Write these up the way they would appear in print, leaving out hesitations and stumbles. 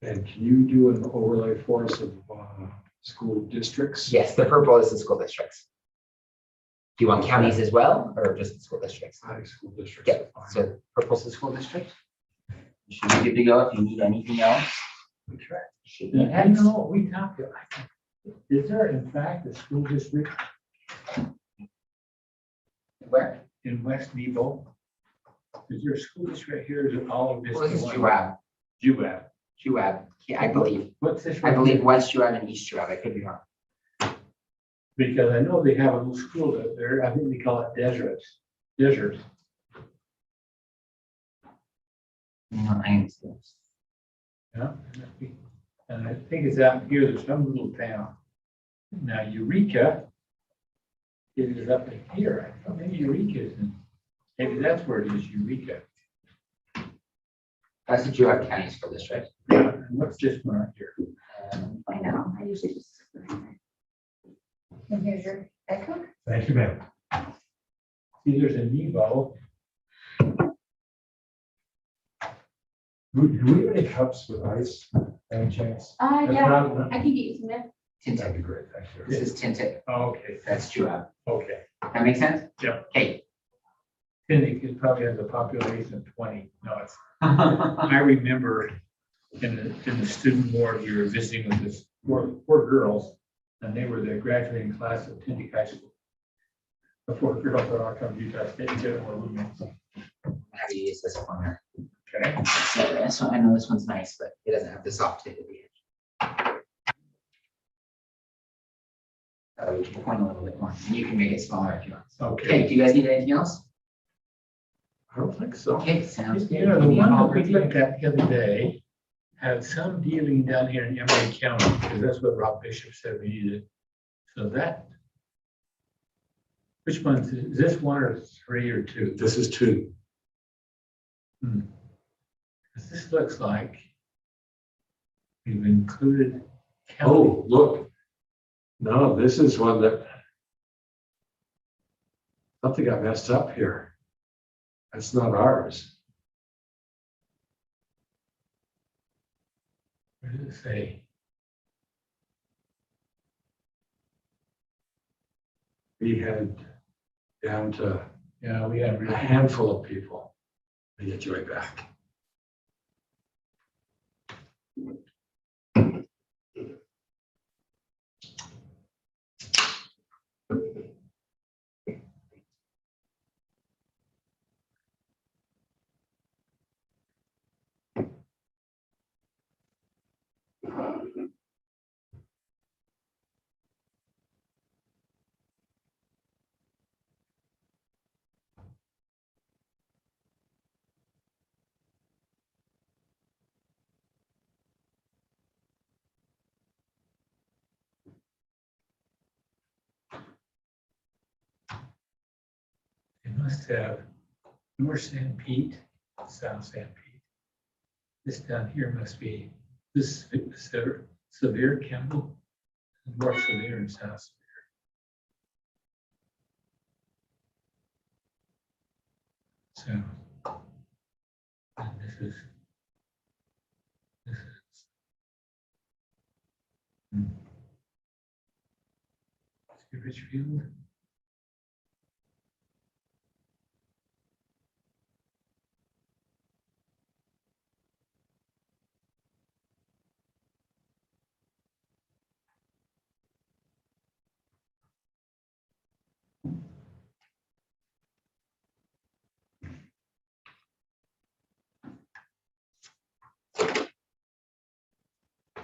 And can you do an overlay for us of school districts? Yes, the purple is the school districts. Do you want counties as well, or just the school districts? I think school districts. Yeah, are fine. so purple's the school district. You should be good to go if you need anything else. Should be I know what we talked about. Is there in fact a school district Where? in West Nebo? Is there a school district here? Is it all of this? Well, this is one? Juab. Juab. Juab, yeah, I believe. What's this? I right believe here? West Juab and East Juab, I could be wrong. Because I know they have a little school up there. I think they call it Deserts. Deserts. No, I understand. Yeah. And I think it's out here. There's some little town. Now Eureka. It is up in here. I thought maybe Eureka is in. Maybe that's where it is, Eureka. That's the Juab County School District. Yeah. And what's this one right here? I know, I usually just. And here's your echo. Thank you, ma'am. See, there's a Nebo. Do we have any cups with ice, any chance? Yeah, I can get you some there. That'd Tintic. be great, thank you. This is Tintic. Okay, That's Juab. okay. That makes sense? Yep. Okay. Tintic it probably has a population of 20. No, it's, I remember in the student ward, we were visiting with this four girls, and they were the graduating class of Tintic High School. The four girls that all come to Utah State, they were roommates. How do you use this corner? Okay. So this one, I know this one's nice, but it doesn't have the soft tip at the edge. Oh, you can point a little bit more, and you can make it smaller if you want. Okay. Okay, do you guys need anything else? I don't think so. Okay, sounds good. You know, the Give me a one call that we for looked at the other day had some dealing down here in Emory County, because that's what Rob Bishop said we needed. So that, which one is this one or 3 or 2? This is 2. 'Cause this looks like we've included county. Oh, look. No, this is one that something got messed up here. That's not ours. What does it say? We had down to Yeah, we have. a handful of people. Let me get you right back. It must have North San Pete, South San Pete. This down here must be this severe Campbell, North Severe and South Severe. So, and this is Richfield.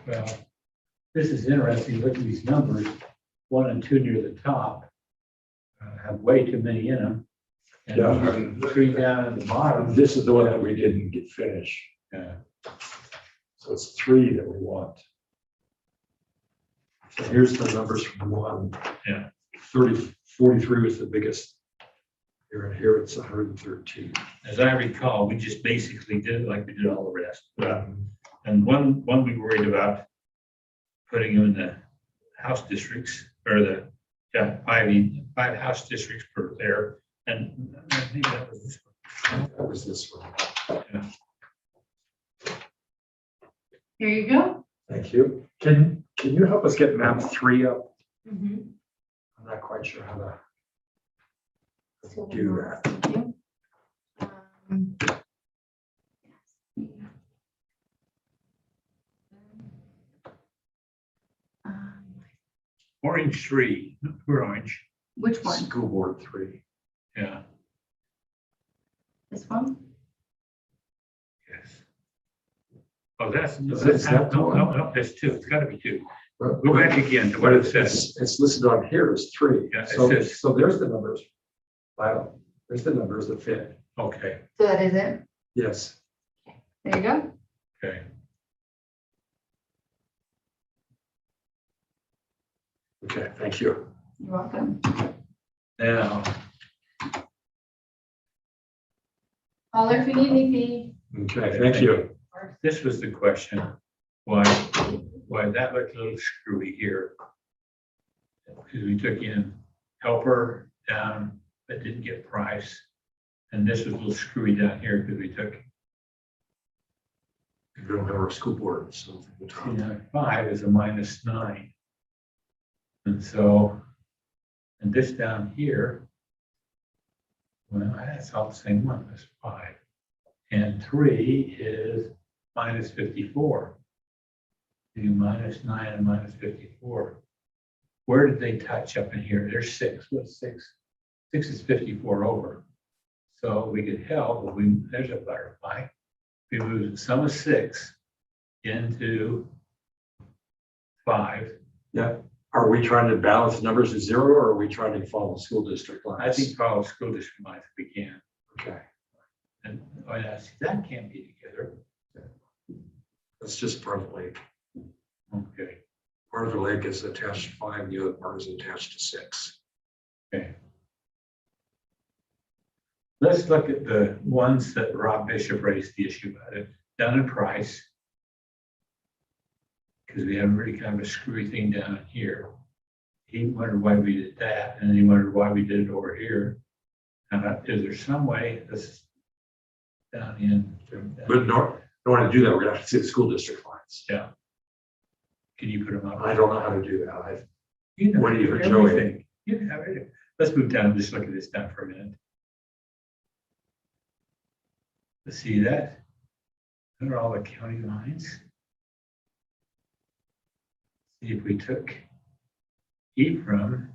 Well, this is interesting. Look at these numbers. 1 and 2 near the top have way too many in them. And Yeah. 3 down at the bottom. This is the one that we didn't get finished. Yeah. So it's 3 that we want. So here's the numbers from 1. Yeah. 43 was the biggest. Here it's 113. As I recall, we just basically did it like we did all the rest. And one we worried about putting them in the house districts or the, five house districts per there. And I think that was this one. That was this one. Yeah. Here you go. Thank you. Can you help us get map 3 up? I'm not quite sure how to do that. Thank you. Orange 3, we're orange, Which one? School board 3. yeah, This one? yes. Oh, that's, Is that the no, one? no, that's 2, it's gotta be 2. But Go back again to what it says. it's listed on here as 3. Yeah, it So, says- so there's the numbers. Wow, there's the numbers that fit. Okay, So that is it? Yes. There you go. okay. Okay, thank you. You're welcome. Now, Holler if you need anything. Okay, thank you. this was the question, why that looked a little screwy here. Because we took in helper down, but didn't get price. And this was a little screwy down here because we took, We don't have our school board, so. 5 is a -9. And so, and this down here, well, that's all the same one, that's 5. And 3 is -54. Do -9 and -54. Where did they touch up in here? There's 6. What's 6? 6 is 54 over. So we could help, there's a butterfly. We move some of 6 into 5. Yeah. Are we trying to balance numbers to 0 or are we trying to follow school district lines? I think follow school district lines if we can. Okay, And oh yeah, see, that can't be together. that's just part of the lake. Okay, Part of the lake is attached to 5, the other part is attached to 6. okay. Let's look at the ones that Rob Bishop raised the issue about it, Dun and Price. Because we have really kind of a screwy thing down here. He wondered why we did that, and then he wondered why we did it over here. And is there some way this down in? But in order to do that, we're gonna have to see the school district lines. Yeah. Can you put them up? I don't know how to do that. You know What do you for Joey? everything. You have it. Let's move down and just look at this down for a minute. Let's see that. Those are all the county lines. See if we took Ephraim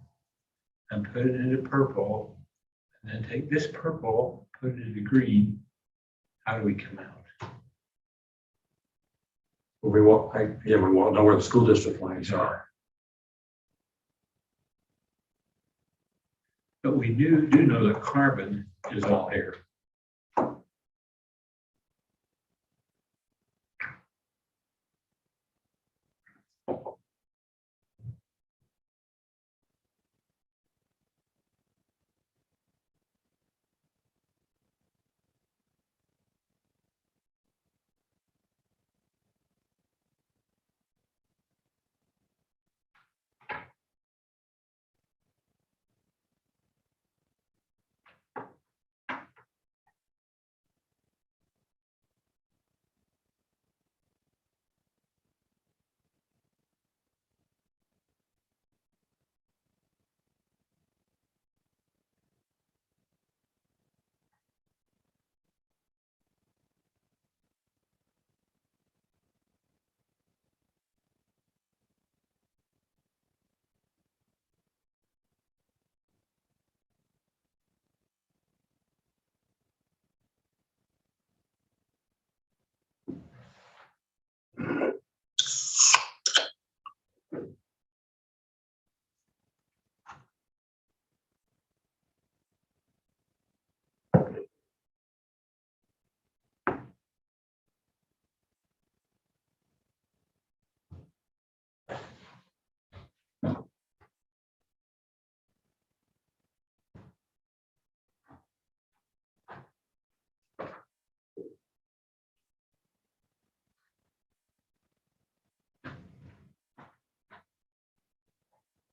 and put it into purple, and then take this purple, put it into green. How do we come out? We won't, we won't know where the school district lines are. But we do know that carbon is all here.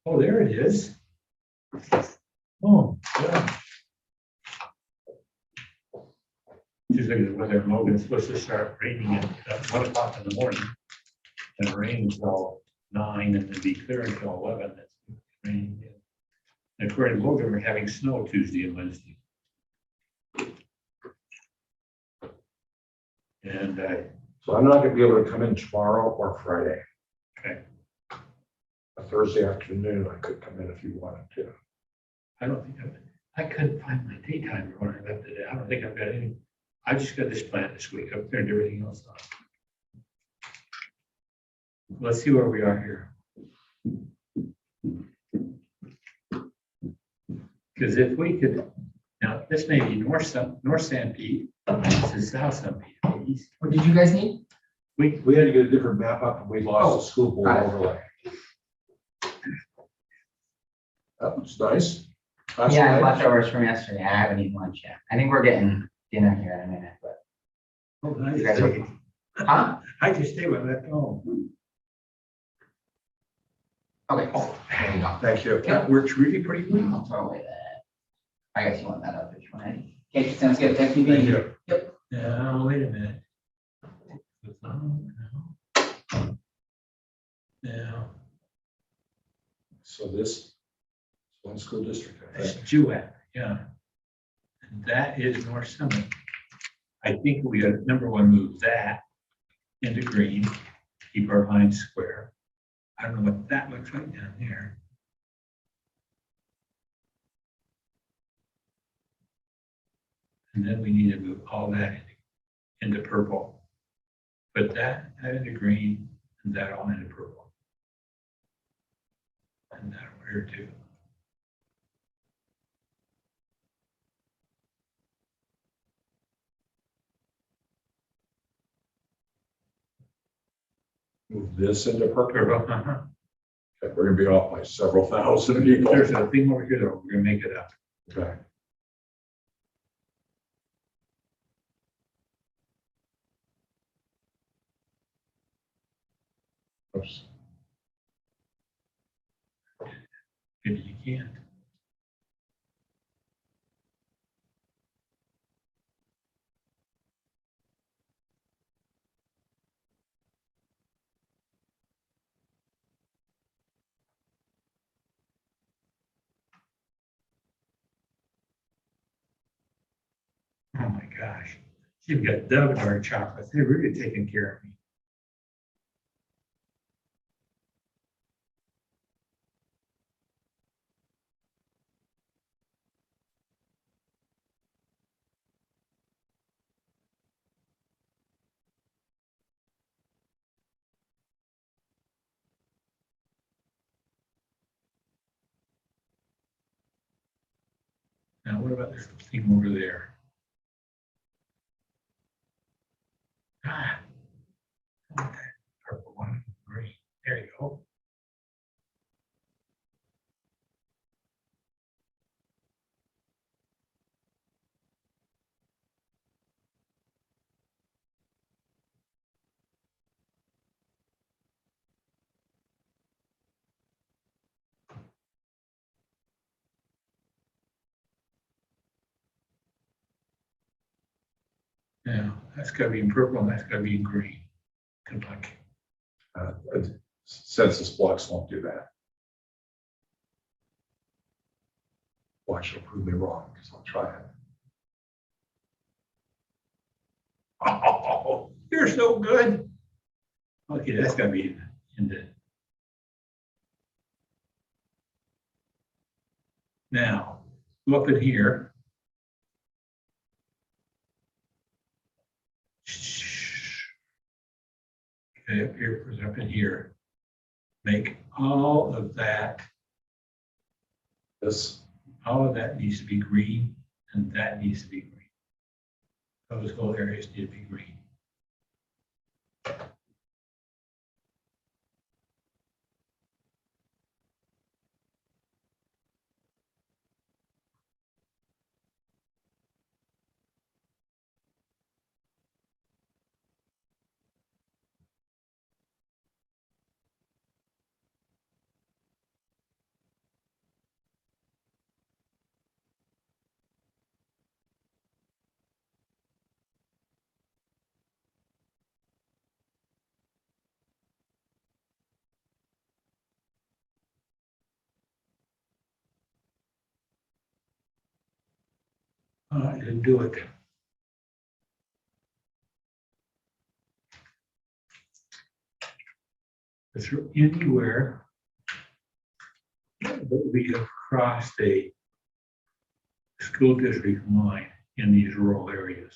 Oh, there it is. Oh, yeah. Just looking at whether Logan's supposed to start raining at 1 o'clock in the morning. gonna rain until 9 and then be clear until 11. That's raining. Yeah. And according to Logan, we're having snow Tuesday and Wednesday. And So I'm not gonna be able to come in tomorrow or Friday. okay, A Thursday afternoon, I could come in if you wanted to. I don't think I couldn't find my daytime when I left today. I don't think I've got any. I just got this plan this week. I've turned everything else off. Let's see where we are here. Because if we could, now this may be North Sanpete, this is South Sanpete. East. What did you guys need? We had to get a different map up and we lost the school board got it. overlay. That was nice. Last Yeah, night. leftovers from yesterday. I haven't eaten lunch yet. I think we're getting dinner here in a minute, but. Oh, I You just guys stay. Huh? I just stay with that. Oh, Okay, there you go. Thank you. that works really pretty well. I'll throw away that. I guess you want that up if you want. Okay, sounds good. Thank you. Thank you. Now, wait a minute. Now, So this one school district, I that's think. Jewett, yeah. And that is North Summit. I think we got, number one, move that into green, keep our lines square. I don't know what that looks like down there. And then we need to move all that into purple. Put that into green, and that all into purple. And that over here too. Move this into purple. Purple, uh-huh. Okay, we're gonna be off by several thousand people. There's a thing over here though, we're gonna make it up. Okay. Oops. Maybe you can't. Oh my gosh, you've got Dove dark chocolates. They're really taking care of me. Now, what about this thing over there? Ah, I want that purple one, green. There you go. Now, that's gotta be in purple and that's gotta be in green. Good luck. Census blocks won't do that. Watch, it'll prove me wrong, because I'll try it. Oh, you're so good. Okay, that's gotta be in the. Now, look at here. Okay, up here, goes up in here. Make all of that, This, all of that needs to be green, and that needs to be green. Those whole areas need to be green. to do it. Is there anywhere that we have crossed a school district line in these rural areas?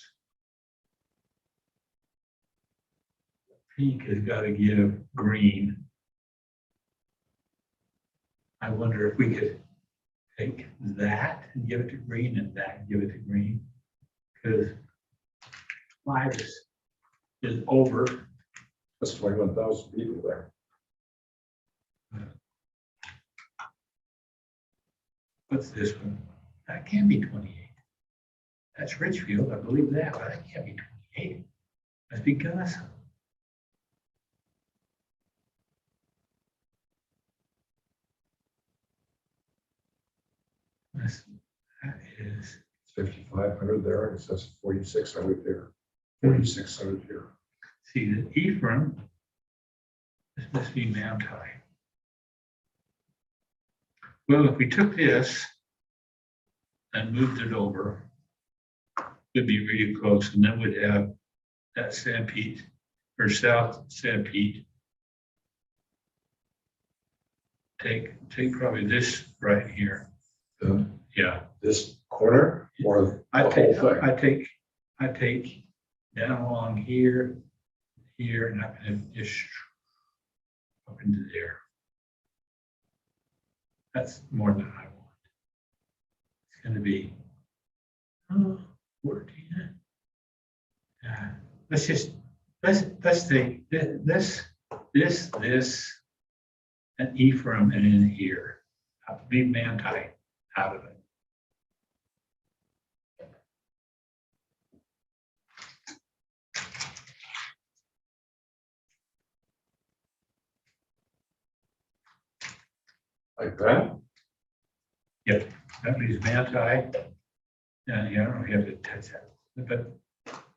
Pink has got to give green. I wonder if we could take that and give it to green and that and give it to green. Because 5 is over. That's 21,000 people there. What's this one? That can't be 28. That's Richfield, I believe that, but that can't be 28. That's because that is 5,500 there, and it says 4,600 there, 4,600 here. see the Ephraim. This must be Mount High. Well, if we took this and moved it over, it'd be really close, and then we'd have that Sanpete or South Sanpete. Take probably this right here. Yeah, This corner or the whole thing? I take down along here, and up and just up into there. That's more than I want. It's going to be 14. Let's take this, and Ephraim, and in here, leave Manti out of it. Like that? Yep, that leaves Manti. And yeah, I don't have to touch that, but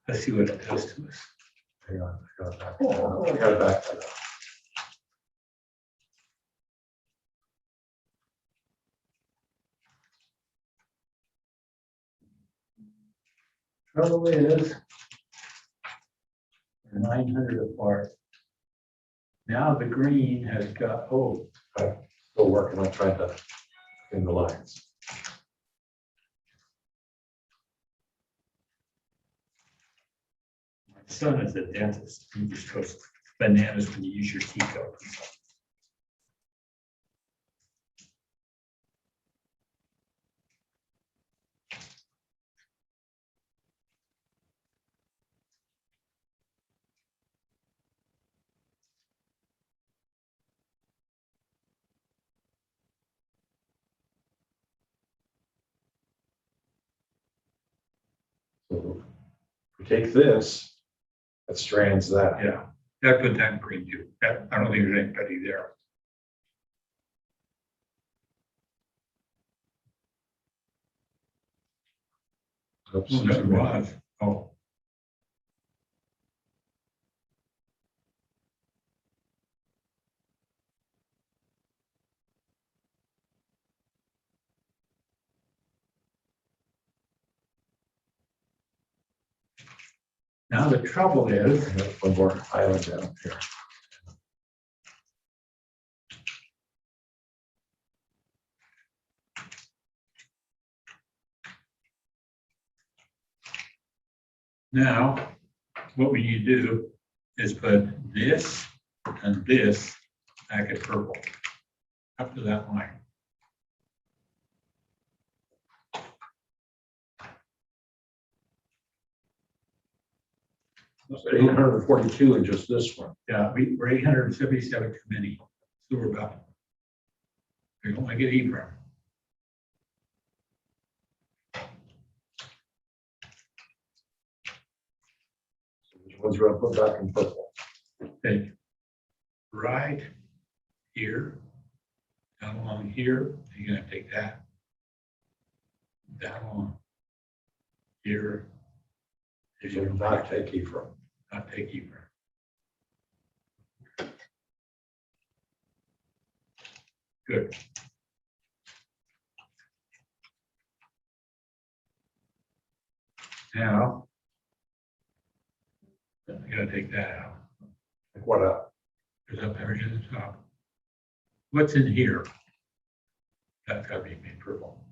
let's see what it does to us. Hang on, I got it back. I got it back. Trouble is, we're 900 apart. Now the green has got, Still working on trying to in the lines. my son is a dentist. He just goes bananas when you use your teacup. So if we take this, that strands that. Yeah, I put that in green too. I don't think there's anybody there. Oops, Oh, that was. Oh. Now the trouble is, I got one more island down here. now what we need to do is put this and this back at purple up to that line. That's 842 in just this one. Yeah, we're 877 too many. So we're about, we don't want to get Ephraim. Which ones you want to put back in purple? Take right here, down along here, you're gonna take that. Down along here. If So you don't not take Ephraim. not take Ephraim. Good. Now, I gotta take that out. Like what up? There's up there to the top. What's in here? That's gotta be made purple.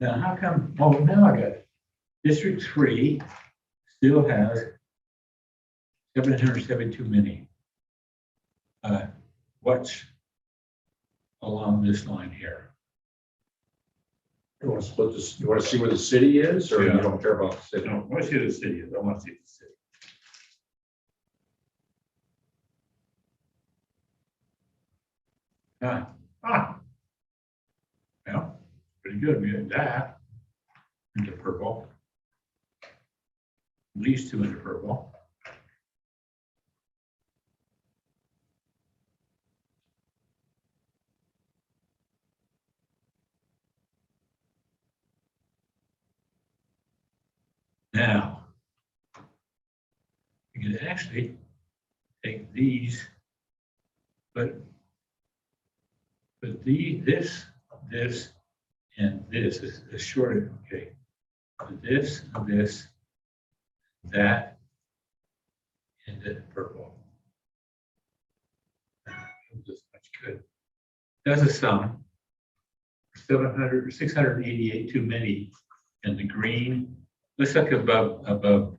Now, how come, oh, now I got it. District 3 still has 772 many. What's along this line here? You want to split this, you want to see where the city is, or you Yeah. don't care about the city? No, I want to see the city is. I want to see the city. Well, pretty good. We got that into purple. These two into purple. Now, you can actually take these, but this, and this is short. Okay, this, that, and then purple. This much good. That's a sum. 688 too many in the green. Let's look above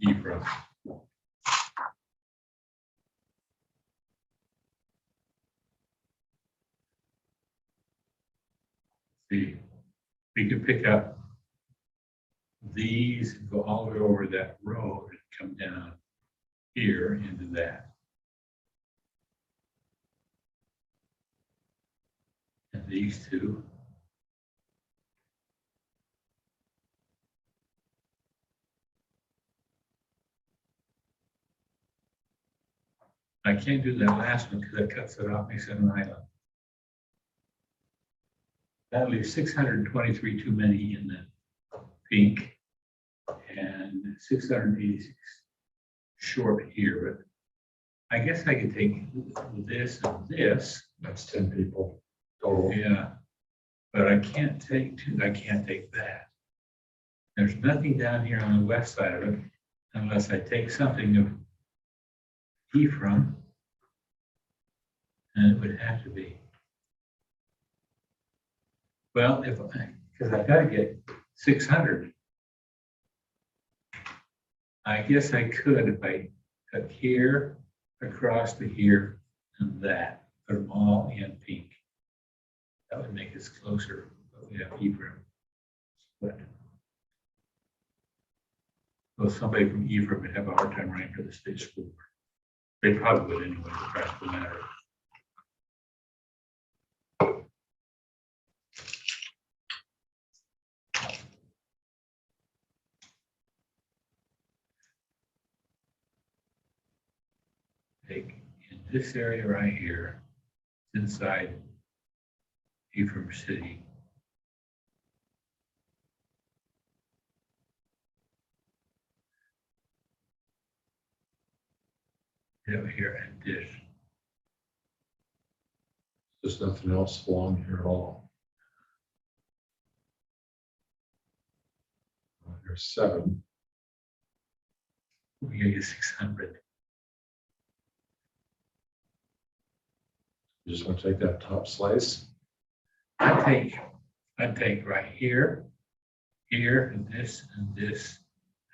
Ephraim. See, we could pick up these and go all the way over that road and come down here into that. And these two. I can't do that last one because it cuts it off, makes it an island. That leaves 623 too many in the pink and 686 short here, but I guess I could take this and this. That's 10 people total. Yeah, but I can't take two, I can't take that. There's nothing down here on the west side of it unless I take something of Ephraim, and it would have to be. Well, because I've got to get 600. I guess I could if I cut here, across to here, and that, put them all in pink. That would make us closer, but we have Ephraim split. Well, somebody from Ephraim would have a hard time running for the state school board. They probably would anyway, the practical matter. Take in this area right here, inside Ephraim City. Over here and this. There's nothing else along here at all. There's 7. We gotta get 600. You just want to take that top slice? I take right here, and this,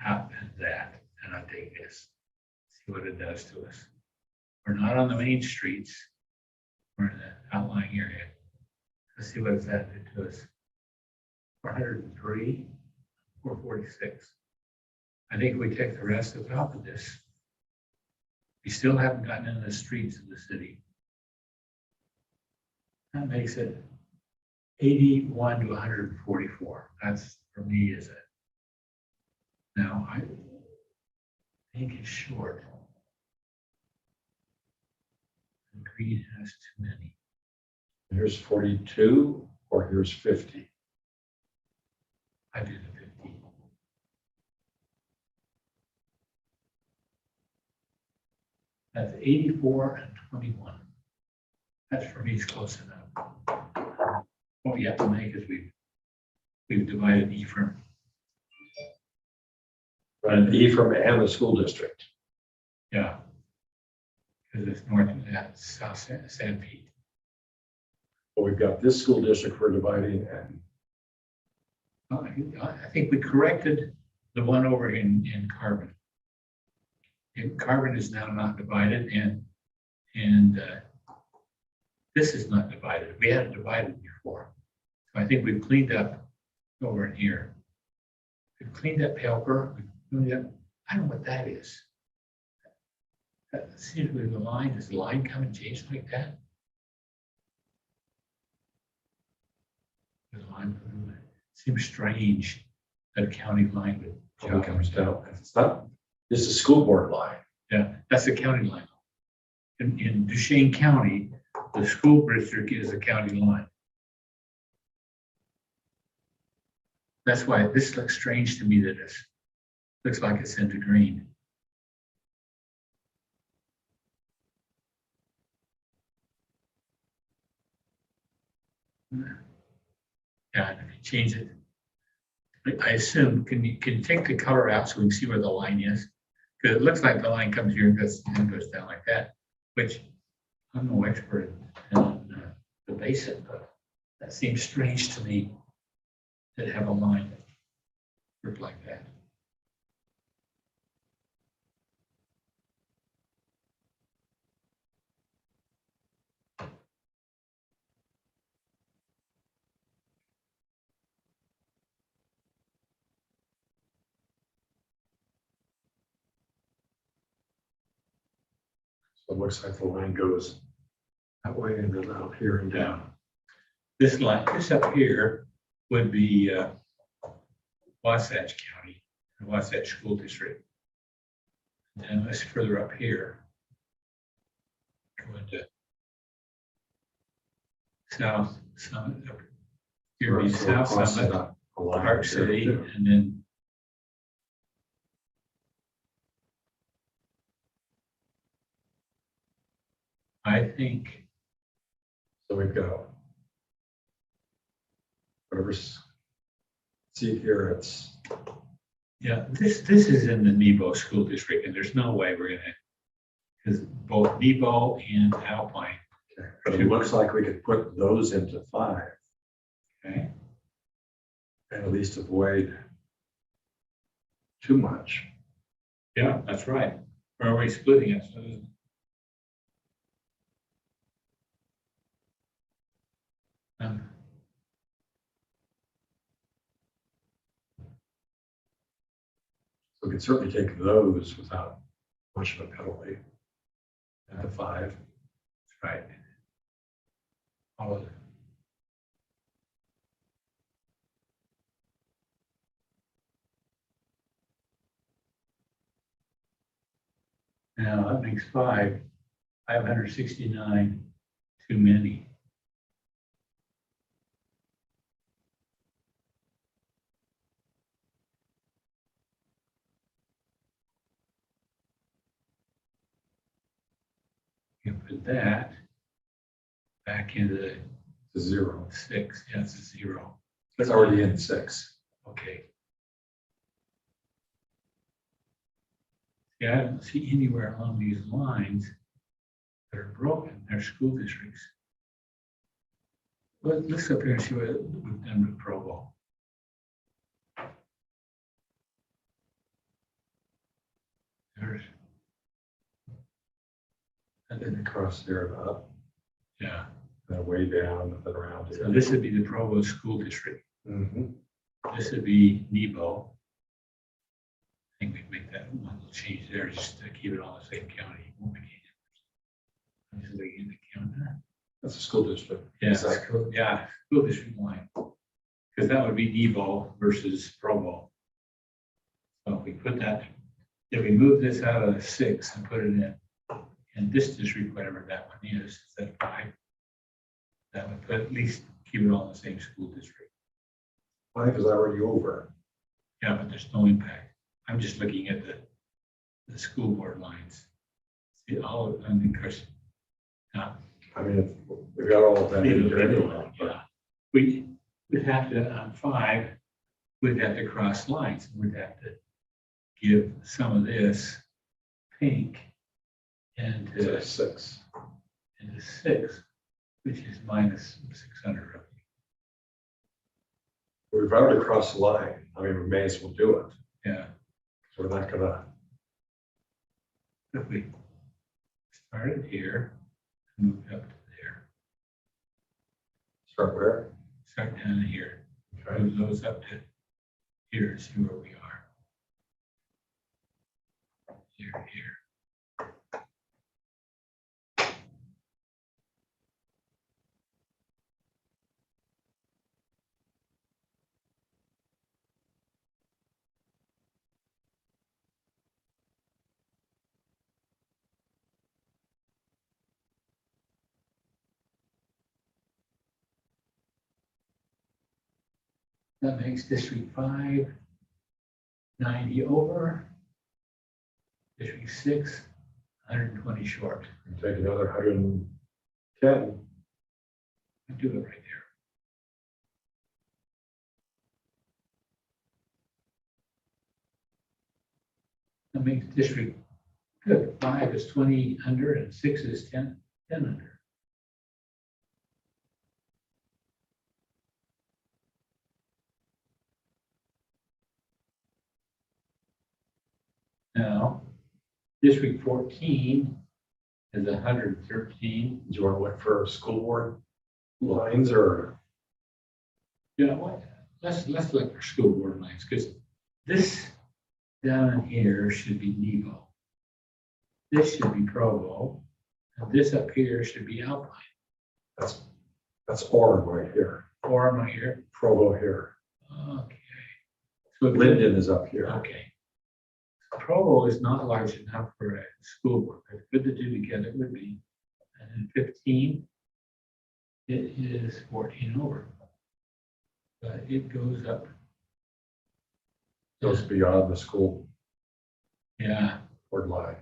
out and that, and I take this. See what it does to us. We're not on the main streets. We're in the outlying area. Let's see what it's that did to us. 403, 446. I think we take the rest of top of this. We still haven't gotten into the streets of the city. That makes it 81 to 144. That's, for me, is it. Now, I think it's short. And green has too many. Here's 42, or here's 50. I do the 50. That's 84 and 21. That's for me is close enough. What we have to make is we've divided Ephraim. And Ephraim and the school district. Yeah. Because it's north and that's south Sanpete. Well, we've got this school district we're dividing and I think we corrected the one over in Carbon. Carbon is now not divided and this is not divided. We had it divided before. So I think we've cleaned up over in here. We've cleaned up Helper. We've cleaned up, I don't know what that is. That seems to be the line. Does the line come and change like that? The line seems strange that a county line would. it comes down. It's not, this is school board line. Yeah, that's the county line. In Duchesne County, the school district is a county line. That's why this looks strange to me that it looks like it's into green. Yeah, and if you change it, I assume, can you take the color out so we can see where the line is? Because it looks like the line comes here and goes down like that, which I'm no expert in the basic, but that seems strange to me to have a line that look like that. So it looks like the line goes that way and then out here and down. This line, this up here would be Wasatch County, the Wasatch School District. And this further up here, go into South Summit, up here would be So South across Summit, that, a line Park there, City, too. and then I think, So we've got whatever's, see here, it's, yeah, this is in the Nebo School District, and there's no way we're gonna, because both Nebo and Alpine, but it looks like we could put those into 5 okay? and at least avoid too much. Yeah, that's right. We're already splitting it, so So we could certainly take those without much of a penalty at the 5. that's right. All of it. Now, that makes 569 too many. You put that back into the To 0. 6, yeah, it's a 0. It's already in 6. Okay. Yeah, I don't see anywhere along these lines that are broken. They're school districts. Let's go up here and see what we've done with Provo. There's, And then across there and up, yeah. then way down, and then around here. So this would be the Provo School District. Mhm. This would be Nebo. I think we make that one little change there just to keep it all the same county. Won't make any difference. I'm just looking at the county. That's a school district. Yeah, Exactly. yeah, school district line. Because that would be Nebo versus Provo. So if we put that, if we move this out of 6 and put it in this district, whatever that one is, that 5, that would put, at least keep it all in the same school district. Why? Because I already over. Yeah, but there's no impact. I'm just looking at the school board lines. See, all of, I mean, of course, I mean, we've got all of that in there anyway, but yeah. We'd have to, on 5, we'd have to cross lines. We'd have to give some of this pink and it's a 6. into 6, which is minus 600 roughly. We've already crossed the line. I mean, we may as well do it. Yeah, So we're not gonna, if we started here, moved up to there, start where? start down to here, Okay. move those up to here, see where we are. Here, here. That makes District 5 90 over. District 6 120 short. Take another 110. I do it right there. That makes District good. 5 is 20 under and 6 is 10 under. Now, District 14 is 113. Do you want to look for school board lines or? You know what? Let's look for school board lines, because this down here should be Nebo. This should be Provo. And this up here should be Alpine. That's Orem right here. Or am I here? Provo here. Okay. So Linden is up here. okay. Provo is not large enough for a school board. It's good to do together would be. And then 15, it is 14 over. But it goes up. Goes beyond the school Yeah, board line.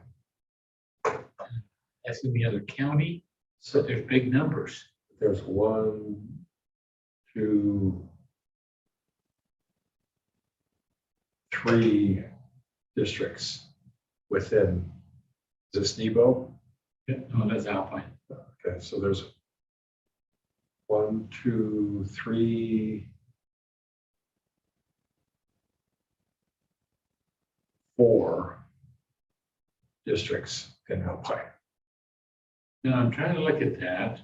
that's in the other county, So but there's big numbers. there's 1, 2, 3 districts within, is this Nebo? No, that's Alpine. Okay, so there's 1, 2, 3, 4 districts in Alpine. Now I'm trying to look at that.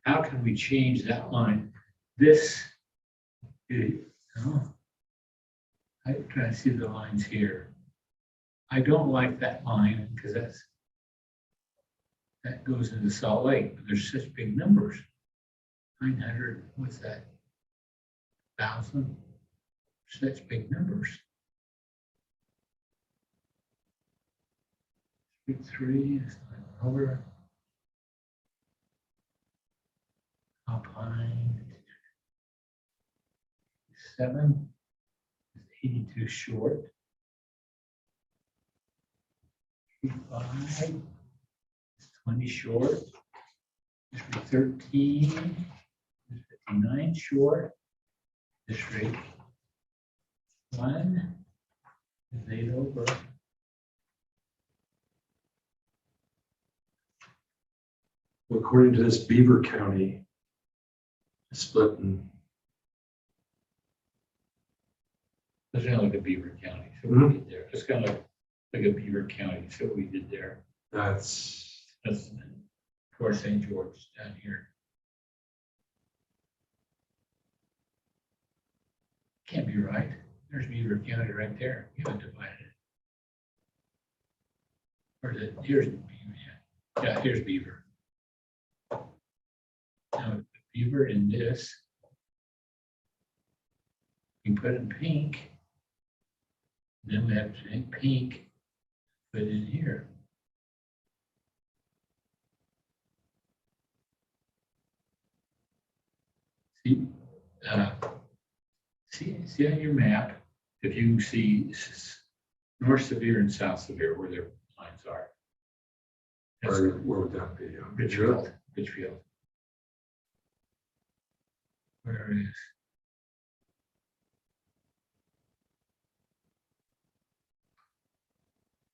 How can we change that line? This is, oh, I'm trying to see the lines here. I don't like that line because that goes into Salt Lake, but there's such big numbers. 900, what's that? 1,000, such big numbers. 3 is not over. Alpine. 7 is 82 short. 5 is 20 short. District 13 is 59 short. District 1 is 8 over. According to this, Beaver County is split in. That's kind of like a Beaver County. So Mhm. we did there. It's kind of like a Beaver County. So we did there. That's That's, of course, St. George down here. Can't be right. There's Beaver County right there. You haven't divided it. Or is it, here's Beaver, yeah, here's Beaver. Now, Beaver in this, you put in pink, then we have to take pink, put in here. See on your map, if you see North Severe and South Severe where their lines are, That's Where would that be? Richfield. Where is?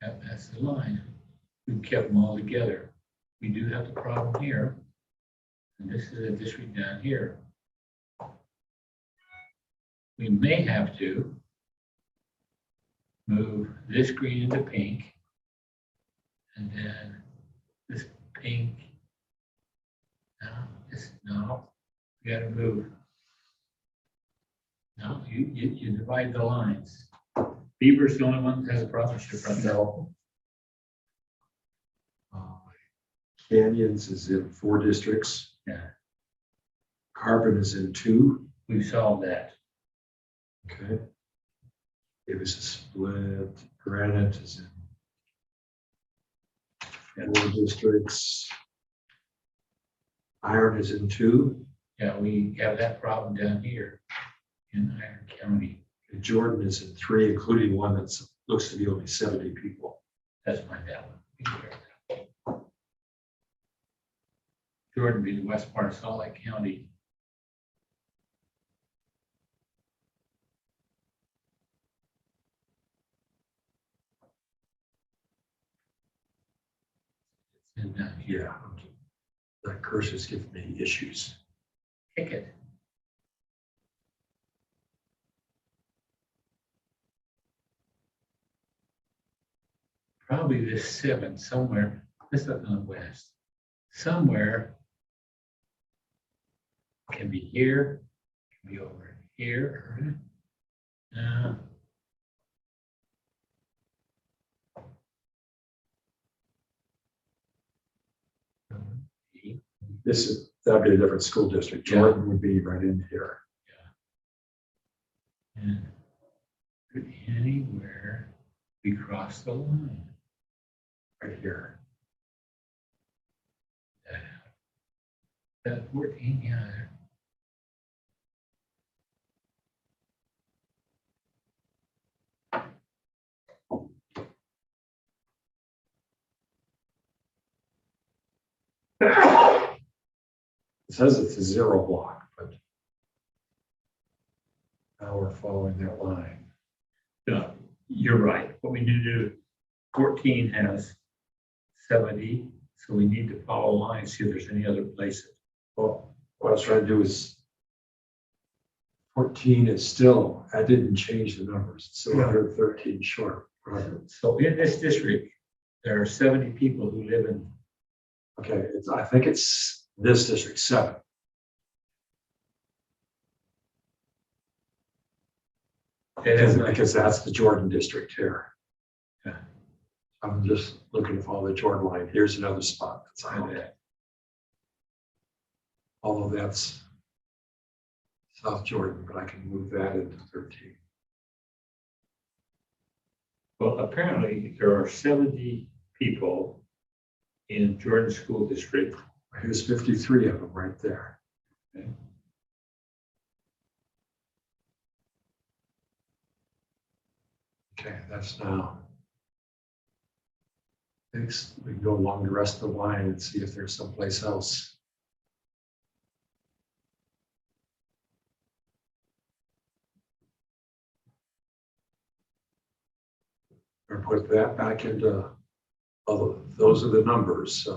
That's the line. We've kept them all together. We do have the problem here. And this is a district down here. We may have to move this green into pink. And then this pink. No, we gotta move. No, you divide the lines. Beaver's the only one that has a problem. No. Canyons is in 4 districts. Yeah, Carbon is in 2. we've solved that. Okay. It was a split. Granite is in 4 districts. Iron is in 2. Yeah, we have that problem down here in Iron County. And Jordan is in 3, including one that looks to be only 70 people. That's my bad one. We can correct that. Jordan be the west part of Salt Lake County. It's in down here. Yeah. That cursor's giving me issues. Kick it. Probably this 7 somewhere, this is up in the west, somewhere can be here, can be over here. That'd be a different school district. Jordan would be right in here. And anywhere we cross the line. Right here. That 14, yeah. It says it's a 0 block, but now we're following that line. Yeah, you're right. What we need to do, 14 has 70, so we need to follow lines, see if there's any other places. Well, what I was trying to do is 14 is still, I didn't change the numbers. It's still 113 short. Right. So in this district, there are 70 people who live in, Okay, I think it's this district 7. Because that's the Jordan district here. Yeah. I'm just looking to follow the Jordan line. Here's another spot that's on that. Although that's South Jordan, but I can move that into 13. well, apparently there are 70 people in Jordan School District. Here's 53 of them right there. Okay. Okay, that's now. Next, we can go along the rest of the line and see if there's someplace else. Or put that back into, oh, those are the numbers.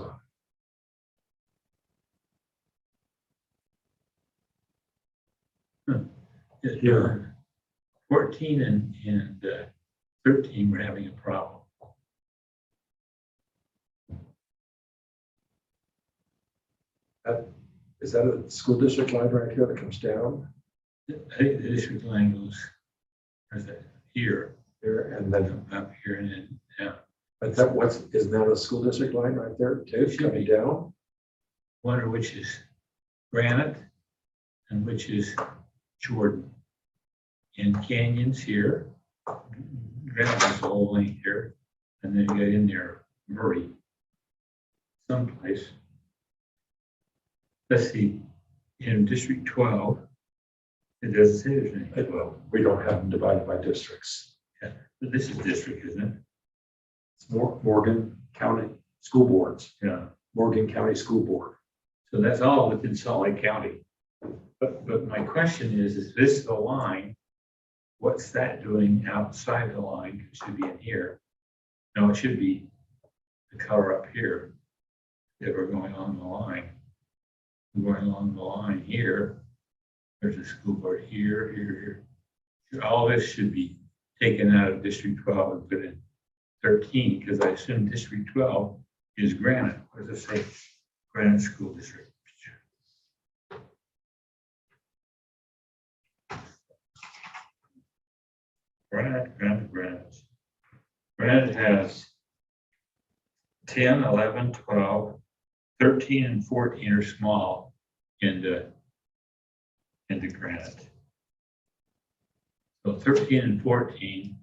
Here. 14 and 13, we're having a problem. Is that a school district line right here that comes down I think the district line goes, where's that? Here, here and then, up here, and then down. but isn't that a school district line right there too, Should coming be. down? Wonder which is Granite and which is Jordan. In Canyons here, Granite is the whole length here, and then you get in there, Murray, someplace. Let's see, in District 12, it doesn't say there's any. Well, we don't have them divided by districts. But this is district, isn't it? It's Morgan County. school boards, Yeah, Morgan County School Board. so that's all within Salt Lake County. But my question is this the line? What's that doing outside the line? It should be in here. No, it should be the color up here. If we're going on the line. We're going along the line here. There's a school board here, here, here. All this should be taken out of District 12 and put in 13, because I assume District 12 is Granite. What does it say? Granite School District. Granite. Granite has 10, 11, 12, 13, and 14 are small into Granite. So 13 and 14.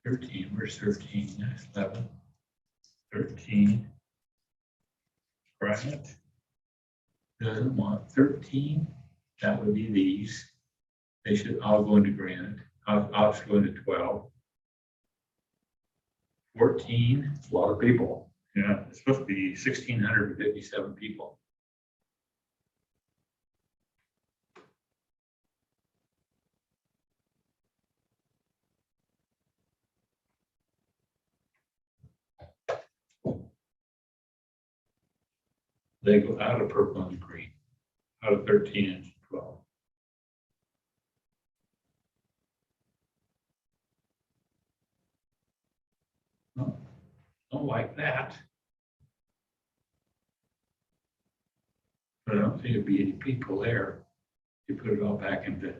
13, where's 13? That's 11. 13. Granite doesn't want 13. That would be these. They should all go into Granite. I'll just go into 12. 14. A lot of people. Yeah, it's supposed to be 1,657 people. They go out of purple and green, out of 13 and 12. No, don't like that. But I don't think there'd be any people there. You put it all back into.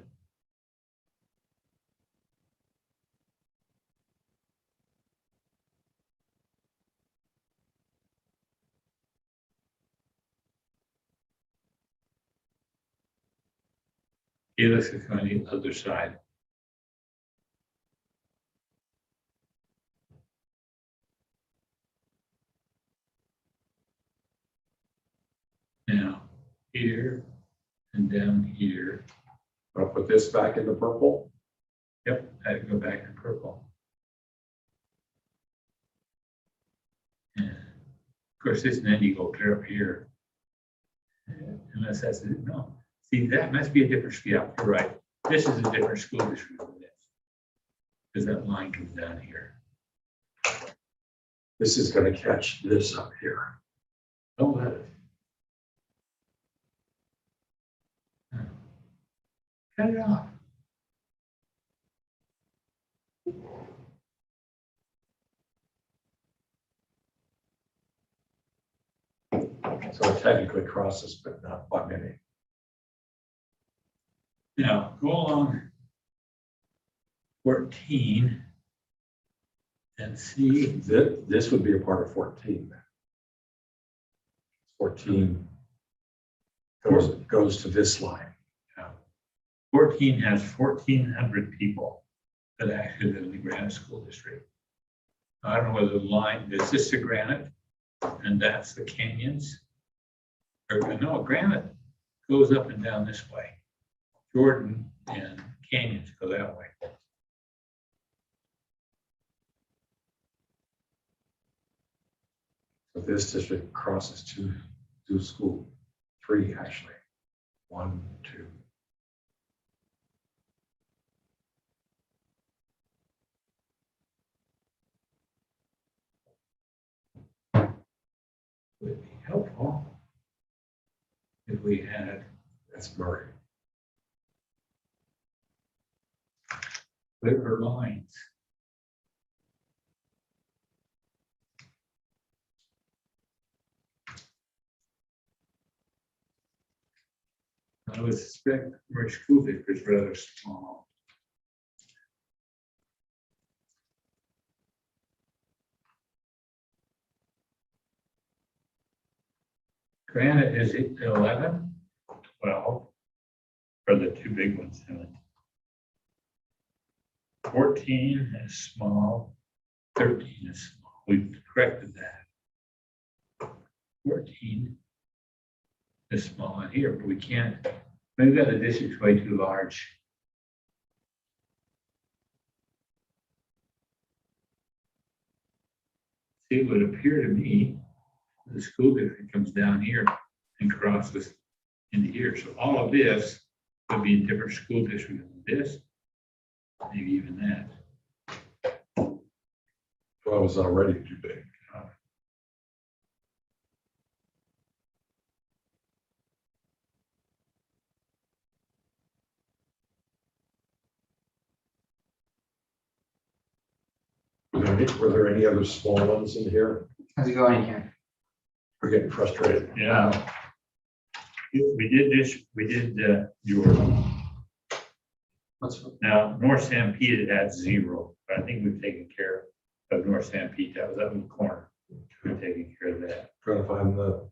Yeah, let's look on the other side. Now, here and down here. I'll put this back into purple. Yep, I had to go back to purple. And of course, this and then you go clear up here. Unless that's it, no. See, that must be a different school. Yeah, you're right. This is a different school district than this. Because that line comes down here. This is going to catch this up here. Don't let it. Cut it off. So it technically crosses, but not by many. Now, go along 14 and see. This would be a part of 14. 14 goes to this line. 14 has 1,400 people that actually live in the Granite School District. I don't know whether the line, is this the Granite? And that's the Canyons? Or no, Granite goes up and down this way. Jordan and Canyons go that way. So this district crosses two school, three actually. 1, 2. Would be helpful if we had That's Murray. clearer lines. I would suspect Murray School District is rather small. Granite is 11, 12, are the two big ones in it. 14 is small, 13 is small. We've corrected that. 14 is small in here, but we can't, maybe that the district's way too large. it would appear to me the school district comes down here and crosses into here. So all of this would be a different school district than this, maybe even that. 12 is already too big. Were there any other small ones in here? How's it going in here? We're getting frustrated. Yeah. We did this, we did your, What's, now, North Stampede had 0, but I think we've taken care of North Stampede. That was up in the corner. We've taken care of that. Trying to find the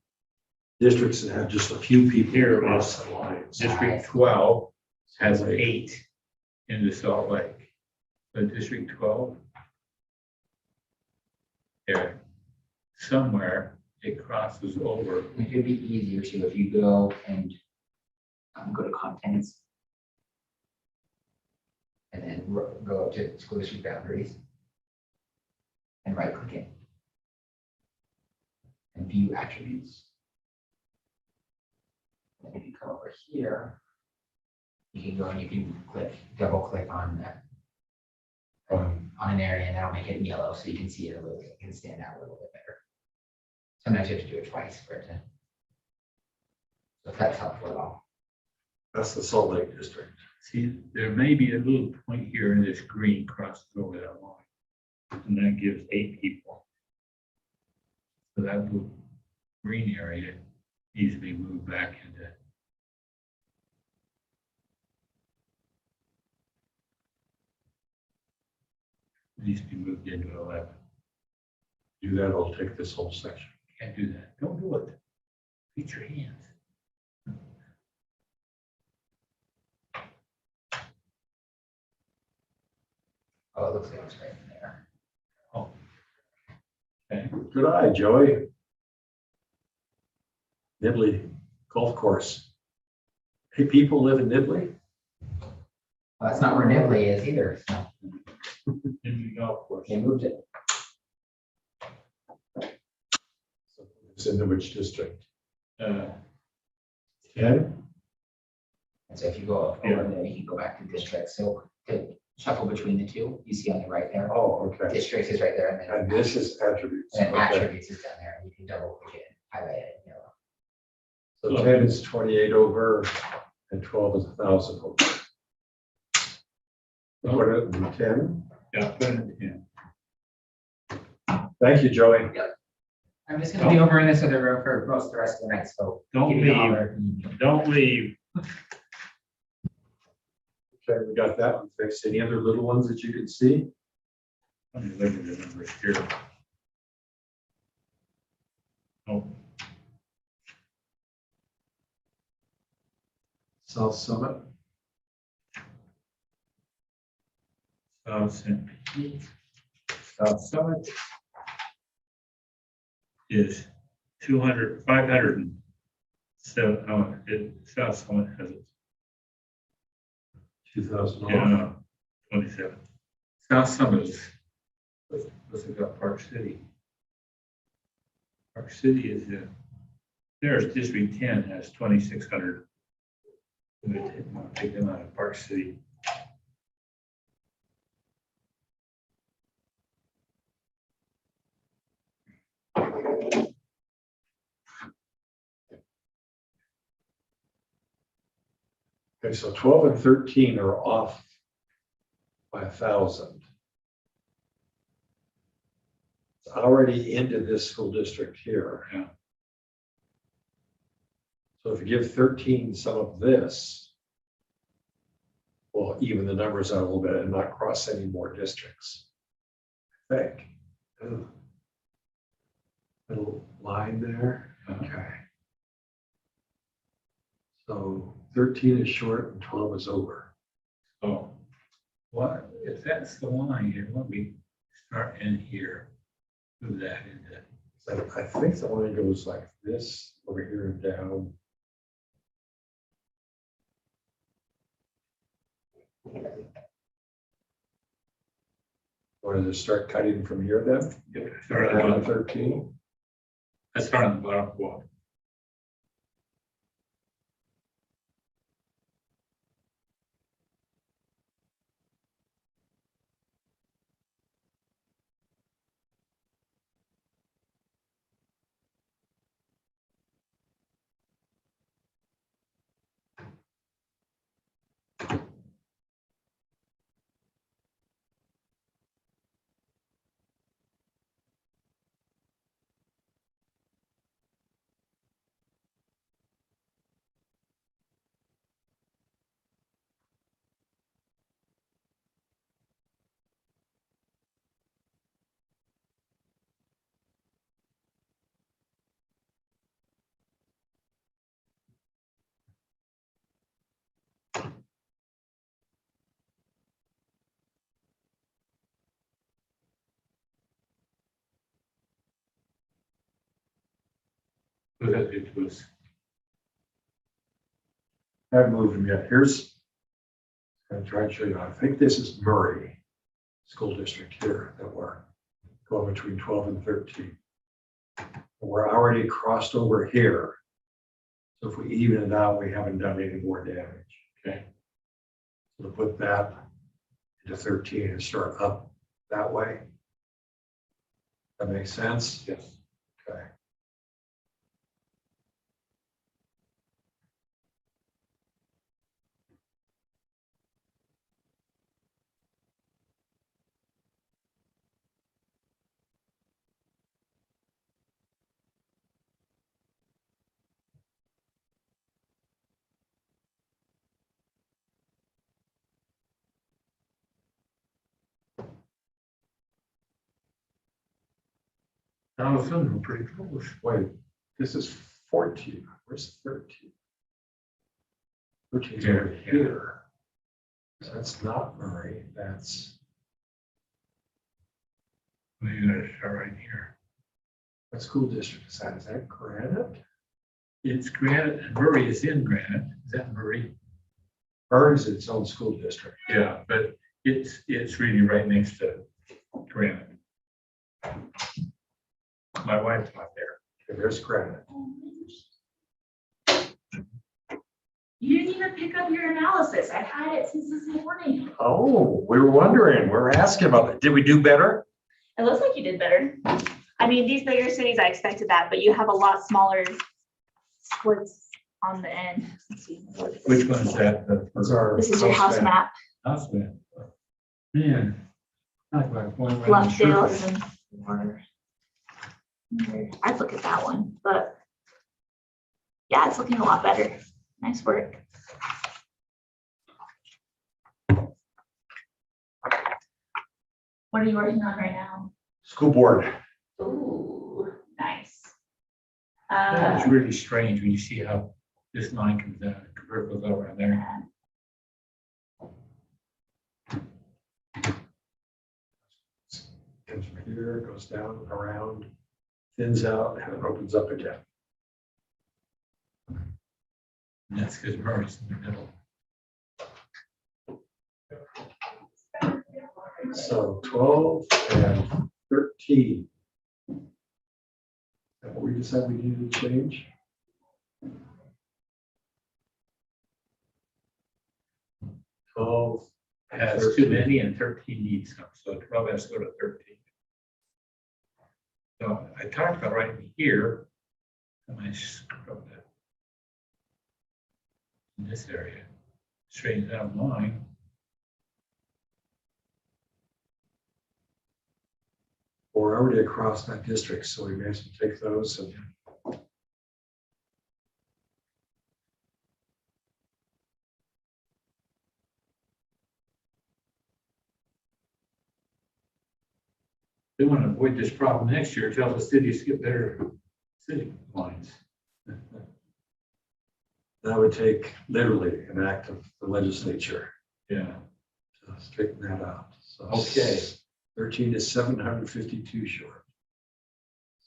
districts that have just a few people Here it across is. the lines. District 12 has 8 in the Salt Lake. So District 12, there, somewhere it crosses over. it could be easier too if you go and go to contents. And then go up to school district boundaries. And right click it. And view attributes. And if you come over here, you can go and you can double click on that. On an area, and that'll make it yellow so you can see it a little bit, it can stand out a little bit better. Sometimes you have to do it twice for it to. So if that's helpful at all. That's the Salt Lake district. See, there may be a little point here in this green crosses over that line. And that gives 8 people. So that little green area needs to be moved back into. Needs to be moved into 11. Do that, I'll take this whole section. Can't do that. Don't do it. Beat your hands. Oh, it looks like it's right in there. Oh. Okay. Good eye, Joey. Nibley Golf Course. Hey, people live in Nibley? Well, that's not where Nibley is either, so In the golf course. they moved it. It's in which district? 10. And so if you go over Yeah. there, you can go back to districts. So to shuffle between the two, you see on the right there, Oh, okay. districts is right there, and then And this is attributes. and Okay. attributes is down there, and you can double click it and highlight it in yellow. So 10 is 28 over and 12 is 1,000 over. Put it in 10. Yeah, put it in 10. Thank you, Joey. I'm just gonna be over in this other room for most of the rest of the night, so. Don't give me a leave. holler if you need me. Don't leave. Okay, we got that one fixed. Any other little ones that you can see? Let me look at the numbers here. Oh, South Summit. South St. Pete. South Summit is 200, 507. Oh, South Summit has it. 2,000 Yeah, off. no, 27. South Summit is, let's look up Park City. Park City is, there's District 10 has 2,600. I'm gonna take them out of Park City. Okay, so 12 and 13 are off by 1,000. It's already into this school district here. Yeah. So if you give 13 some of this, we'll even the numbers out a little bit and not cross any more districts. I think. Ooh. Little line there. Okay. So 13 is short and 12 is over. Oh, what, if that's the line here, let me start in here. Move that into, So I think the line goes like this over here and down. Want to just start cutting from here then? Yeah, start at Down to the 13? let's start on the bottom wall. What does that do to us? I haven't moved them yet. Here's, I'm trying to show you. I think this is Murray School District here that we're going between 12 and 13. We're already crossed over here. So if we even it out, we haven't done any more damage. Okay. So to put that into 13 and start up that way. That makes sense? Yes. Okay. All of a sudden, we're pretty close. Wait, this is 14. Where's 13? 13 is Here, over yeah. here. So that's not Murray. That's, We're gonna start right here. what school district is that? Is that Granite? It's Granite, and Murray is in Granite. Is that Murray? Murray's its own school district. Yeah, but it's really right next to Granite. My wife's not there. Okay, there's Granite. You didn't even pick up your analysis. I've had it since this morning. Oh, we were wondering. We were asking about it. Did we do better? It looks like you did better. I mean, these bigger cities, I expected that, but you have a lot smaller splits on the end. Let's see. Which one's that? That's our. This is your house map. House map. Man. Not like going around in Bluffdale circles. is in more. I'd look at that one, but yeah, it's looking a lot better. Nice work. What are you working on right now? School board. Ooh, nice. It's really strange when you see how this line comes down, and convert goes over in there. Comes from here, goes down, around, thins out, and it opens up again. And that's because Murray's in the middle. So 12 and 13. And what we decided we needed to change? Has too many and 13 needs some, so 12 has to go to 13. So I talked about right here, and I scrubbed that in this area, straighten out line. We're already across that district, so we may as well take those and They want to avoid this problem next year, tell the cities to get better city lines. that would take literally an act of the legislature Yeah. to straighten that out. So Okay. 13 is 752 short.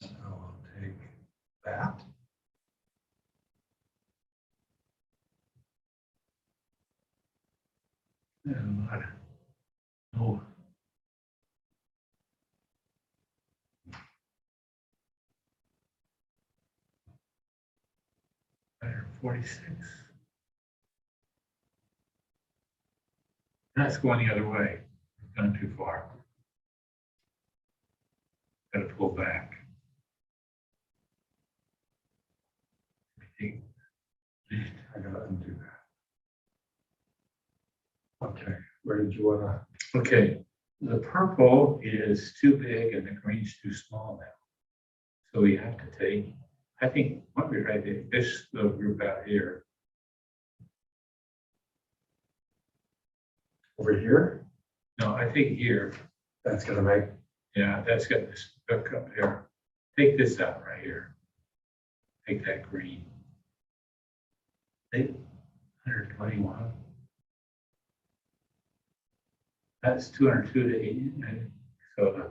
So I'll take that. Yeah, a lot of- Oh, 46. That's going the other way. Gone too far. Got to pull back. I gotta undo that. Okay, where did you wanna? Okay, the purple is too big and the green's too small now. So we have to take, I think, what we tried to, this little group out here, Over here? no, I think here, That's gonna make, yeah, that's got this hook up there. Take this out right here. Take that green. Take 121. That's 202 to 80. So the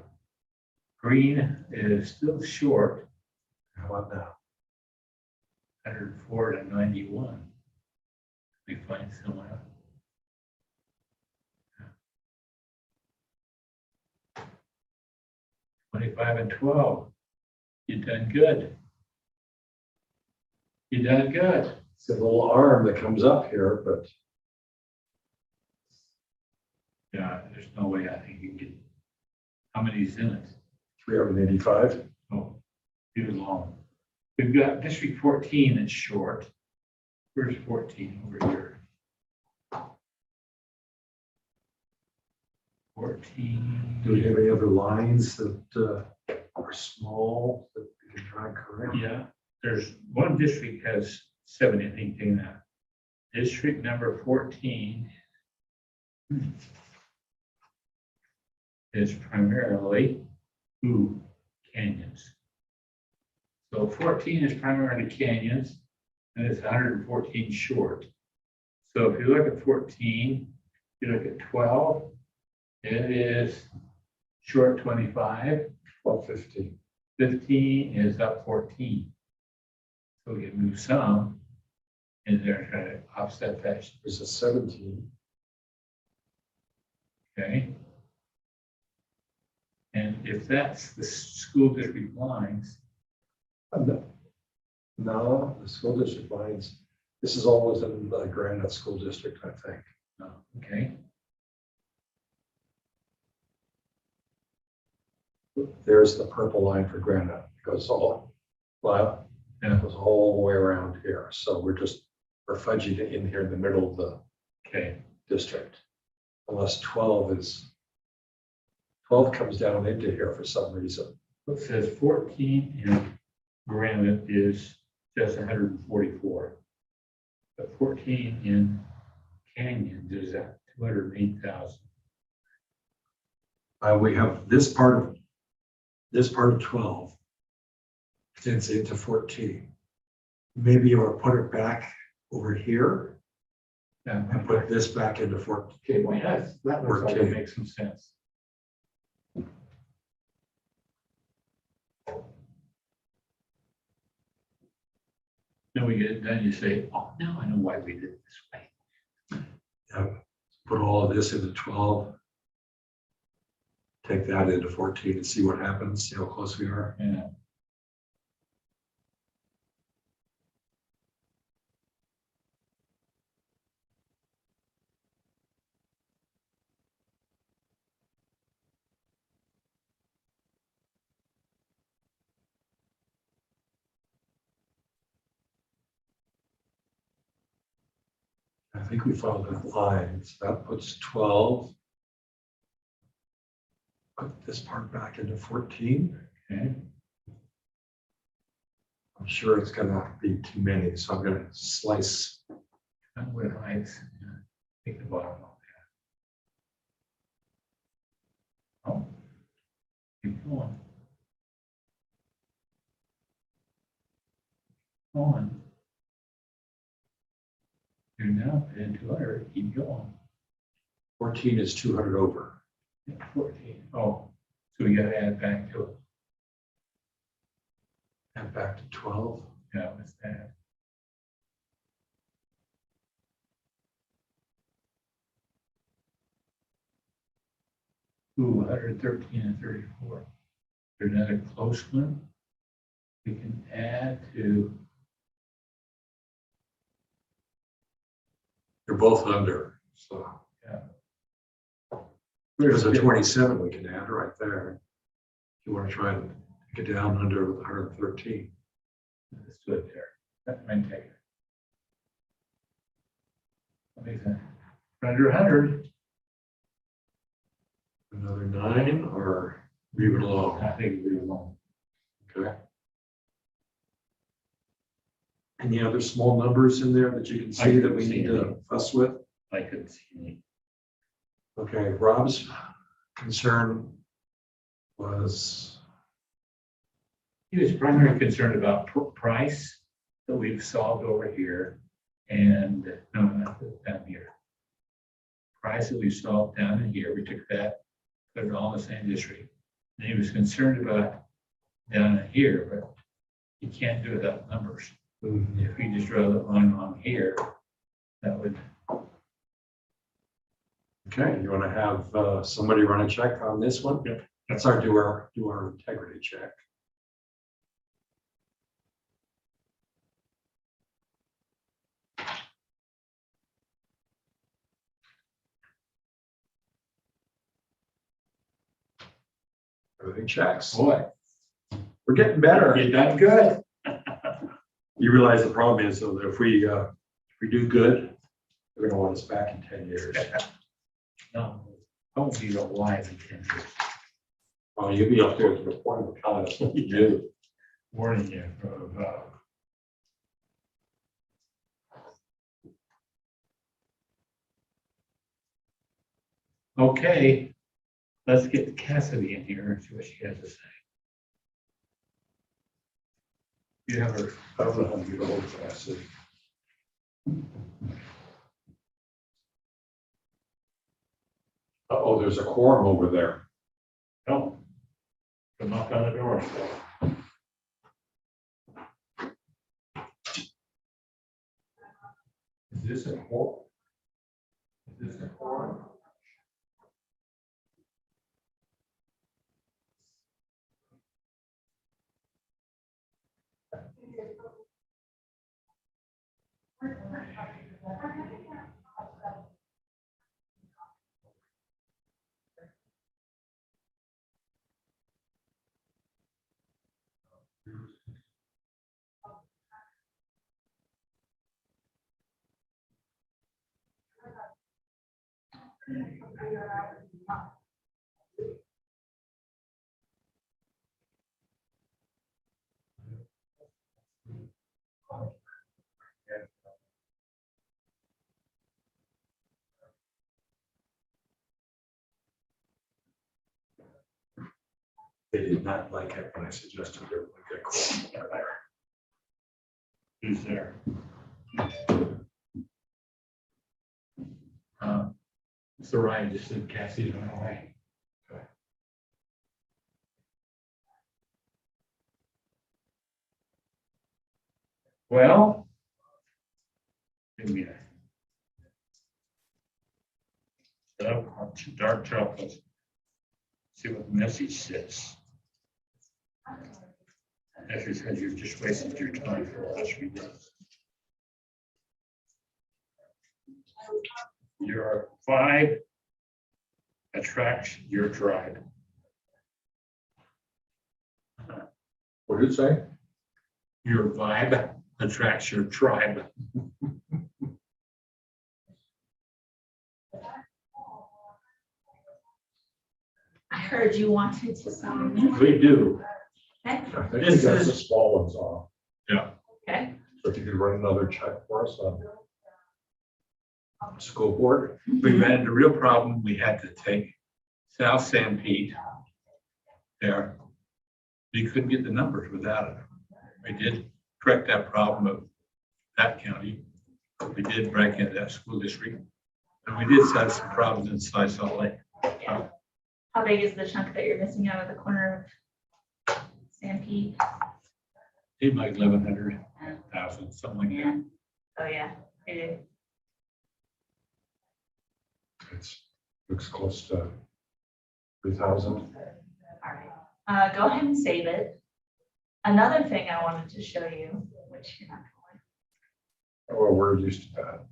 green is still short, how about now? 104 to 91. We find somewhere. Yeah. 25 and 12. You done good. You done good. It's a little arm that comes up here, but Yeah, there's no way I think you can get, how many's in it? 385. Oh, too long. We've got District 14 that's short. Where's 14 over here? 14. Do we have any other lines that are small that we can try and correct? Yeah, there's one district has 7, I think, in that. District number 14 is primarily canyons. So 14 is primarily canyons, and it's 114 short. So if you look at 14, you look at 12, it is short 25, 1250. 15 is up 14. So we can move some in there to try to offset that, There's a 17. okay? And if that's the school district lines, No, the school district lines, this is all within the Granite School District, I think. okay? There's the purple line for Granite. It goes all, well, Yeah. it goes all the way around here. So we're fudging it in here in the middle of the Okay, district. Unless 12 comes down into here for some reason. it says 14 in Granite is just 144. But 14 in Canyons is at 208,000. We have this part of 12 extends into 14. Maybe you want to put it back over here Yeah, and put this back into 14. okay, well, that looks like it 14. makes some sense. Then we get it done, you say, oh, now I know why we did it this way. Put all of this into 12. Take that into 14 and see what happens, see how close we are. Yeah. I think we found that line. So that puts 12. Put this part back into 14. Okay, I'm sure it's gonna be too many, so I'm gonna slice. that would heights, take the bottom off there. Oh, keep going. On. You're now at 200, keep going. 14 is 200 over. 14, oh, so we gotta add back to it. And back to 12. Yeah, what's that? Ooh, 113 and 34. There's another close one. We can add to They're both under, so. There's a 27 we can add right there. If you want to try and get down under 113. Let's do it there. That might take it. That makes sense. Under 100, Another 9 or leave it alone. I think we won't. Okay. Any other small numbers in there that you can see that we need to fuss with? I couldn't see any. Okay, Rob's concern was, He was primarily concerned about price that we've solved over here and, no, not down here. Price that we solved down in here, we took that, put it all in the same district. And he was concerned about down in here, but you can't do it without numbers. If we just draw the line on here, that would, okay, you want to have somebody run a check on this one? Yep. That's our do our integrity check. Everything checks. boy, We're getting better. you done good. You realize the problem is, so that if we do good, they're gonna want us back in 10 years. No, I won't be alive in 10 years. Oh, you'll be up there to the point of telling us what you do. Warning you of, okay, let's get Cassidy in here and see what she has to say. You have her. I don't know how to get old fast. Uh-oh, there's a quorum over there. No. Come knock on the door. Is this a quorum? Is this a quorum? They did not like it when I suggested there would be a quorum there. Who's there? It's the right, just said Cassie's on her way. Well, give me a dark chocolate. See what the message says. Message says you've just wasted your time for the last 3 days. Your vibe attracts your tribe. What did it say? Your vibe attracts your tribe. I heard you wanted to sign. We do. I think you got the small ones off. Yeah. Okay. So if you could run another check for us on school board. We ran into a real problem. We had to take South San Pete there. We couldn't get the numbers without it. We did correct that problem of that county. We did break into that school district. And we did have some problems inside Salt Lake. Yeah. How big is the chunk that you're missing out of the corner of San Pete? Seemed like 1,100, 1,000, something like that. Oh, yeah. It is. It's looks close to 3,000. All right. Go ahead and save it. Another thing I wanted to show you, which you're not going. Well, we're used to that.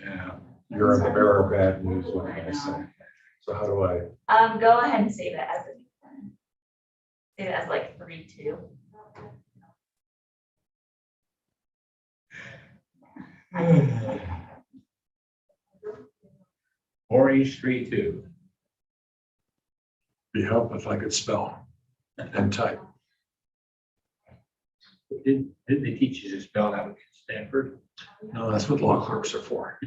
Yeah. You're the bearer of bad news, what can I say? So how do I, Go ahead and save it as a new plan. Save it as like 3-2. Orange Street 2. be helpful if I could spell and type? Didn't they teach you to spell out at Stanford? No, that's what law clerks are for.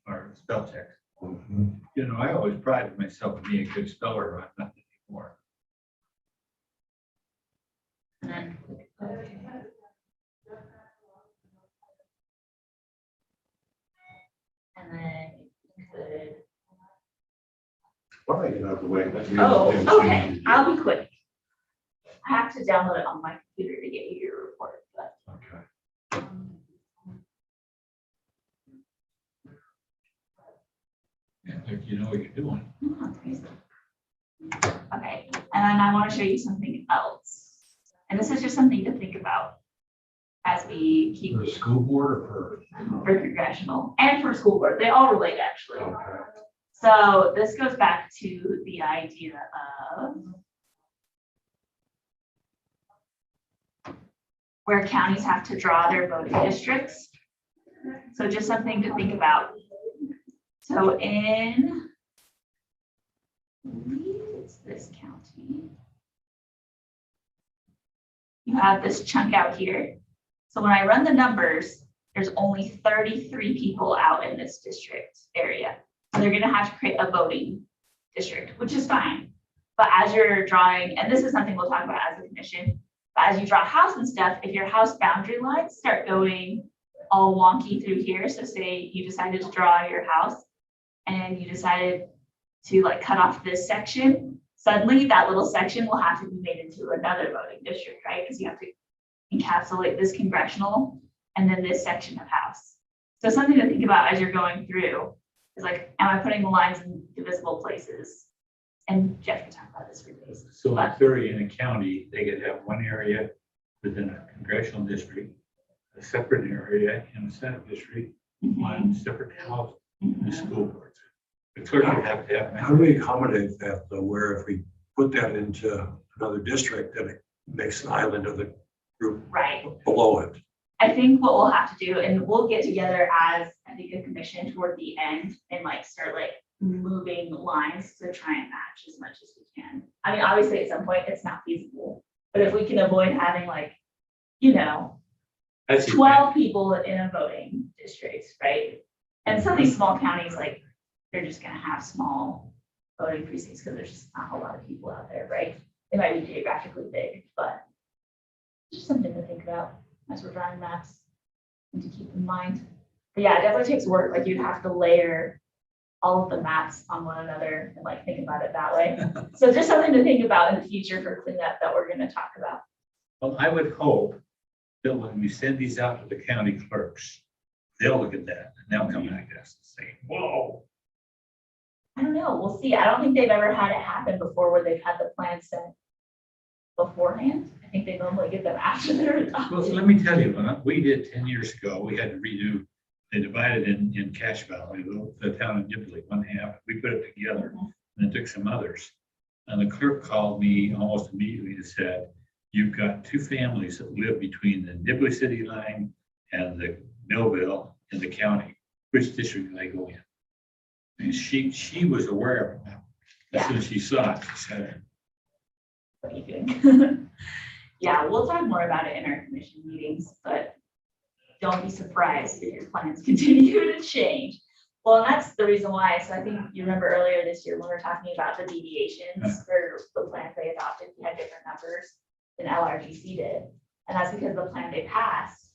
Or spell check? Mhm. You know, I always prided myself on being a good speller, but I'm not anymore. And then and then you could, Why don't I get out of the way? Let me- okay, I'll be quick. I have to download it on my computer to get you your report, but. Okay. Yeah, like you know what you're doing. Okay, and then I want to show you something else. And this is just something to think about as we keep For the school board or for congressional and for school board. They all relate actually. for? Okay. So this goes back to the idea of where counties have to draw their voting districts. So just something to think about. So in, I believe it's this county. You have this chunk out here. So when I run the numbers, there's only 33 people out in this district area. So they're gonna have to create a voting district, which is fine. But as you're drawing, and this is something we'll talk about as a commission, but as you draw house and stuff, if your house boundary lines start going all wonky through here, so say you decided to draw your house and you decided to like cut off this section, suddenly that little section will have to be made into another voting district, right? Because you have to encapsulate this congressional and then this section of house. So something to think about as you're going through is like, am I putting the lines in divisible places? And Jeff can talk about this for days. So in theory, in a county, they could have one area within a congressional district, a separate area in a senate district, one separate house in the school boards. The clerk would have to have. How do we accommodate that though, where if we put that into another district, that it makes an island of the group Right. below it? I think what we'll have to do, and we'll get together as, I think, a commission toward the end and like start like moving lines to try and match as much as we can. I mean, obviously at some point it's not feasible, but if we can avoid having like, you know, 12 people in a voting district, right? And some of these small counties, like, they're just gonna have small voting precincts because there's just not a lot of people out there, right? They might be geographically big, but just something to think about as we're drawing maps and to keep in mind. But yeah, it definitely takes work. Like you'd have to layer all of the maps on one another and like think about it that way. So just something to think about in the future for cleanup that we're gonna talk about. Well, I would hope that when we send these out to the county clerks, they'll look at that and they'll come back to us and say, whoa. I don't know, we'll see. I don't think they've ever had it happen before where they've had the plan set beforehand. I think they normally get them after they're adopted. Well, let me tell you, when we did 10 years ago, we had to redo, they divided in Cache Valley, the town of Nibley, one half, we put it together, and it took some others. And the clerk called me almost immediately and said, you've got two families that live between the Nibley city line and the Millville in the county. Which district do they go in? And she was aware of it now. As soon as she saw it, she said, What are you doing? Yeah, we'll talk more about it in our commission meetings, but don't be surprised if your plans continue to change. Well, and that's the reason why. So I think you remember earlier this year when we were talking about the deviations for the plans they adopted, we had different numbers than LRGC did. And that's because the plan they passed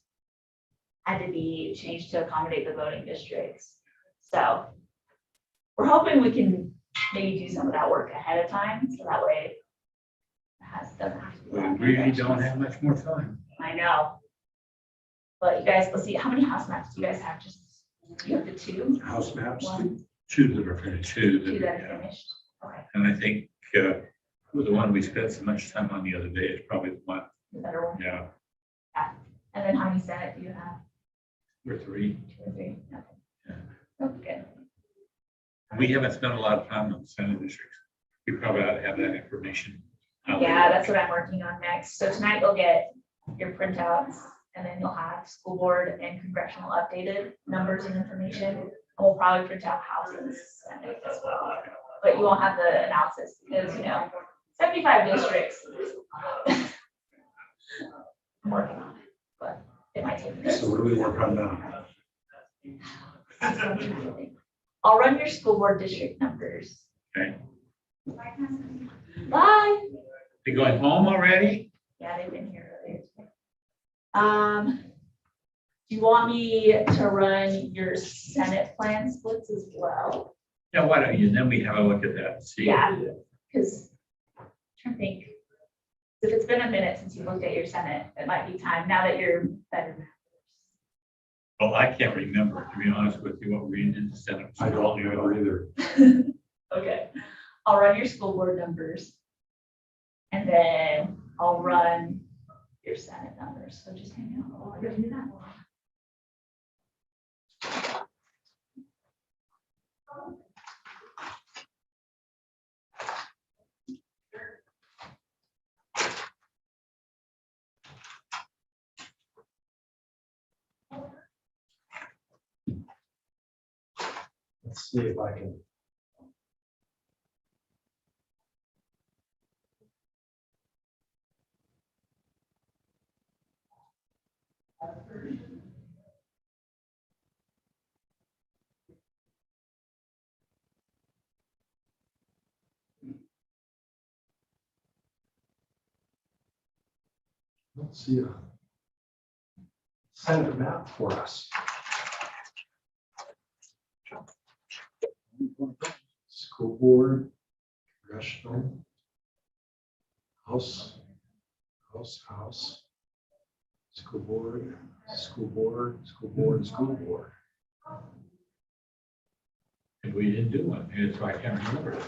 had to be changed to accommodate the voting districts. So we're hoping we can maybe do some of that work ahead of time, so that way doesn't have to be. we long really conventions. don't have much more time. I know. But you guys, let's see, how many house maps do you guys have? Just, you have the two? House maps, One, two that are finished. two that Yeah. are finished? Okay, And I think the one we spent so much time on the other day is probably the one, the better one. yeah, And then how many Senate do you have? or three. 2 or 3? Okay. Yeah. Okay. We haven't spent a lot of time on the Senate districts. We probably ought to have that information. out Yeah, there. that's what I'm working on next. So tonight you'll get your printouts and then you'll have school board and congressional updated numbers and information. And we'll probably print out House and Senate as well. But you won't have the analysis because, 75 districts. I'm working on it, but it might take me. So what do we work on now? I'll run your school board district numbers. Okay. Bye. They going home already? Yeah, they've been here earlier today. Do you want me to run your Senate plan splits as well? Yeah, why don't you? Then we have a look at that and see. Yeah, because I'm trying to think. If it's been a minute since you looked at your Senate, it might be time now that you're better. Well, I can't remember, to be honest with you, what we did the Senate. I don't remember either. Okay, I'll run your school board numbers. And then I'll run your Senate numbers. So just hang out while I go do that. Let's see if I can. Let's see a Senate map for us. School board, congressional, House, school board, school board, school board, school board. And we didn't do one, and so I can't remember.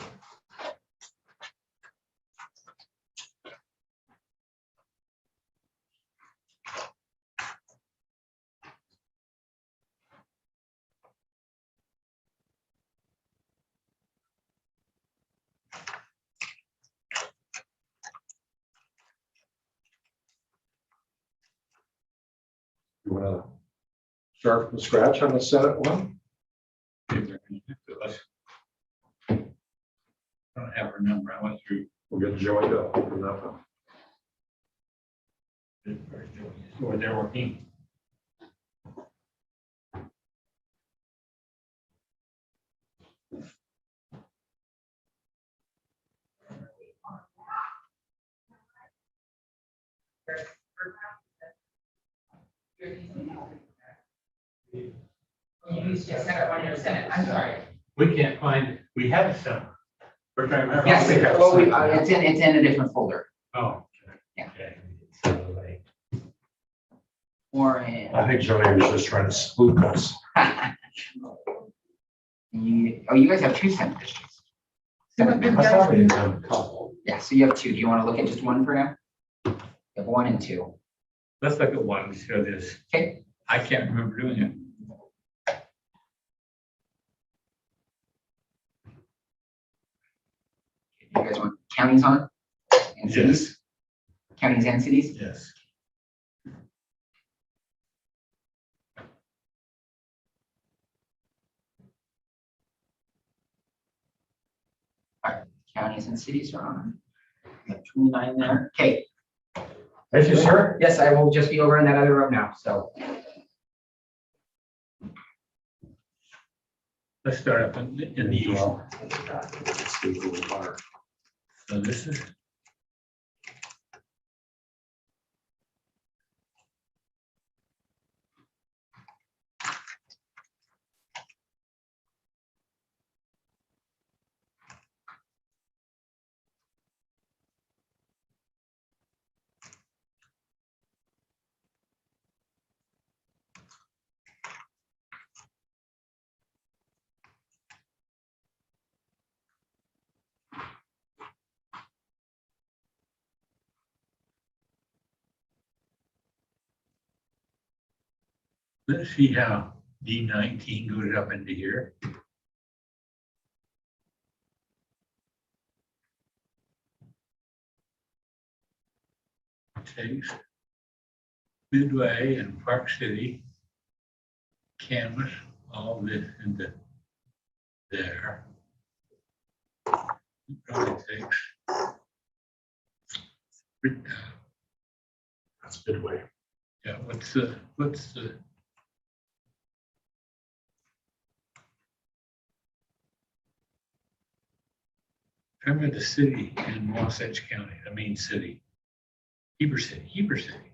You want to start from scratch on the Senate one? Let's- I don't have her number. I went through. We'll get Joey to open that one. Or they're working. I'm sorry. We can't find, we have a Senate. We're trying to remember. Yes, we have well, some. it's in a different folder. Oh. Yeah. Okay. Or in. I think Joey was just trying to spook us. You guys have two Senate districts. Senate I members. thought we had done a couple. Yeah, so you have two. Do you want to look at just one for now? You have 1 and 2. Let's look at one, see how this. Okay. I can't remember doing it. You guys want counties on it? And cities? Counties and cities? Yes. Counties and cities are on. We have 29 there. Okay. Thank you, sir. Yes, I will just be over in that other room now, so. Let's start up in the east. Let's see who we are. So this is. Let's see how D19 goes up into here. Takes Midway and Park City, canvas, all this into there. It probably takes. That's Midway. Yeah, what's the? Remember the city in Wasatch County, the main city. Heber City.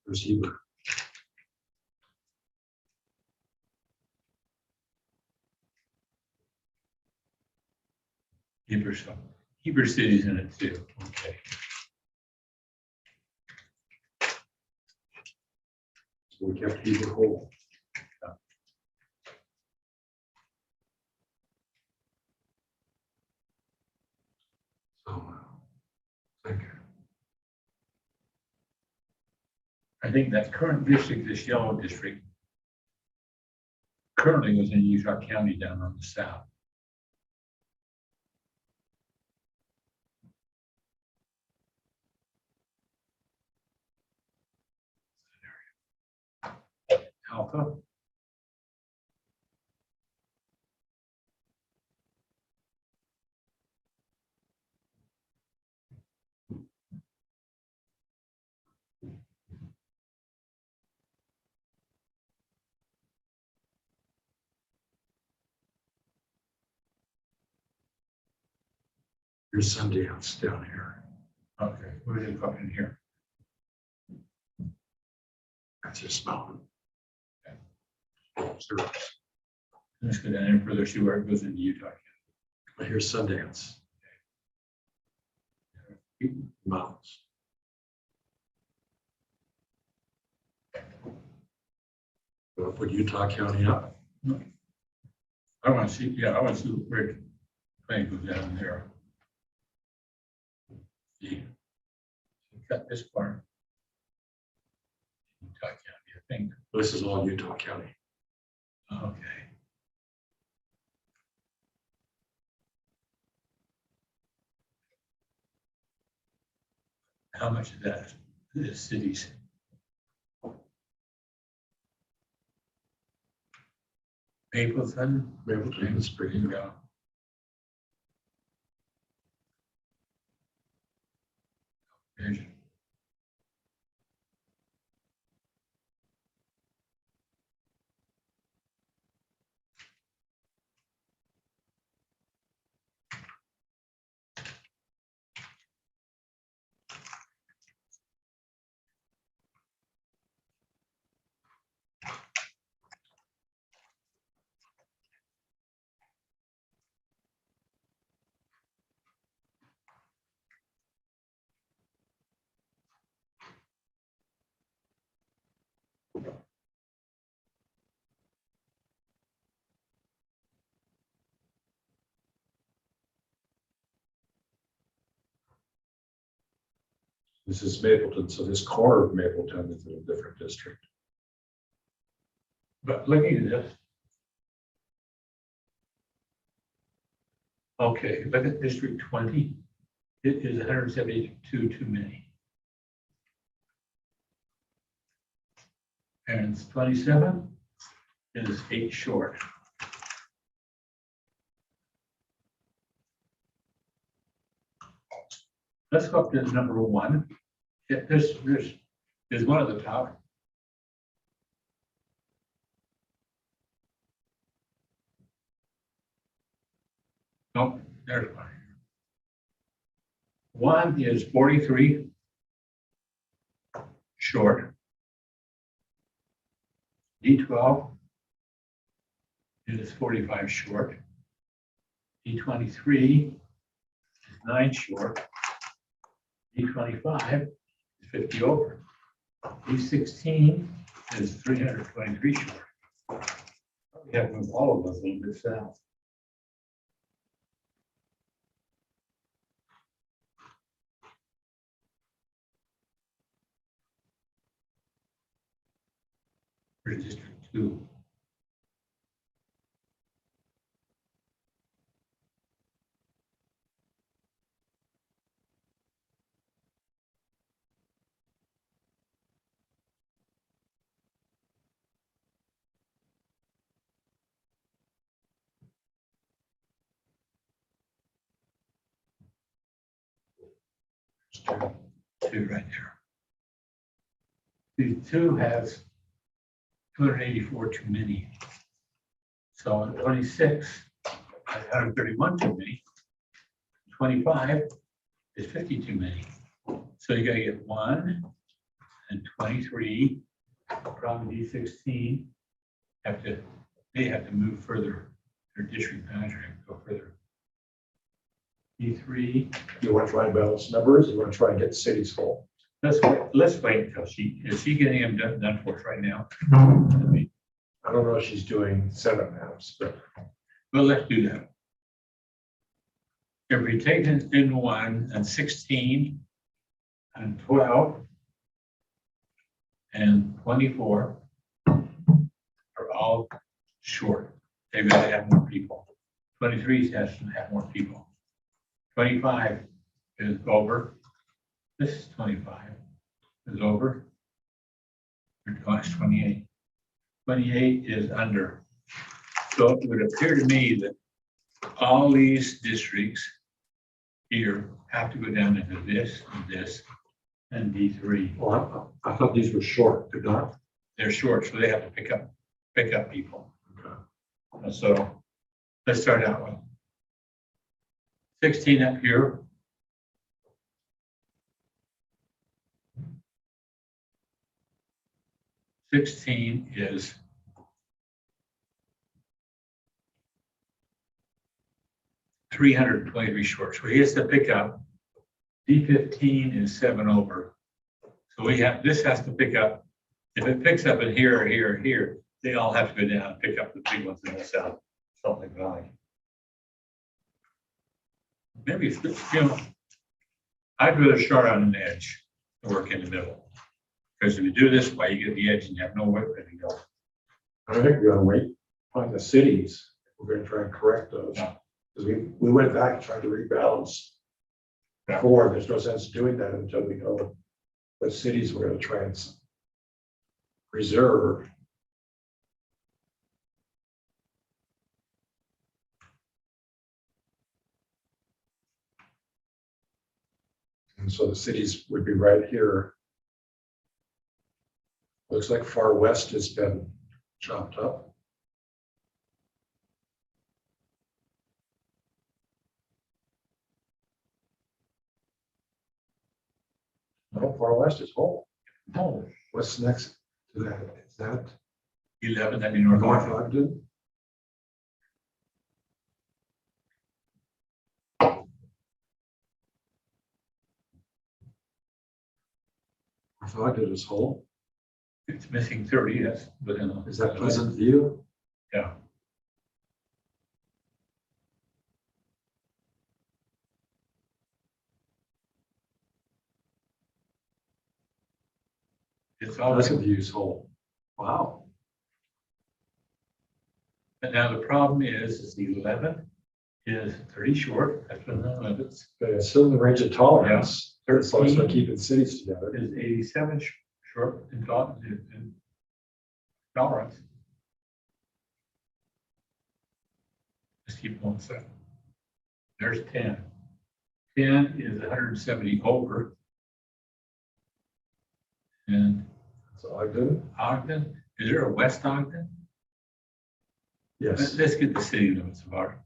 There's Heber. Heber City's in it too, okay. So we kept Heber whole. So, thank you. I think that current district, this yellow district, currently was in Utah County down on the south. Alpha. Here's Sundance down here. Okay, where's it fucking here? That's just mountain. So, Let's go down and further, see where it goes into Utah County. here's Sundance. Mountains. We'll put Utah County up. I want to see, yeah, I want to see where it goes down there. See, cut this part. Utah County, I think. This is all Utah County. Okay. How much of that is cities? Mapleton? Mapleton is pretty good. Yeah. There's- This is Mapleton, so this corner of Mapleton is in a different district. But looking at this. Okay, look at District 20. It is 172 too many. And 27 is 8 short. Let's go up to number 1. Yeah, there's one at the top. Nope, there's one. 1 is 43 short. D12 is 45 short. D23 9 short. D25 is 50 over. D16 is 323 short. We have to move all of those a little bit south. For District 2. Two right there. The 2 has 284 too many. So in 26, has 131 too many. 25 is 50 too many. So you gotta get 1 and 23, probably D16, they have to move further, their district boundary, go further. D3, You want to try and balance numbers, you want to try and get cities full. let's wait until is she getting them done for us right now? I mean, I don't know if she's doing Senate maps, but well, let's do that. If we take in 1 and 16 and 12 and 24 are all short. They've got to have more people. 23 has to have more people. 25 is over. This is 25 is over. It's 28. 28 is under. So it would appear to me that all these districts here have to go down into this and this and D3. well, I thought these were short, they're not. They're short, so they have to pick up people. Okay. And so let's start out with 16 up here. Sixteen is $323 short, so he has to pick up. D15 is 7 over. So this has to pick up. If it picks up in here or here or here, they all have to go down and pick up the big ones in the south, Salt Lake Valley. Maybe it's, I'd rather start on an edge and work in the middle. Because if you do this way, you get the edge and you have nowhere to go. I think we gotta wait on the cities. We're gonna try and correct those. Yeah. Because we went back and tried to rebalance before. There's no sense doing that until we know what cities we're gonna try and preserve. And so the cities would be right here. Looks like far west has been chopped up. No, far west is whole. Oh, What's next to that? Is that 11, that'd be North North Arkansas. Ogden? North Ogden is whole. It's missing 30, that's within. Is that Pleasant View? Yeah. It's all, Pleasant View is whole. Wow. but now the problem is the 11 is 30 short, that's within the limits. But it's still in the range of tolerance. Yeah. As long as we're keeping cities together. Is 87 short in tolerance. Just keep one second. There's 10. 10 is 170 over. And So Ogden, Ogden, is there a West Ogden? yes. Let's get the city limits of Ogden.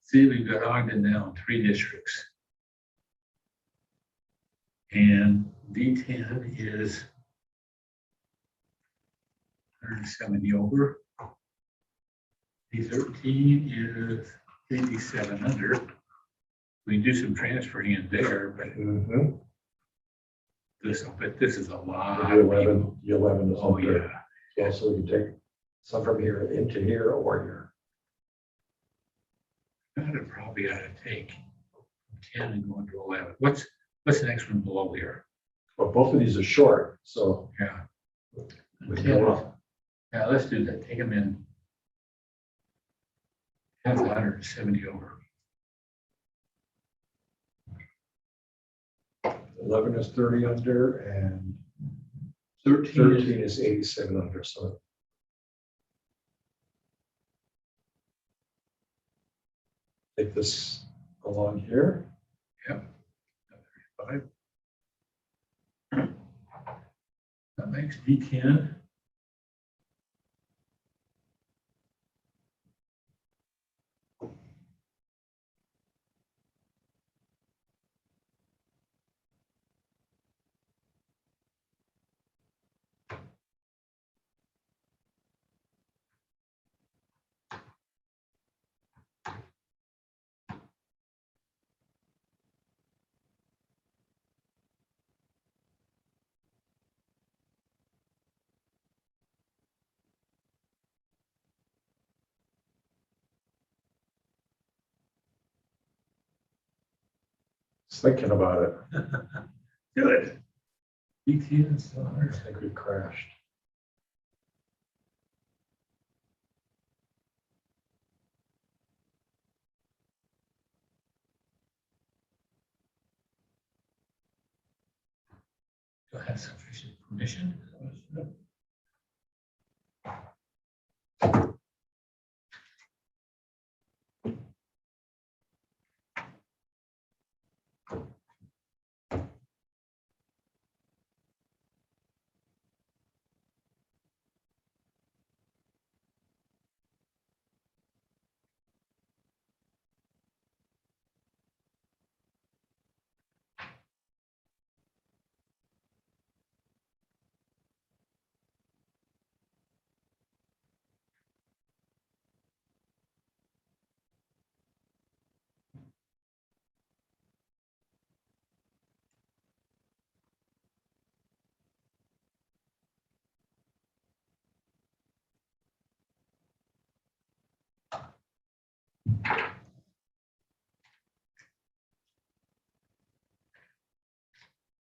See, we've got Ogden now in 3 districts. And D10 is 170 over. B13 is 87 under. We can do some transferring in there, but Mm-hmm. this is a lot. The of people. 11 is Oh, under. yeah. Yeah, so we can take some from here into here or here. That probably ought to take 10 and go into 11. What's the next one below here? But both of these are short, so Yeah. we 10 go is- up. Yeah, let's do that. Take them in. That's 170 over. 11 is 30 under and 13 13 is 87 under, so. Take this along here. Yep. 35. That makes D10. Just thinking about it, Good. D10 is I ours. think we crashed. Do I have sufficient permission?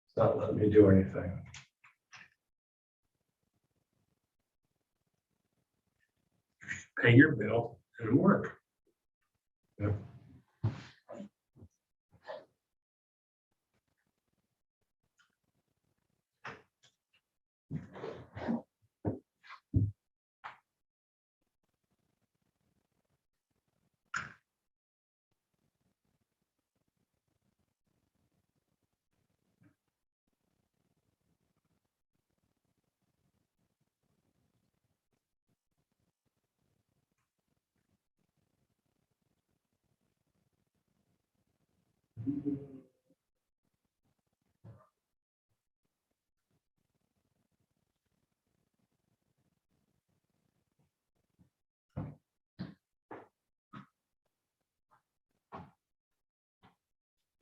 It's not letting me do anything. Pay your bill, it'll work. Yep.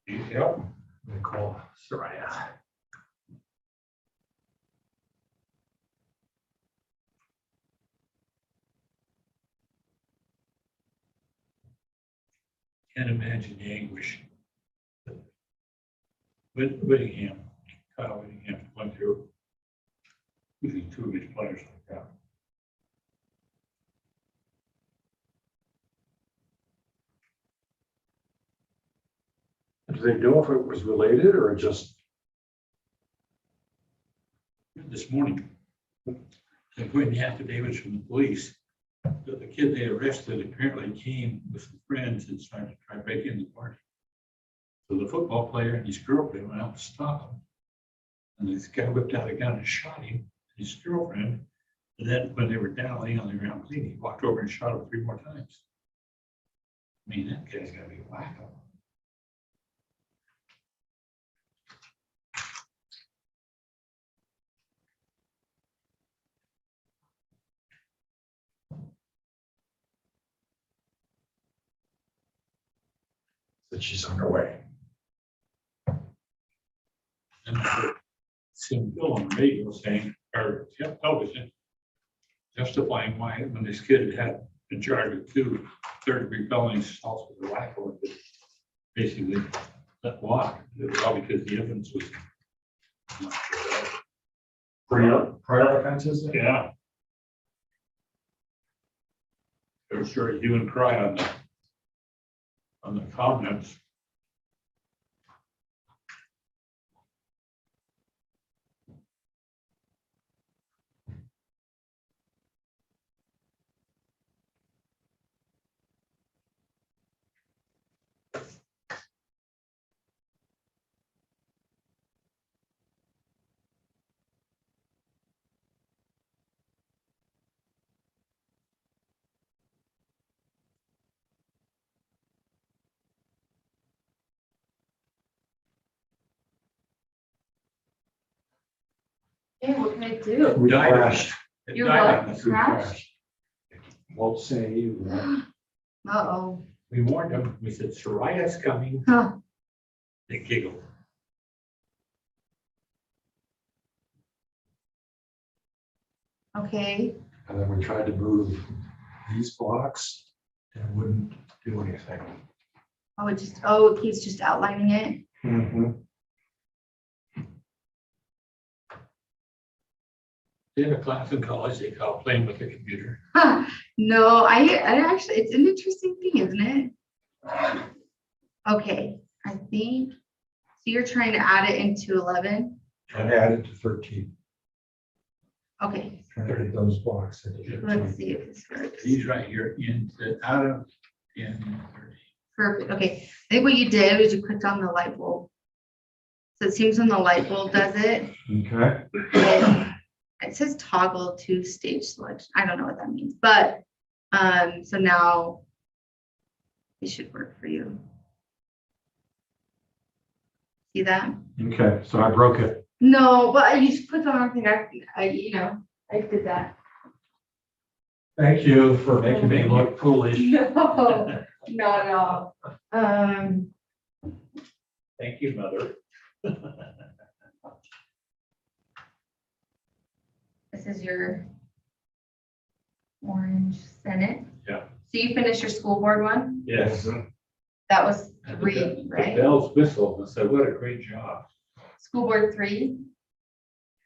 Need help? Let me call Soraya. Can't imagine the anguish. Whittingham, Kyle Whittingham went through. Usually two of his players like that. Do they know if it was related or just, This morning, they put in the affidavits from the police. That the kid they arrested apparently came with some friends and started to try to break in the party. So the football player and his girlfriend went out to stop him. And this guy whipped out a gun and shot him, his girlfriend. And then when they were down laying on the ground bleeding, he walked over and shot him 3 more times. I mean, that guy's gotta be wacko. that she's underway. And seeing Bill on the radio saying, or television, justifying why when this kid had been charged with 2 third-degree felonies, also the life or basically let walk. It was all because the evidence was. I'm not sure. Prior offenses? Yeah. They were sure you and cry on the comments. Hey, what can I do? We Died. crashed. It You died what? on us. We Crashed? crashed. Won't say you. Uh-oh. We warned them. We said, Soraya's coming. Huh. They giggled. Okay. And then we tried to move these blocks and it wouldn't do anything. Oh, he's just outlining it. In a class in college, they call playing with the computer. Huh. No, I actually, it's an interesting thing, isn't it? Okay, I think, so you're trying to add it into 11? Trying to add it to 13. Okay, Trying to get those blocks into let's 13. see if this works. These right here out of in 30. Perfect, okay. I think what you did was you clicked on the light bulb. So it seems when the light bulb does it, Okay. it says toggle to stage selection. I don't know what that means, but so now it should work for you. See that? Okay, so I broke it. No, but you just put the wrong thing. I did that. Thank you for making me look foolish. No, not at all. Thank you, mother. This is your orange Senate. Yeah. So you finished your school board one? Yes. That was And 3, the right? bells whistled and said, what a great job. School board 3?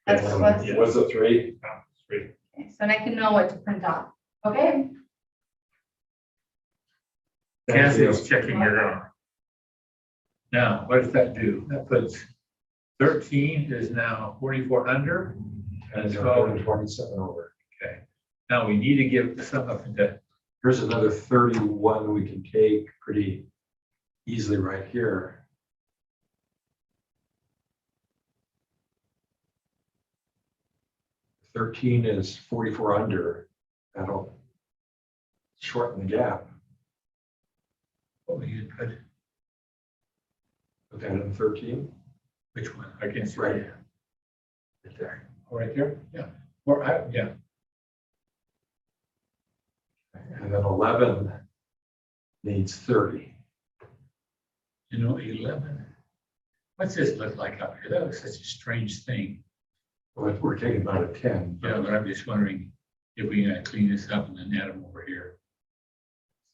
That's what it was? Yeah. Was it 3? Yeah, it's great. Okay, so then I can know what to print off. Okay? Thank you. Cassie's checking it out. Now, what does that do? That puts 13 is now 44 under. And 12. 127 over. Okay. Now we need to give some up into, Here's another 31 we can take pretty easily right here. Thirteen is 44 under. That'll shorten the gap. what we could put, Put that in 13. which one? I can't see. Right. Right there. Oh, right there? Yeah. Or, yeah. And then 11 needs 30. You know, 11. What's this look like up here? That looks such a strange thing. Well, if we're taking about a 10. Yeah, but I'm just wondering if we gotta clean this up and then add them over here.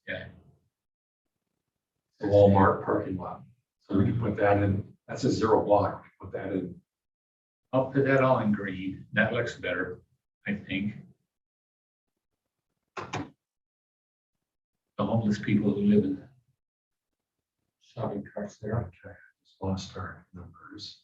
Yeah. The Walmart parking lot. So we can put that in, that's a 0 block, put that in. I'll put that all in green. That looks better, I think. The homeless people who live in shopping carts there. Okay, just lost our numbers.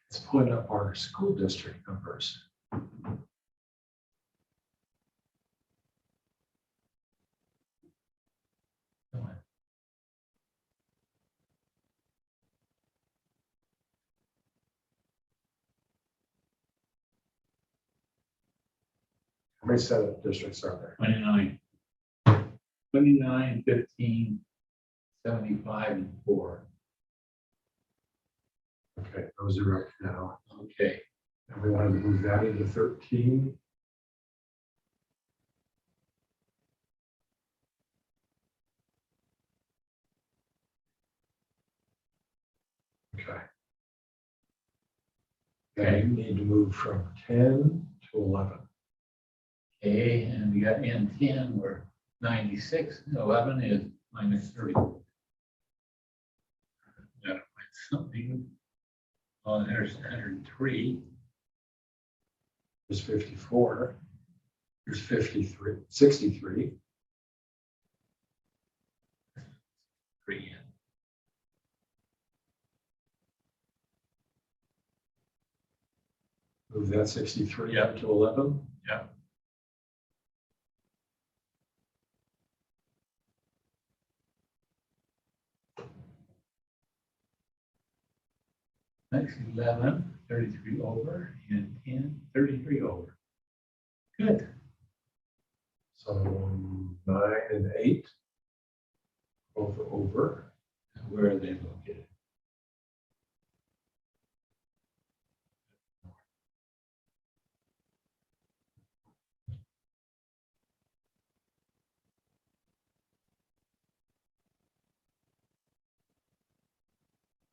It's pulling up our school district numbers. many Senate districts are there? 29. 29, 15, 75, and 4. Okay, those are up now. Okay. And we wanted to move that into 13. Okay. Okay. Then you need to move from 10 to 11. Okay, and we got N10 where 96, 11 is minus 30. Gotta find something. Oh, there's 103. There's 54. There's 53, 63. 3. Move that 63 Yeah. up to 11. Yeah. Next 11, 33 over, and 10, 33 over. Good. So 9 and 8. Both over. Where are they located?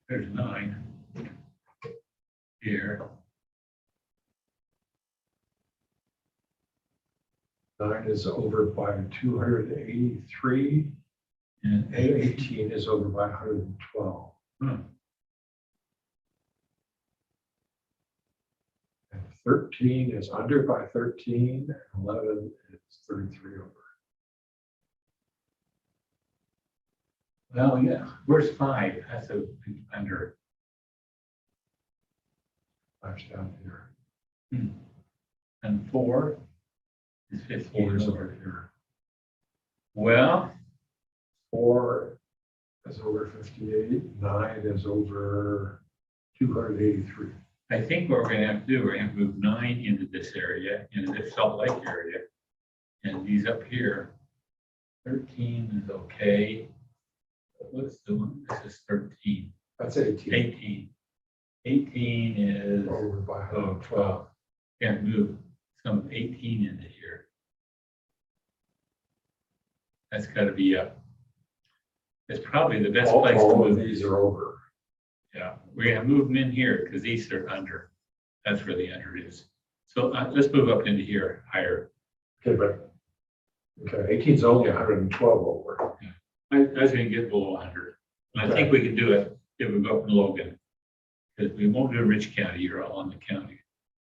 There's 9 here. 9 is over by 283. And 18 is over by 112. Hmm. And 13 is under by 13. And 11 is 33 over. Well, yeah, where's 5? That's a big under. 5's down here. And 4 is 4 15 is over. over here. Well, 4 is over 58. 9 is over 283. I think what we're gonna have to do, we're gonna have to move 9 into this area, into this Salt Lake area. And these up here, 13 is okay. But what's the one? This is 13. That's 18. 18. 18 is, Over by oh, 112. 12. Can't move some of 18 into here. That's gotta be up. It's probably the best place to All of move. these are over. Yeah, we're gonna move them in here because these are under. That's where the under is. So let's move up into here higher. Okay, but okay, 18 is only 112 over. I was gonna get below 100. And I think we can do it if we go up in Logan. Because we won't do Rich County, you're all on the county.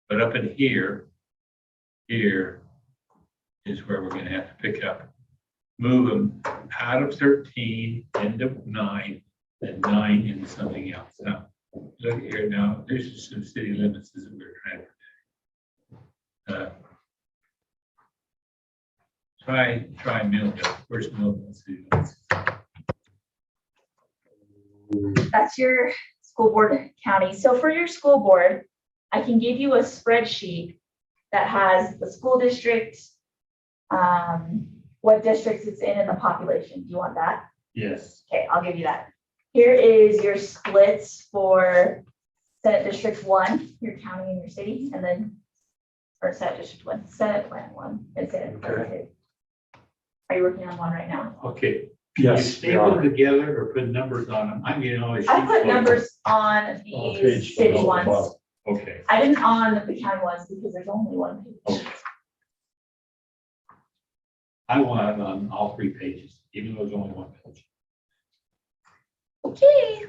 But up in here, here is where we're gonna have to pick up. Move them out of 13 into 9, and 9 into something else. Now, look here now, there's just some city limits that we're trying to try Millville. Where's Millville city limits? That's your school board county. So for your school board, I can give you a spreadsheet that has the school district, what districts it's in and the population. Do you want that? Yes. Okay, I'll give you that. Here is your splits for Senate District 1, your county and your city, and then, or Senate District 1, Senate Plan 1, and Senate Plan 2. Are you working on one right now? Okay. Yes, You we staple are. them together or put numbers on them? I'm getting all these. I sheets put full. numbers on page these city below the ones. bottom. Okay. I didn't on the county ones because there's only one page. Okay. I want it on all 3 pages, even though there's only 1 page. Okay,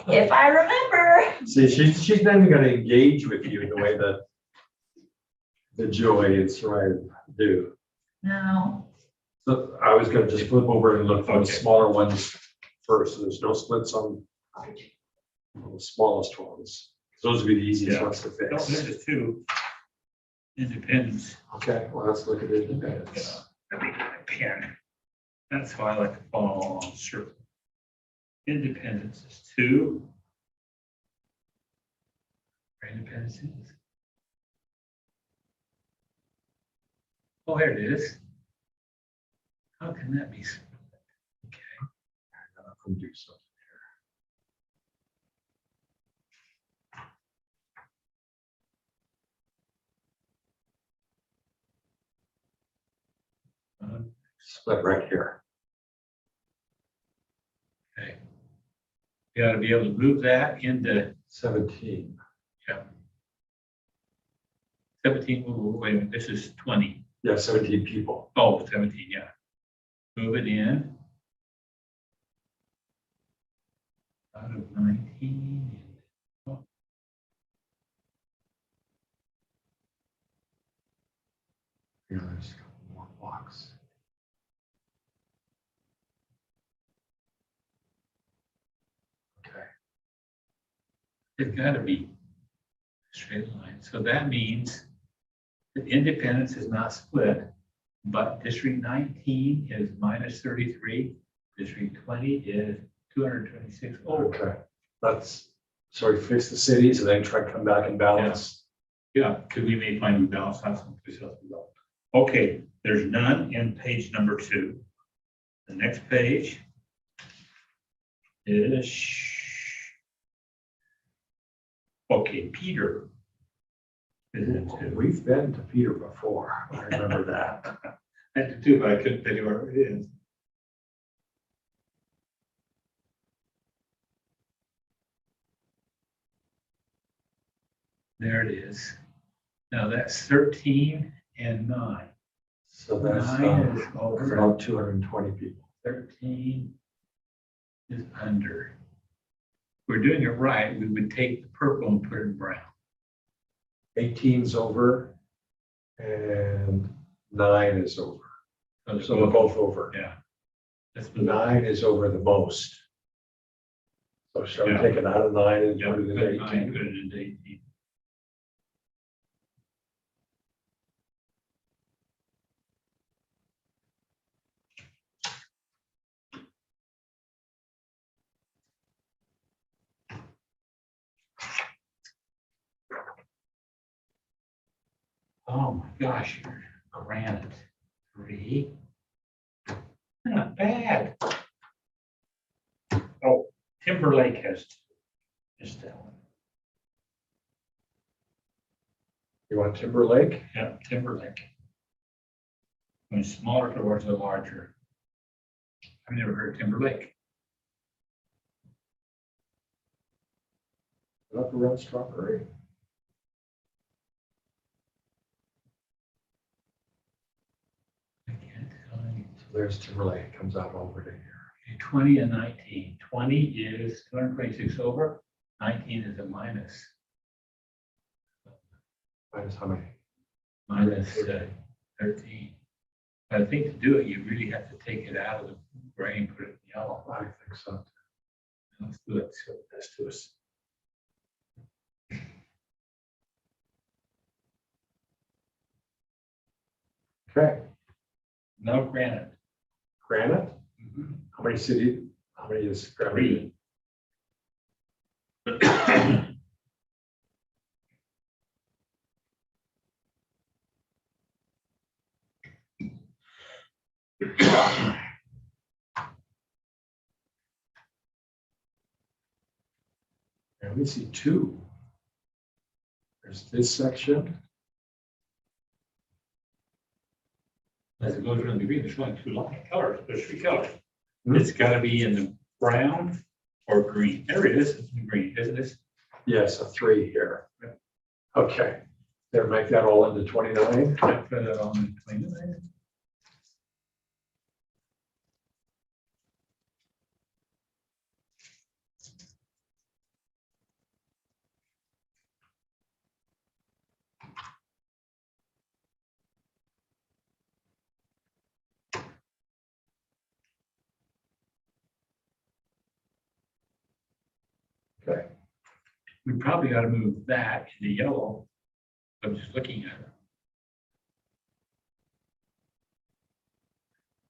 if I remember. See, she's not even gonna engage with you the way that the Joy and Soraya do. No. So I was gonna just flip over and look for the Okay. smaller ones first. So there's no splits on the smallest ones. Those would be the easiest Yeah. ones to No, fix. there's 2. Independence. Okay, well, let's look at independence. Let me get my pen. That's why I like to follow along, sure. Independence is 2. Where Independence is. Oh, there it is. How can that be? I can do something split right here. Okay. You gotta be able to move that into 17. 17, wait a minute, this is 20. Yeah, 17 people. Oh, 17, yeah. Move it in. Out of 19. Oh, Here, there's a couple more blocks. Okay. it's gotta be a straight line. So that means that Independence is not split, but District 19 is minus 33. District 20 is 226 over. Okay. Let's, so we fix the cities and then try to come back and balance. Yeah, because we may find we balance out some results. Okay, there's none in page number 2. The next page is, okay, Peter is in 2. We've been to Peter before. I remember that. I did too, but I couldn't tell you where it is. There it is. Now that's 13 and 9. So that's 9 is over. about 220 people. 13 is under. If we're doing it right, we would take the purple and put it in brown. 18's over and 9 is over. So they're both over. Yeah. That's 9 is over the most. So shall we Yeah. take it out of 9 and Yeah, put it in put 9, 18? put it into 18. Oh my gosh, you're granite 3. Not bad. Oh, Timberlake has just that one. You want Timberlake? Yeah, Timberlake. When smaller towards the larger. I've never heard of Timberlake. Up around Strawberry? I can't tell you. So there's Timberlake, comes out over to here. Okay, 20 and 19. 20 is 226 over, 19 is a minus. Minus how many? Minus 13. I think to do it, you really have to take it out of the gray and put it in yellow. I think so. Let's do it. See what this to us. Okay, No granite. Granite? How many is Granite? 3. And we see 2. There's this section. As it goes around the green, there's only 2 colors. There's 3 colors. Hmm. It's got to be in the brown or green. There it is. It's in green, isn't it? Yes, a 3 here. Okay, there, make that all into 29. I put it on the 29. Okay, We probably ought to move that into yellow. I'm just looking at it.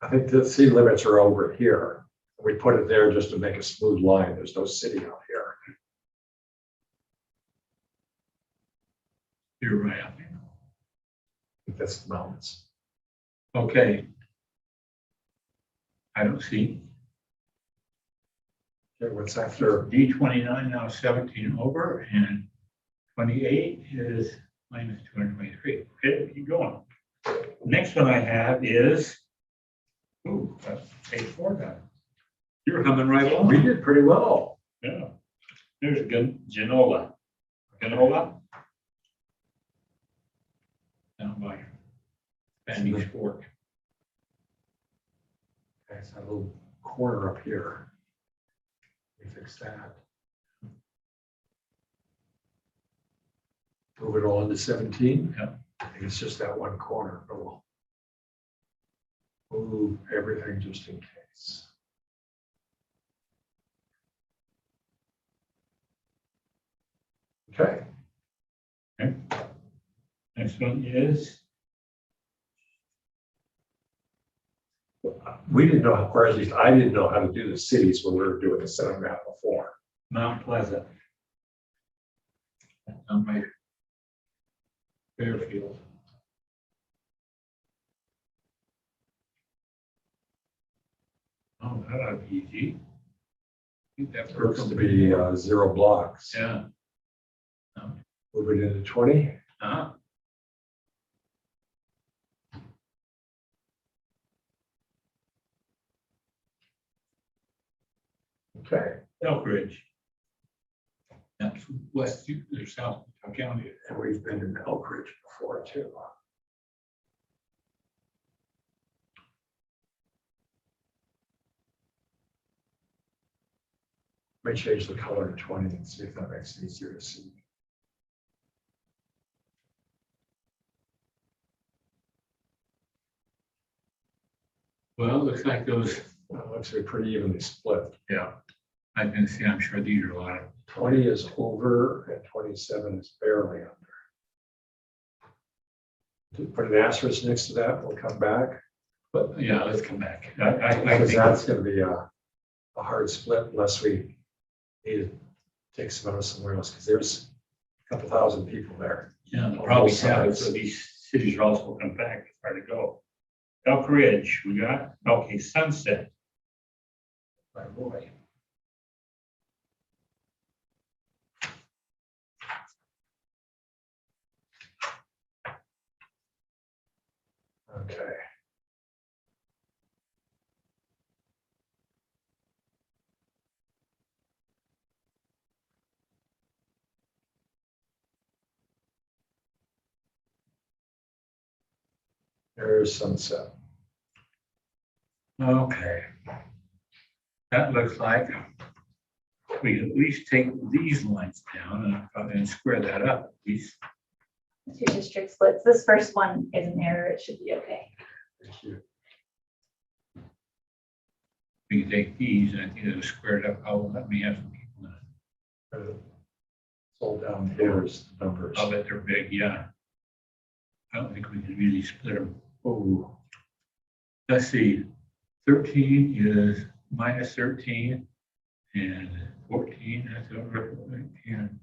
I think the city limits are over here. We put it there just to make a smooth line. There's no city out here. You're right. I think that's the mountains. Okay. I don't see. Okay, what's after? D 29 now 17 over, and 28 is minus 223. Okay, keep going. Next one I have is, ooh, that's page 4 now. You're coming right along. We did pretty well. Yeah. There's Genola. Genola. Down by Spanish Fork. Okay, it's that little corner up here. We fix that. Move it all into 17. Yeah. I think it's just that one corner, but we'll move everything just in case. Okay. Next one is, We didn't know, or at least I didn't know how to do the cities when we were doing the center map before. Mount Pleasant. On my Fairfield. Oh, that ought to be easy. I think that It looks to be 0 blocks. Yeah. Move it into 20. Ah, Okay. Elk Ridge. That's west or south county. And we've been in Elk Ridge before too. May change the color to 20 and see if that makes it easier to see. Well, it looks like those, It looks to be pretty evenly split. yeah. I can see, I'm sure these are a lot of, 20 is over and 27 is barely under. To put an asterisk next to that, we'll come back. but yeah, let's come back. I Because think, that's going to be a hard split unless we need to take some out somewhere else, because there's a couple thousand people there. yeah, the problem is that so these cities are also come back, it's hard to go. Elk Ridge, we got, okay, Sunset. My boy. Okay. There's Sunset. Okay. That looks like we can at least take these lines down and square that up at least. Two district splits. This first one is an error. It should be okay. Thank you. We can take these and I think it'll square it up. Oh, let me have some people in it. It's all down here is the numbers. I'll bet they're big, yeah. I don't think we can really split them. Oh, Let's see, 13 is minus 13 and 14, that's over 19.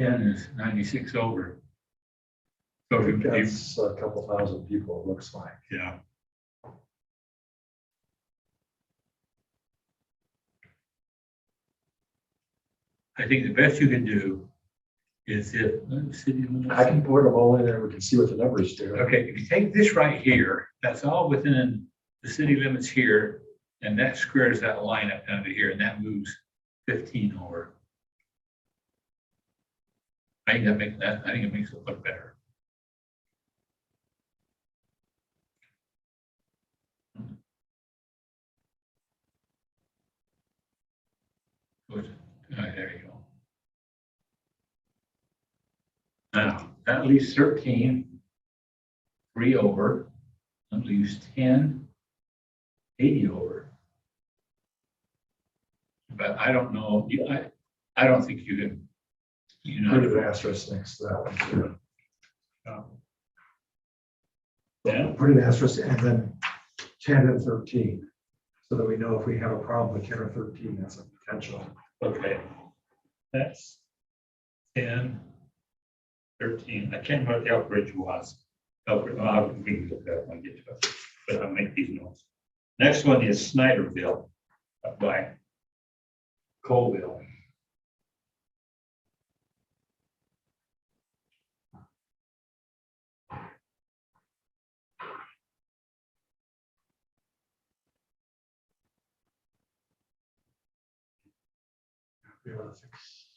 10 is 96 over. So if you, that's a couple thousand people, it looks like. yeah. I think the best you can do is if, city limits. I can put them all in there, we can see what the numbers do. Okay, if you take this right here, that's all within the city limits here, and that squares that line up down to here, and that moves 15 over. I think it makes it look better. Good. There you go. Now, that leaves 13, 3 over, that leaves 10, 80 over. But I don't know, I don't think you can, Put an asterisk next to that one too. Yeah. Put an asterisk and then 10 and 13, so that we know if we have a problem with 10 or 13, that's a potential. Okay. That's 10, 13. I can't remember what the Elk Ridge was. Elk Ridge, we can look that when I get to it. but I'll make these notes. Next one is Snyderville, up by Colville.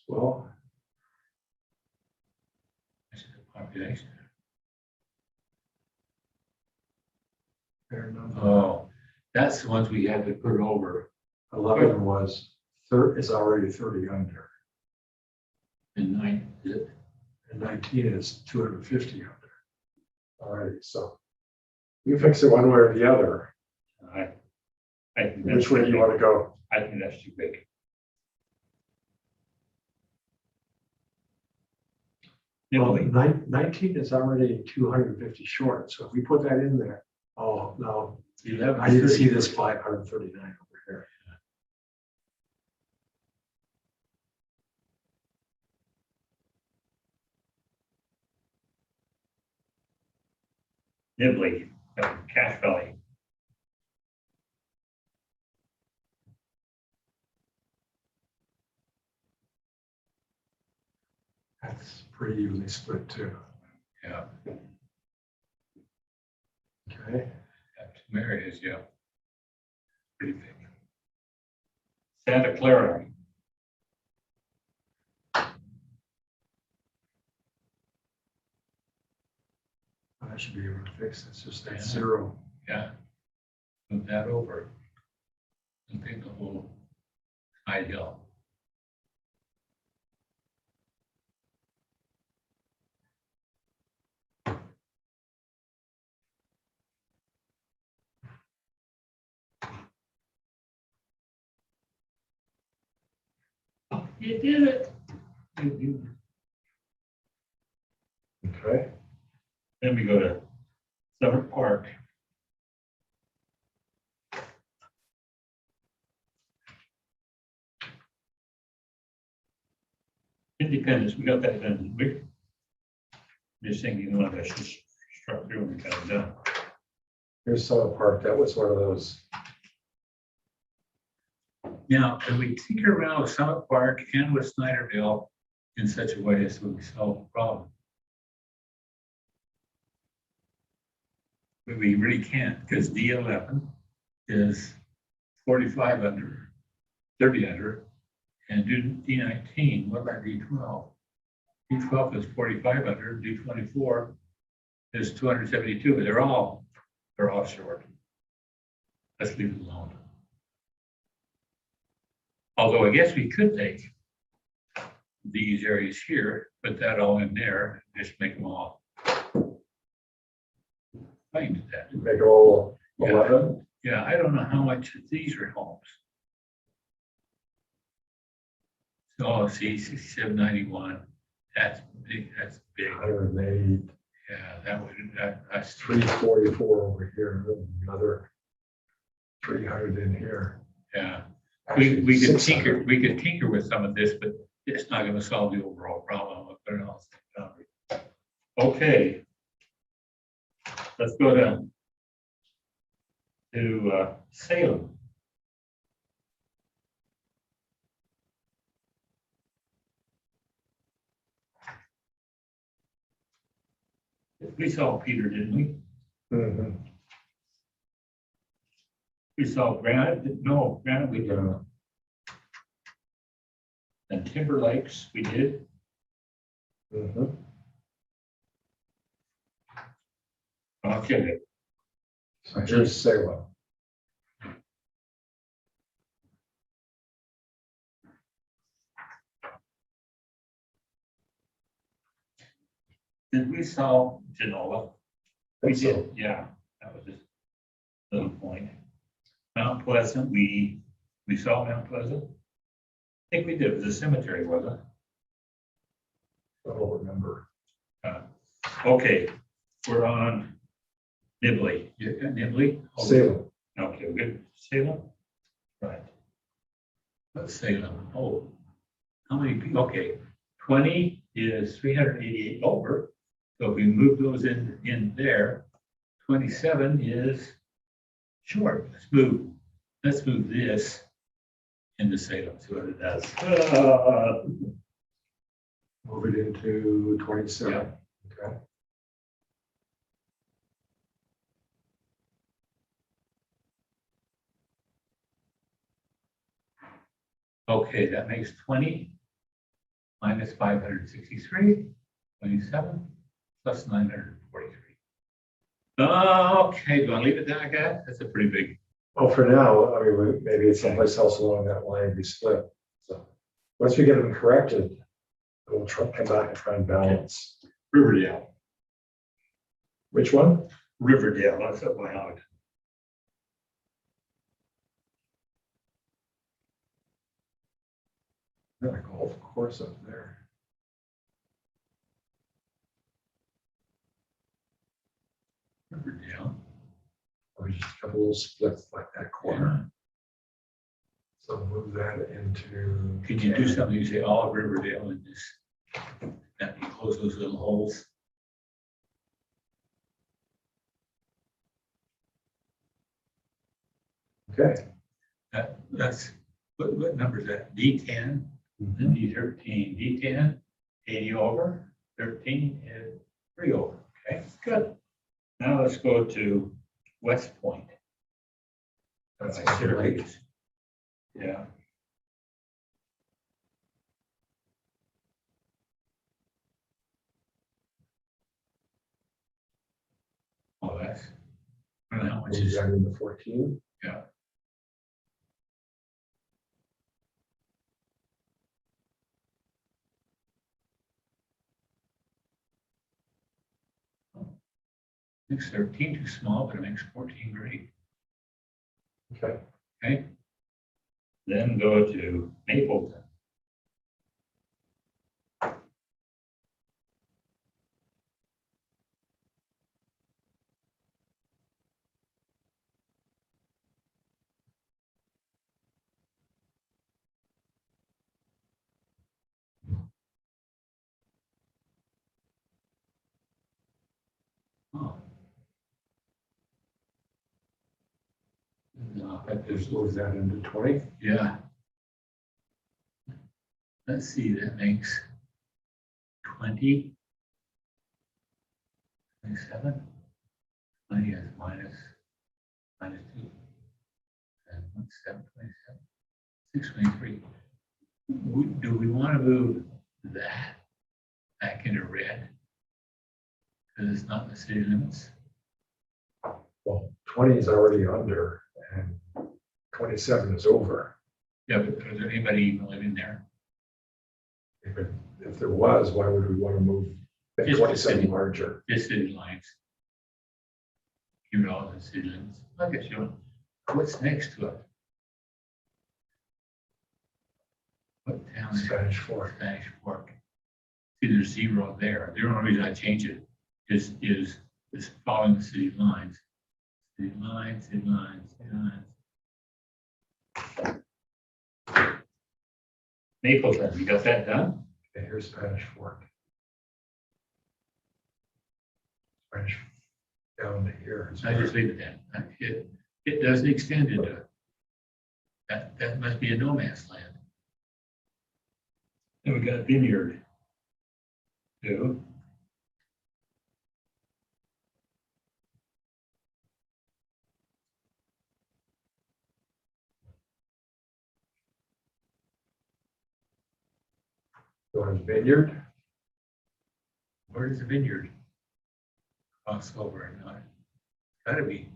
Well, This is the population. fair number. Oh, that's the ones we had to put over 11 was, is already 30 under, in 9, is it? and 19 is 250 under. Alrighty, so you fix it one way or the other. I think Which way do you want to go? I think that's too big. Well, Italy, 19 is already 250 short, so if we put that in there, oh, no, 11. I didn't see this 539 over here. Nibley, Cache Valley. That's pretty evenly split too. Yeah, Okay, got 2 areas, yeah. Pretty big. Santa Clara, I should be able to fix this, just that Yeah. 0. yeah. Move that over. And take the whole high hill. You did it. Okay, Then we go to Summer Park. Independence, we got that done, didn't we? Just thinking, one that's just struck through and kind of done. here's Summer Park, that was one of those. Now, can we tinker around with Summit Park and with Snyderville in such a way as we solve the problem? But we really can't, because D11 is 45 under, 30 under, and D19, what about D12? D12 is 45 under, D24 is 272, but they're off short. Let's leave it alone. Although I guess we could take these areas here, put that all in there, just make them all. I can do that. Make it all Yeah. 11. Yeah, I don't know how much these are homes. So see, 6791, that's big, that's big. 108, Yeah, that's 344 over here, another 300 in here. yeah. Actually, We could 600. tinker with some of this, but it's not gonna solve the overall problem. I'll put it on the boundary. Okay. Let's go to Salem. We saw Peter, didn't we? Mhm. We saw Granite, no, Granite we didn't. Yeah. And Timber Lakes, we did. Mhm. Okay, So here's Salem. did we saw Genola? We Think so. did, yeah, that was just a little point. Mount Pleasant, we saw Mount Pleasant. I think we did, it was a cemetery, wasn't it? I don't remember. Okay, we're on Nibley. You got Nibley? Salem. Okay, we're good. Salem? Right. Let's Salem. Oh, how many people? Okay, 20 is 388 over. So if we move those in there, 27 is Sure, let's move this into Salem, see what it does. Move it into 27. Okay. Okay, that makes 20 minus 563, 27 plus 943. Okay, do I leave it there like that? That's a pretty big. Well, for now, I mean, maybe it's someplace else along that line we split. So once we get them corrected, we'll come back and try and balance. Riverdale. Which one? Riverdale, that's up my out. Got a golf course up there. Riverdale. Or just a couple little splits like that corner. So move that into. Can you do something? You say all of Riverdale in this, that you close those little holes. Okay. That's, what number is that? D10, D13, D10, 80 over, 13 is 3 over. Okay, good. Now let's go to West Point. That's I should have right. used. Yeah. Oh, that's, I don't know how much Move is, that into 14. yeah. Makes 13 too small, but it makes 14 great. Okay. Okay. Then go to Mapleton. Oh. No, that Just is, move that into 20. yeah. Let's see, that makes 20, 27, 20 is minus 2, and 1, 7, 27, 623. Do we want to move that back into red? Because it's not in the city limits. Well, 20 is already under and 27 is over. Yeah, but is there anybody even living there? If there was, why would we want to move make Just 27 city. larger? Just city lines. Keep it all in the city limits. I guess you know, what's next to it? What town is Spanish Fork. Spanish Fork? See, there's 0 there. The only reason I change it is following the city lines. City lines, city lines, city lines. Mapleton, you got that done? Okay, here's Spanish Fork. Spanish down to here. is I where- just leave it then. It doesn't extend into, that must be a no man's land. Then we got a vineyard. Too. Going to Vineyard. Where is the vineyard? Cross over and not. Gotta be.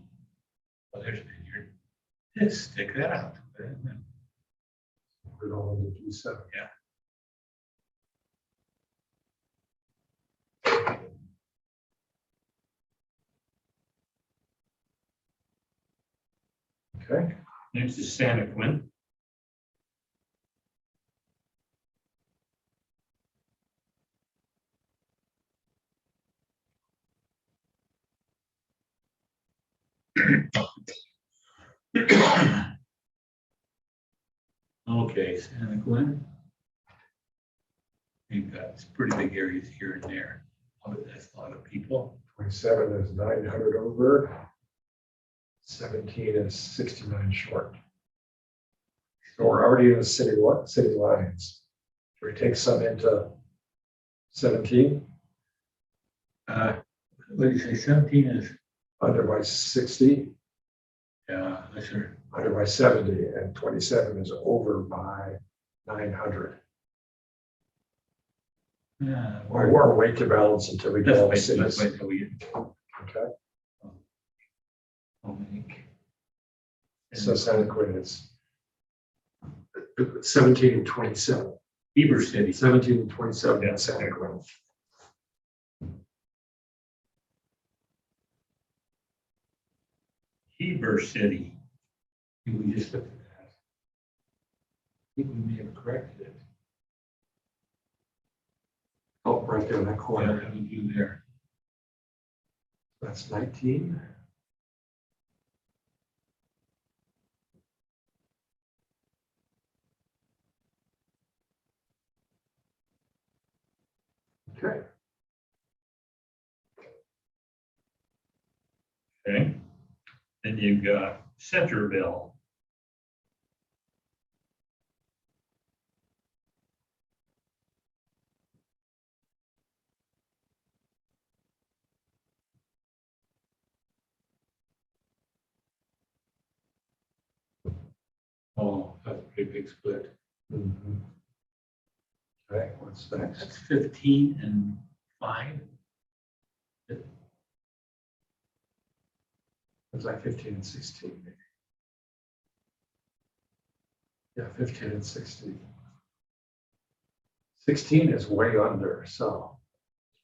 Well, there's a vineyard. Just stick that out. Put it all into G7. Yeah. Okay. Next is Santa Quinn. Okay, Santa Quinn. You've got some pretty big areas here and there. Oh, but that's a lot of people. 27 is 900 over. 17 is 69 short. So we're already in the city lines. Should we take some into 17 What do you say, 17 is, under by 60, yeah, that's sure. under by 70, and 27 is over by 900. Yeah, Or wait to balance until we get all the let's cities. wait till we get. Okay, I'll make. so Santa Quinn is 17 and 27. Heber City. 17 and 27 Yeah. in Santa Quinn. Heber City. I think we just looked at that. I think we may have corrected it. Oh, right there in that What corner. did we do there? That's 19. Okay, Okay. Then you've got Centerville. Oh, that's a pretty big split. mhm. Okay, what's next? That's 15 and 5. It's like 15 and 16, maybe. Yeah, 15 and 16. 16 is way under, so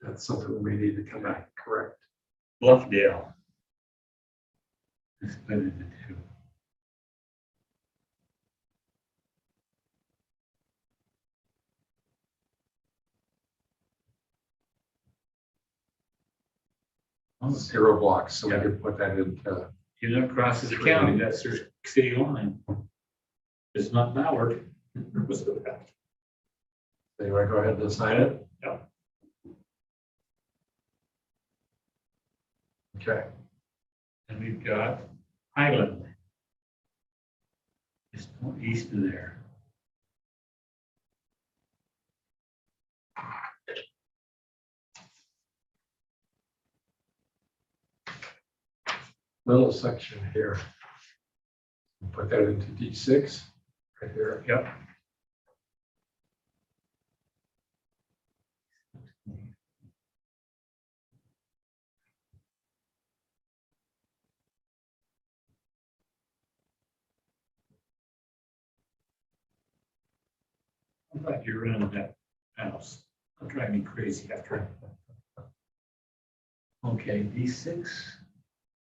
that's something we need to come back and correct. Bluffdale. It's split into 2. Oh, 0 blocks, so we Yeah. can put that into, you know, crosses the county, that's their city line. It's not Ballard. so you want to go ahead and sign it? Yeah. Okay, And we've got Highland. Just east of there. little section here. Put that into D6, right here. Yep. I'm glad you're running that house. It'll drive me crazy after. Okay, D6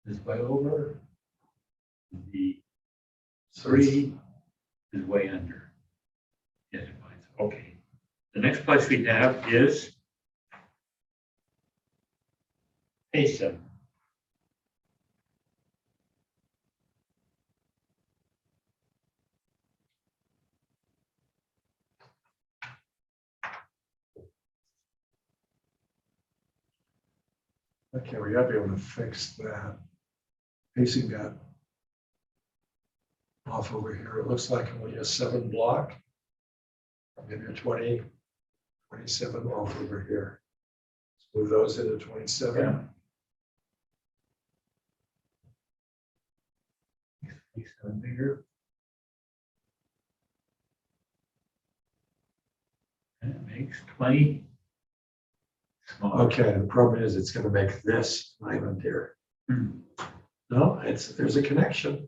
is way over. The So it's- 3 is way under. Yes, it finds, okay. The next place we have is Payson. Okay, we gotta be able to fix that. Pacing got off over here. It looks like only a 7 block. Maybe a 20, 27 off over here. Let's move those into 27. Yeah. Makes them bigger. And it makes 20 smaller. Okay, the problem is it's gonna make this island here. Hmm. No, there's a connection.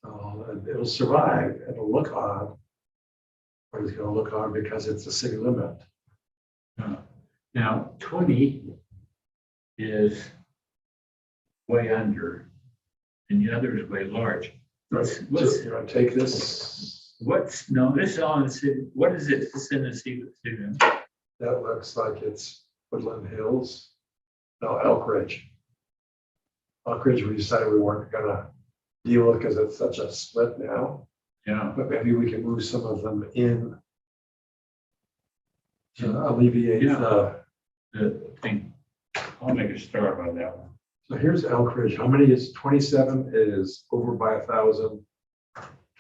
So it'll survive. It'll look odd. But it's gonna look odd because it's a city limit. Now, 20 is way under, and the other is way large. What's, You wanna take this? no, this is all in the city, what is it, this in the city? That looks like it's Woodland Hills. No, Elk Ridge. Elk Ridge, we decided we weren't gonna deal with because it's such a split now, Yeah, but maybe we can move some of them in to alleviate Yeah. the think, I'll make a start on that one. So here's Elk Ridge. How many is 27 is over by 1,000?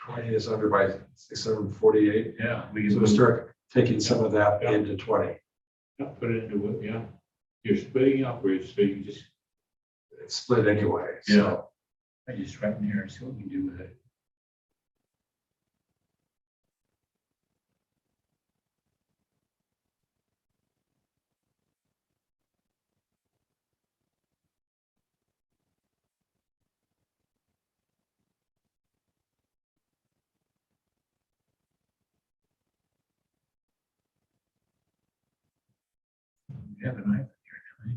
20 is under by 648. Yeah, we So can we'll start taking some of that into 20. put it into, yeah, you're splitting up, so you just, It's split anyway. Yeah. So I just write in here and see what we can do with it. We have an iPad here now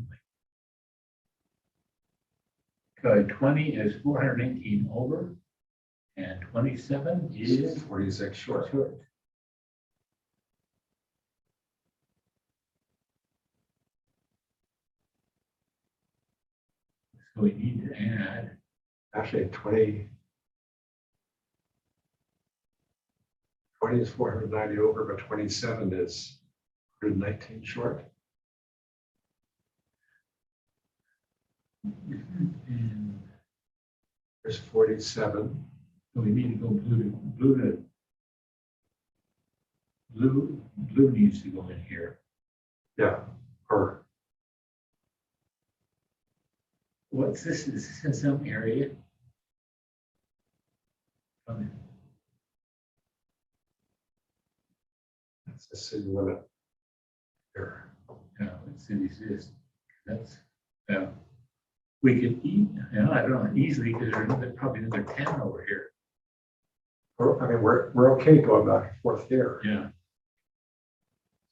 anyway. Okay, 20 is 418 over, and 27 is 46 short. short. So we need to add, Actually, 20 is 490 over, but 27 is 119 short. and There's 47. so we need to go blue needs to go in here. Yeah. Or What's this? Is this in some area? that's the city limit here. Yeah, it's exist. That's, yeah. We could eat, yeah, I don't know, easily, because there's probably another 10 over here. I mean, we're okay going back and forth here. Yeah,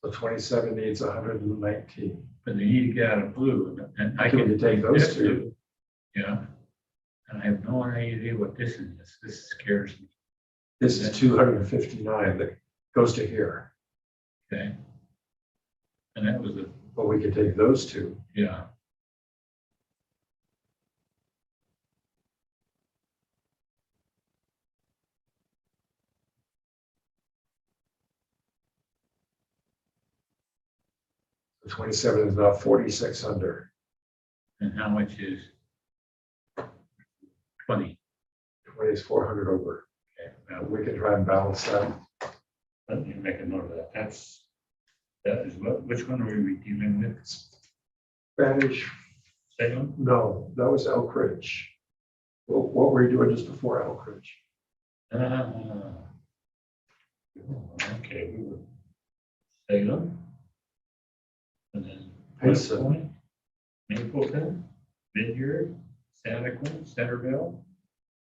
So 27 needs 119. but they need to get out of blue, and I Can we can take those this two? Yeah. And I have no idea what this is. This scares me. This is 259 that goes to here. Okay. And that was a, But we could take those two. yeah. So 27 is now 46 under. And how much is 20? 20 is 400 over. Okay. Now, We can try and balance that. let me make a note of that. That is what, which one are we dealing with? Spanish, Salem? no, that was Elk Ridge. What were you doing just before Elk Ridge? Okay, we were Salem. And then Payson. West Point, Mapleton, Vineyard, Santaquin, Centerville,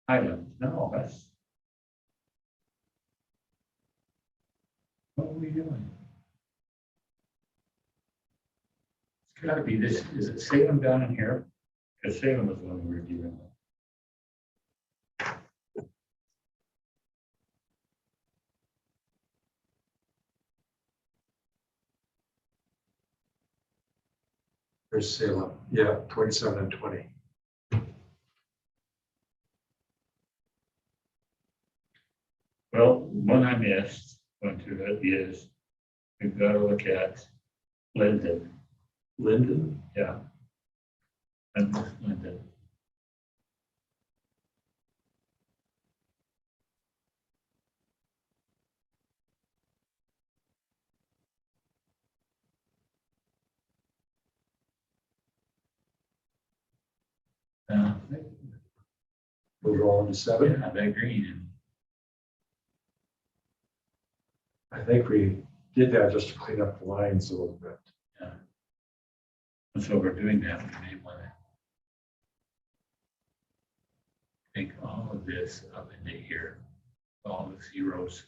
Highlands. No, that's. What are we doing? It's gotta be this, is it Salem down in here? Because Salem is the one we were dealing with. There's Salem. Yeah, 27 and 20. Well, one I missed, went to it is, we've got to look at Linden, Linden, yeah. And Linden. move it all into 7. Yeah, that green. I think we did that just to clean up the lines a little bit. And so we're doing that, we may want to take all of this up into here, all the zeros.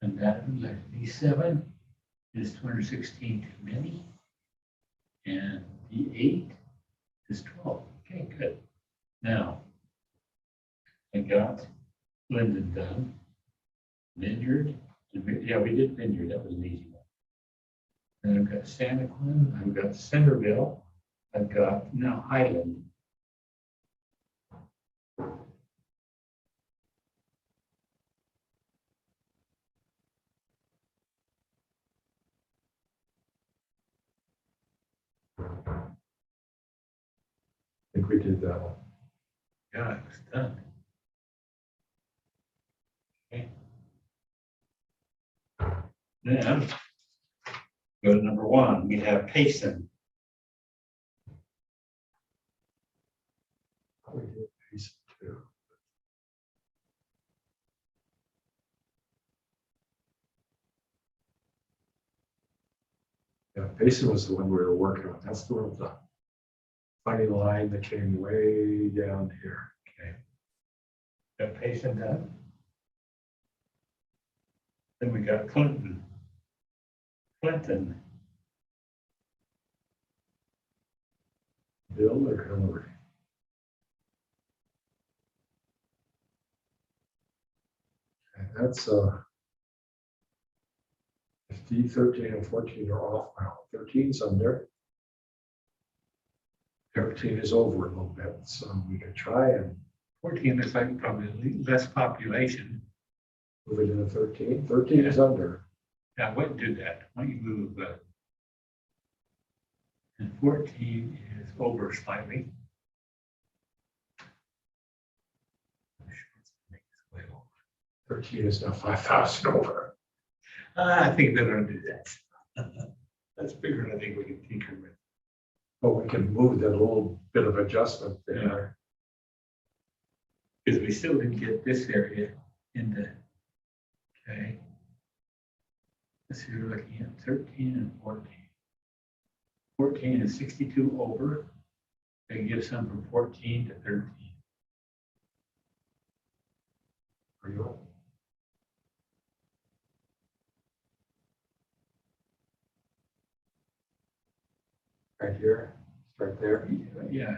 And that, like, D7 is 216 too many. And D8 is 12. Okay, good. Now, I got Linden done. Vineyard, yeah, we did Vineyard, that was an easy one. And I've got Santa Clara, I've got Centerville, I've got now Highland. I think we did that one. Yeah, it was done. Okay. Then, go to number 1, we have Payson. We did piece 2. Yeah, Basin was the one we were working on. That's the one with the funny line that came way down here. Okay. Got Payson done. Then we got Clinton. Clinton, Bill or Hillary? Okay, that's if D 13 and 14 are off now. 13's under. 13 is over a little bit, so we could try and 14 looks like probably less population. move it into 13. 13 is under. Now, I wouldn't do that. Why don't you move, and 14 is over slightly. 13 is now 5,000 over. I think they're gonna do that. That's bigger than I think we can tinker with. But we can move that little bit of adjustment there. Because we still didn't get this area into, okay. Let's see, we're looking at 13 and 14. 14 is 62 over. They give some from 14 to 13. Are you? Right here, start there. Yeah,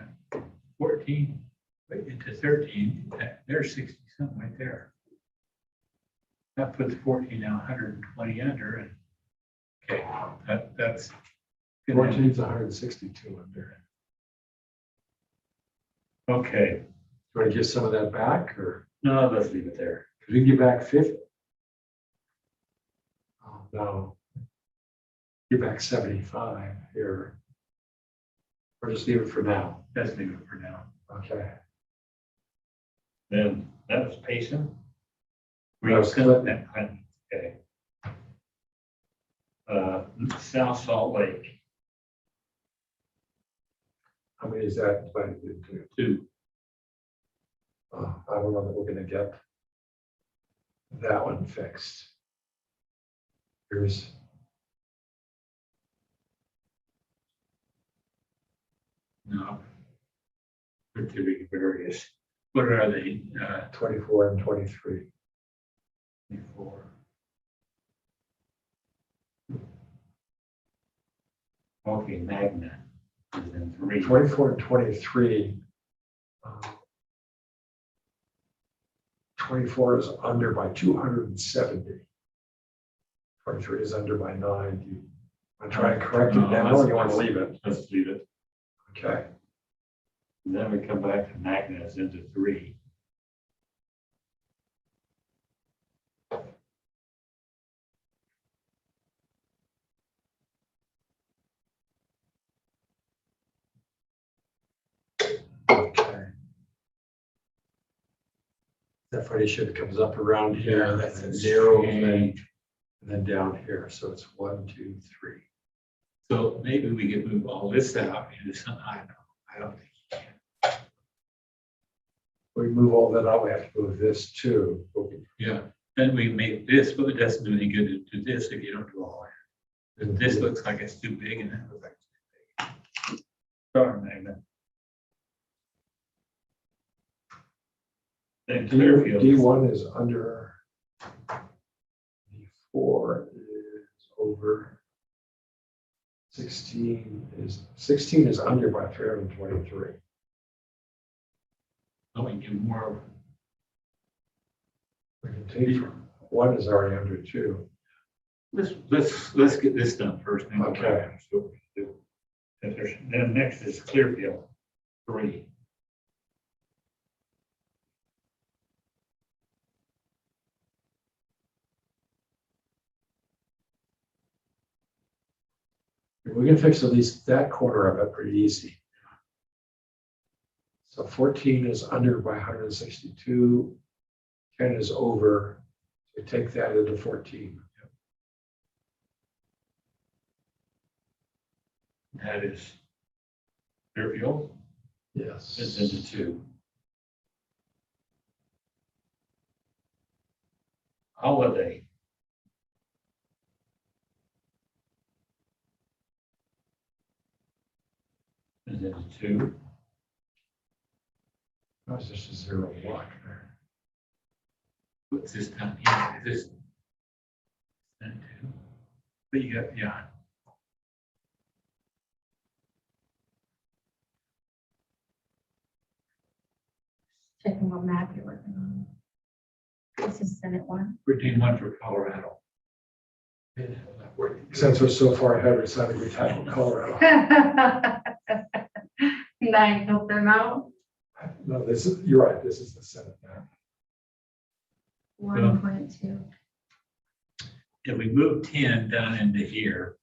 14, but into 13, there's 60 something right there. That puts 14 now 120 under, and okay, that's. good. 14 is 162 under. Okay, You want to give some of that back, or no, let's leave it there. we can give back 50? Oh, no. Give back 75 here. Or just leave it for now. Let's leave it for now. Okay. Then that was Payson. That was Clinton. Okay. South Salt Lake, How many is that divided into? 2. I don't know that we're going to get that one fixed. Here's No. They're too big various. What are they? 24 and 23. 24. Okay, Magna is in 3. 24 and 23. 24 is under by 270. 23 is under by 9. Do you want to try and correct it No, now, or you want to leave it? Let's leave it. Okay. And then we come back to Magna is into 3. Okay. That funny shit comes up around here, Yeah, that's a that's 0, strange. and then down here. So it's 1, 2, 3. So maybe we could move all this out into some, I don't think you can. We move all that out, we have to move this too. Yeah, then we make this, but it doesn't do any good to do this if you don't do all that. And this looks like it's too big and that looks like it's too big. Sorry, Magna. Then Clearfield. D1 is under. D4 is over. 16 is under by 323. Oh, we give more. We can take from 1 is already under 2. Let's get this done first. Then we'll go Okay. back. So, then next is Clearfield, 3. We can fix at least that corner of it pretty easy. So 14 is under by 162, 10 is over, so take that into 14. That is Clearfield, Yes. is into 2. Holiday. Is into 2. That was just a 0 block there. What's this down here? Is this? That 2. But you got, yeah. Checking what map you're working on. This is Senate 1. We're doing one for Colorado. Since we're so far ahead, we're deciding we tackle Colorado. Nice, help them out. No, this is, you're right, this is the Senate map. 1.2. If we move 10 down into here,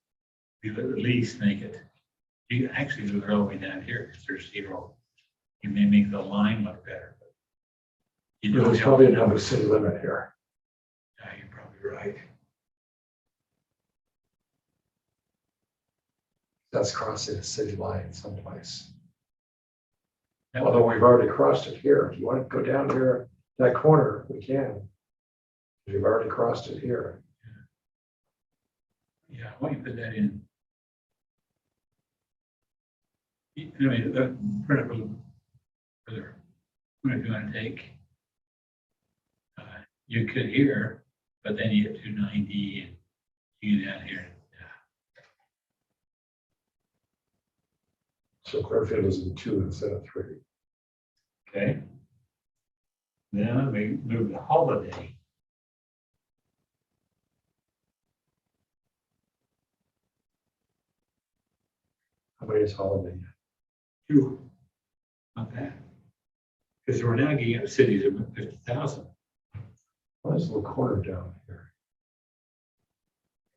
we would at least make it, you can actually move it all the way down here because there's 0. You may make the line look better. But you don't There's have- probably another city limit here. Yeah, you're probably right. That's crossing a city line someplace. That Although would- we've already crossed it here. If you want to go down here, that corner, we can. We've already crossed it here. Yeah, why don't you put that in? I mean, print it a little further. What if you want to take? You could here, but then you get 290 and you get down here. So Clearfield is in 2 instead of 3. Okay. Then we move to Holiday. How many is Holiday? 2. Not bad. Because we're now getting up cities of 50,000. Well, there's a little corner down here.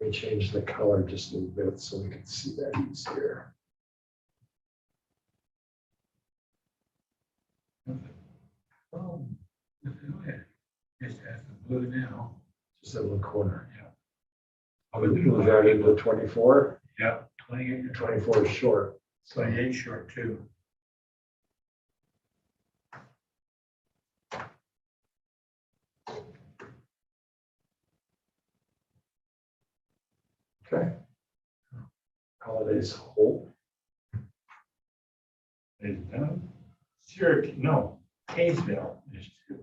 Let me change the color just a little bit so we can see that easier. Oh, just has the blue now. Just that little corner. Yeah. Move that into 24. Yeah, 28, 24 is short. So 28 short too. okay. Holidays Hope. Is that Syracuse? No, Kaysville is 2.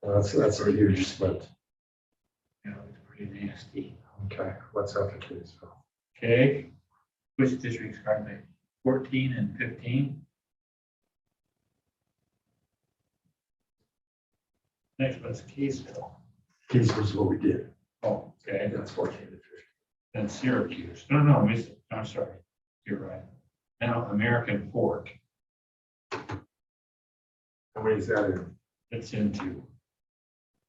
That's a huge split. Yeah, it's pretty nasty. Okay, what's after Kaysville? Okay, which districts are they? 14 and 15? Next one's Kaysville. Kaysville is what we did. Oh, okay, That's 14 to 15. then Syracuse. No, I'm sorry, you're right. Now American Fork, How many is that in? it's into,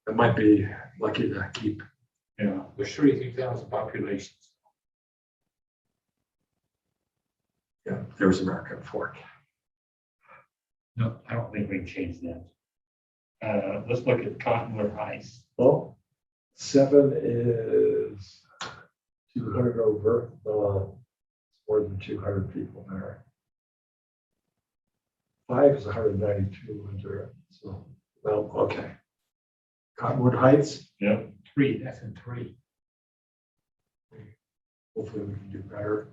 It might be lucky to keep. there's 33,000 populations. Yeah, there's American Fork. No, I don't think we can change that. Let's look at Cottonwood Heights. Well, 7 is 200 over. It's more than 200 people there. 5 is 192 under it. So, well, okay. Cottonwood Heights, Yep. 3, that's in 3. hopefully we can do better.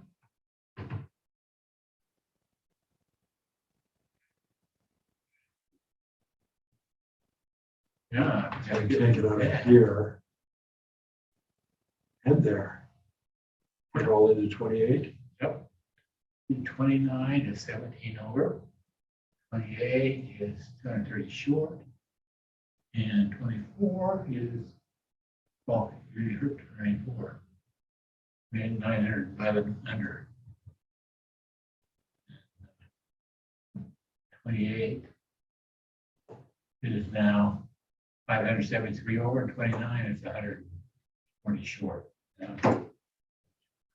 Yeah. And take it out of here. And there. Put it all into 28. Yep. 29 is 17 over. 28 is 230 short. And 24 is, well, you hurt 94. And 911 under. 28 is now 573 over, and 29 is 140 short. Now,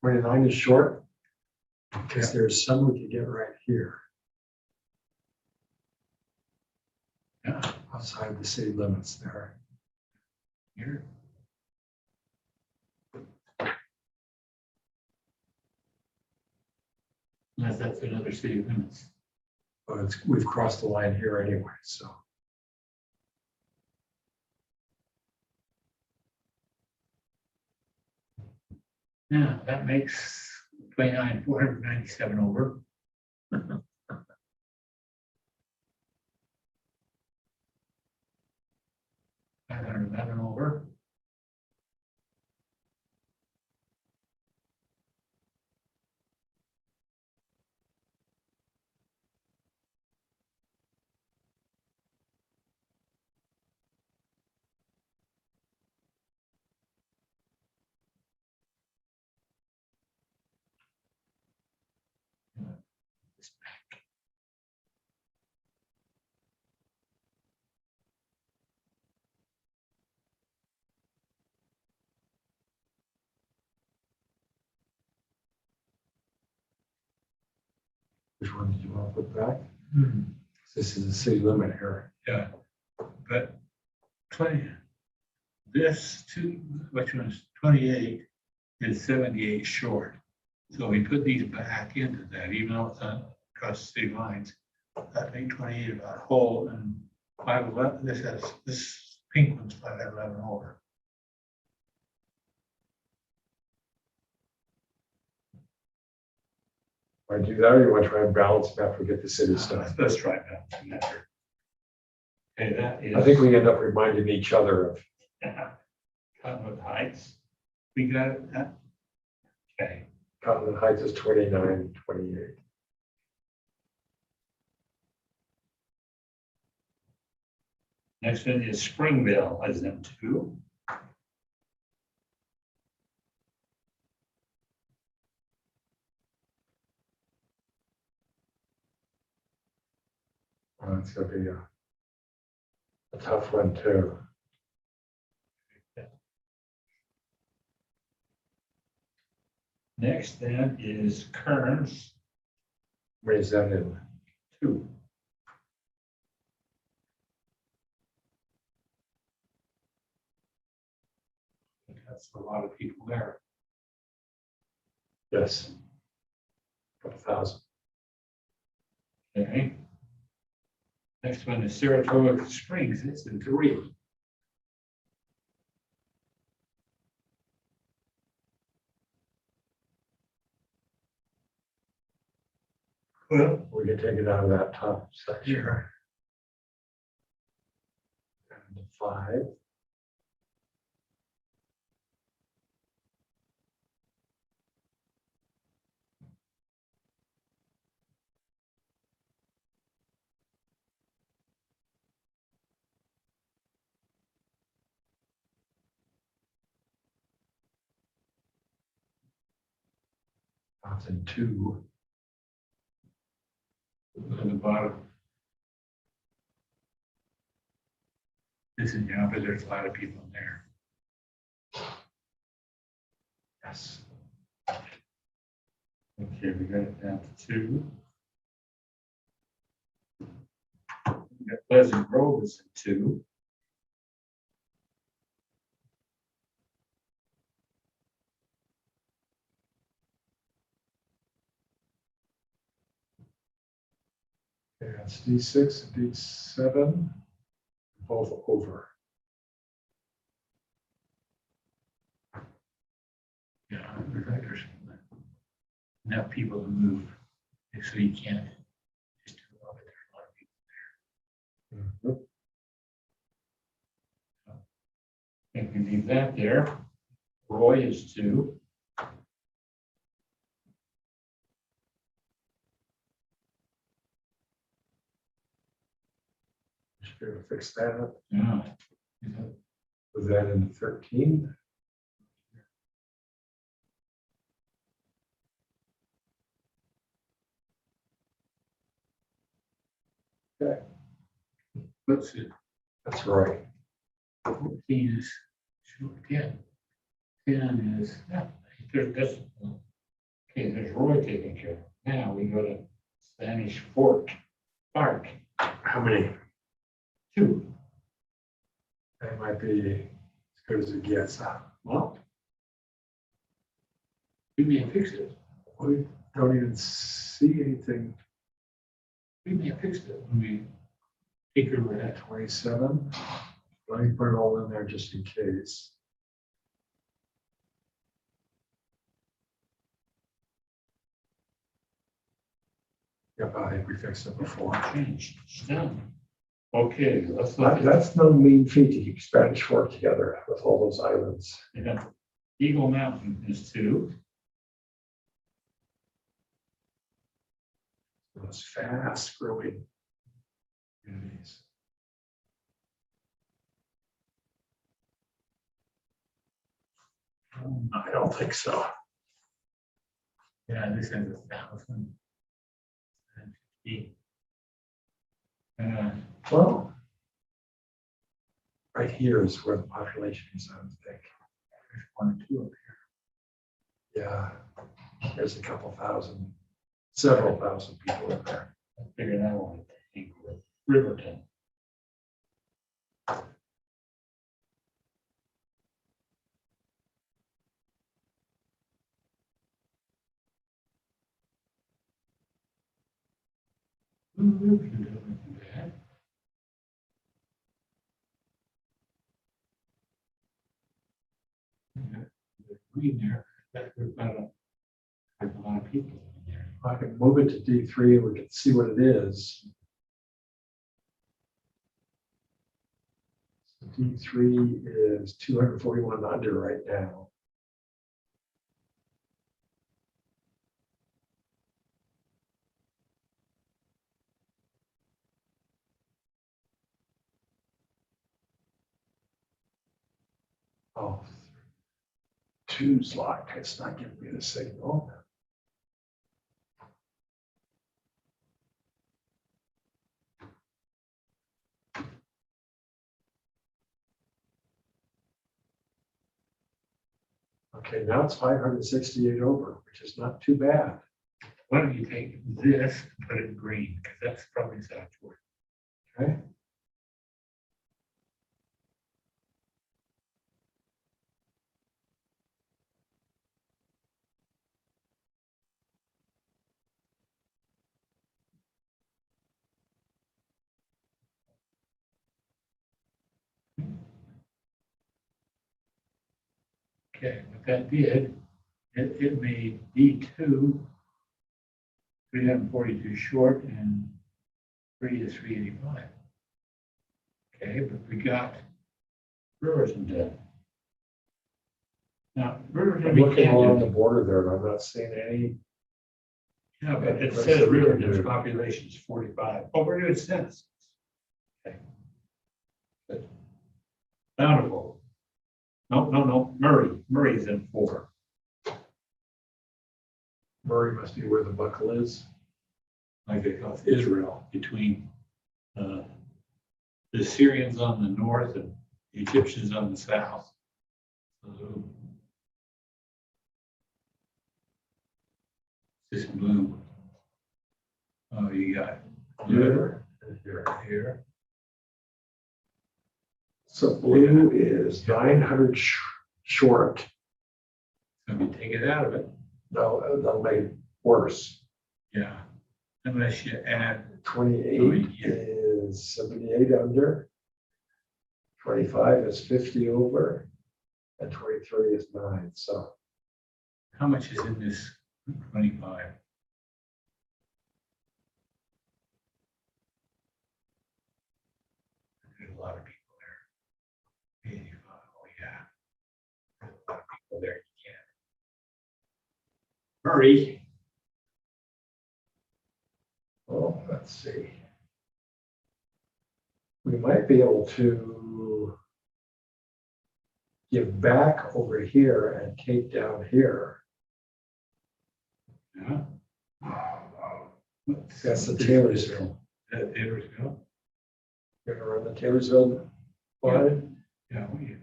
29 is short, because there's some we could get right here, yeah, outside the city limits there. here. Unless that's another city limits. But we've crossed the line here anyway, so. Yeah, that makes 29, 497 over. 511 over. Which one did you want to put back? Hmm. This is the city limit here. Yeah, but 20, this two, which one's 28 is 78 short. So we put these back into that, even though it's across city lines, that make 28 about whole, and 511, this pink one's 511 over. Want to do that, or you want to try and balance it after we get the city stuff? Let's try that. Okay, that is. I think we end up reminding each other of, Cottonwood Heights. We got it. Okay. Cottonwood Heights is 29, 28. Next one is Springville, as in 2. It's gonna be a tough one too. Next then is Kearns, Raise that in. 2. That's a lot of people there. Yes. Couple thousand. Okay. Next one is Saratoga Springs, it's in 3. Well, we can take it out of that top section. Sure. And 5. That's in 2. At the bottom. This is, yeah, but there's a lot of people in there. Yes. Okay, we got it down to 2. We got Pleasant Grove is in 2. Okay, that's D6 and D7, both over. Yeah, there's enough people to move, so you can't just do a lot of it. There's a lot of people. Mhm. I think we leave that there. Roy is 2. gonna fix that. Yeah. Was that in 13? Okay, Let's see, that's right. 14 is, sure, 10. 10 is, yeah, that's, okay, there's Roy taking care of. Now we go to Spanish Fork Park, How many? 2. That might be as good as it gets. Huh? Well, we may have fixed it. We don't even see anything. We may have fixed it when we take over that. 27. Let me put it all in there just in case. Yep, I think we fixed it before. Changed, it's done. Okay, let's look at That's no mean feat to keep Spanish Fork together with all those islands. yeah. Eagle Mountain is 2. Those fast growing communities. I don't think so. Yeah, this is 1,000. And 50. Well, right here is where the population is, I would think. There's 1 or 2 up Yeah, there's a couple thousand, several thousand people in there. here. I figured I wanted to think with Riverton. Riverton doesn't look too bad. Yeah, the green there, there's a lot of people in there. I can move it to D3 and we can see what it is. So D3 is 241 under right now. Oh, 2's locked. It's not giving me the signal. Okay, now it's 568 over, which is not too bad. Why don't you take this and put it in green, because that's probably southward. Okay. Okay, what that did, it made D2 342 short and 3 is 385. Okay, but we got Riverton done. Now, Riverton, I'm we looking can't along do. the border there, and I'm not seeing any. Yeah, but it Let's says see what we can Riverton's do. population is 45. Oh, we're doing census. Okay. Good. Bountiful. No, Murray's in 4. Murray must be where the buckle is. Like they call it Israel, between the Syrians on the north and the Egyptians on the south. So, this blue. Oh, you got Here. here. So blue is 900 short. So if you take it out of it, No, that'll make it worse. yeah. Unless you add, 28 yeah. is 78 under. 25 is 50 over. And 23 is 9. So how much is in this 25? There's a lot of people there. 85, oh yeah. There's a lot of people there, you can't. Murray, well, let's see. we might be able to give back over here and Kate down here. Yeah. That's the Taylorsville. Taylorsville? You're gonna run the Taylorsville line? Yeah, we,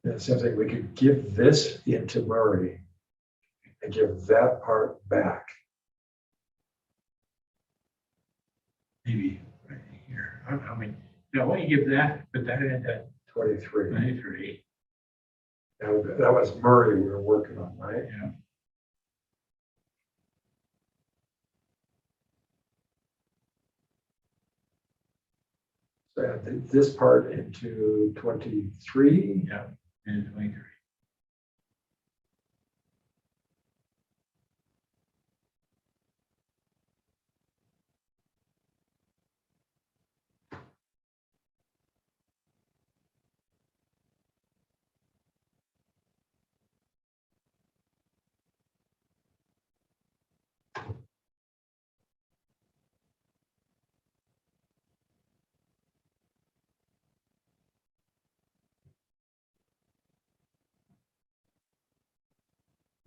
It seems like we could give this into Murray and give that part back. maybe right here. I mean, yeah, why don't you give that, put that into 23. 93? That was Murray we were working on, right? Yeah. So add this part into 23. Yeah, and 23.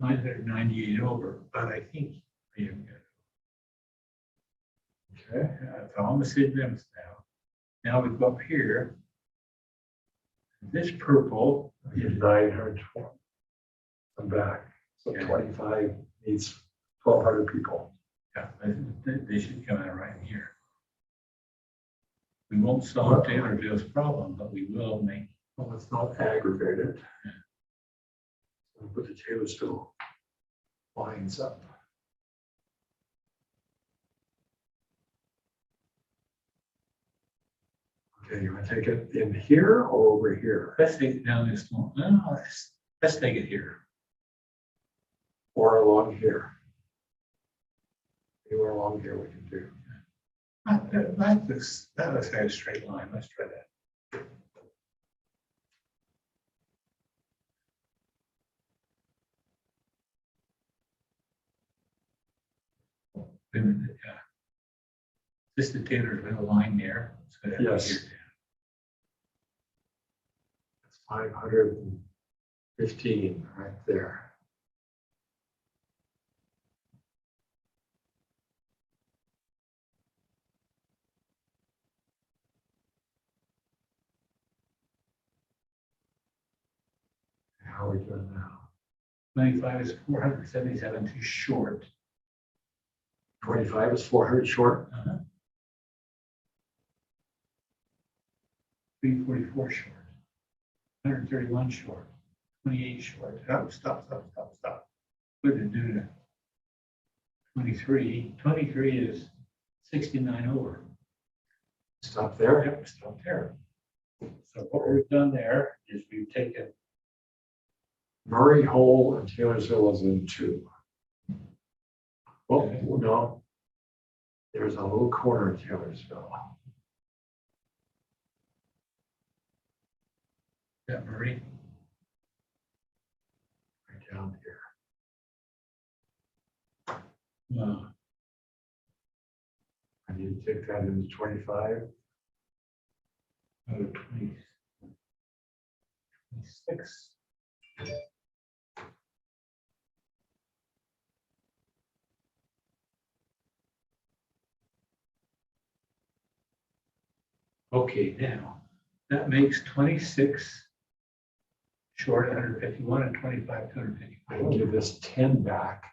$998 over, but I think we have got Okay. it's almost city limits now. Now we go up here. This purple is 920. I'm back. So Yeah. 25 needs 1,200 people. yeah, they should come out right here. We won't solve Taylorville's problem, but we will make. Well, it's not aggravated. We'll put the Taylorsville lines up. Okay, you want to take it in here or over here? Let's take it down this one. No, let's take it here. Or along here? Anywhere along here we can do. That looks like a straight line. Let's try that. Yeah. Just the Taylorville line there. So that Yes. here. It's 515 right there. How are we doing now? 25 is 477 too short. 25 is 400 short. 344 short. 131 short. 28 short. Oh, stop. What did it do to 23? 23 is 69 over. Stop there. Yep, stop there. So what we've done there is we've taken, Murray Hole and Taylorsville is in 2. Oh, Okay. no. There's a little corner of Taylorsville. that Murray, Right down here. I need to take that into 25. out of 20, 26. Okay, now, that makes 26 short 151 and 25 I can 254. give this 10 back.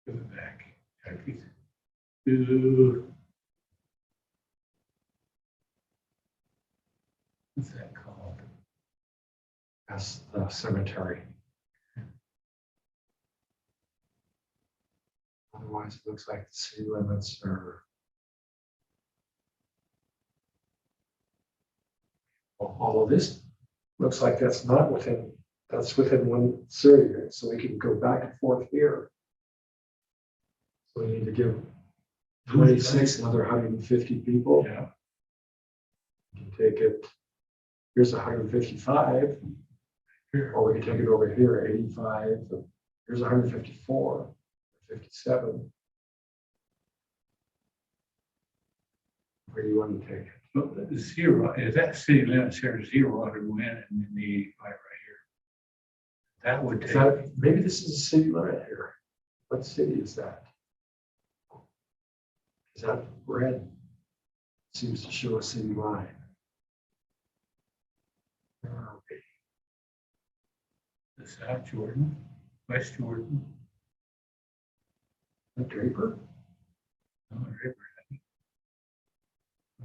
Give it back. To, what's that called? That's the cemetery. Otherwise, it looks like the city limits are. Well, all of this looks like that's not within, that's within one city, so we can go back and forth here. So we need to give 26, another 150 people. Yeah, We can take it, here's 155, here. or we can take it over here, 85. Here's 154, 57. Where do you want to take it? But the zero, is that city limits here, zero ought to go in and then the 85 right here. That would Is take, that, maybe this is a city limit here. What city is that? Is that red? Seems to show a city line. the South Jordan, West Jordan, The Draper? no, River.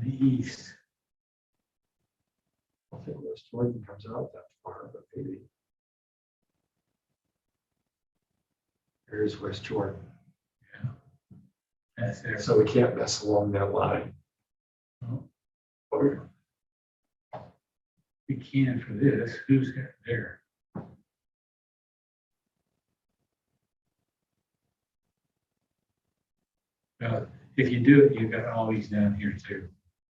The east, I don't think West Jordan comes out that far, but maybe. Here's West Jordan. yeah. That's there. So we can't mess along that line. No. Okay. We can for this, who's there? If you do it, you've got all these down here too.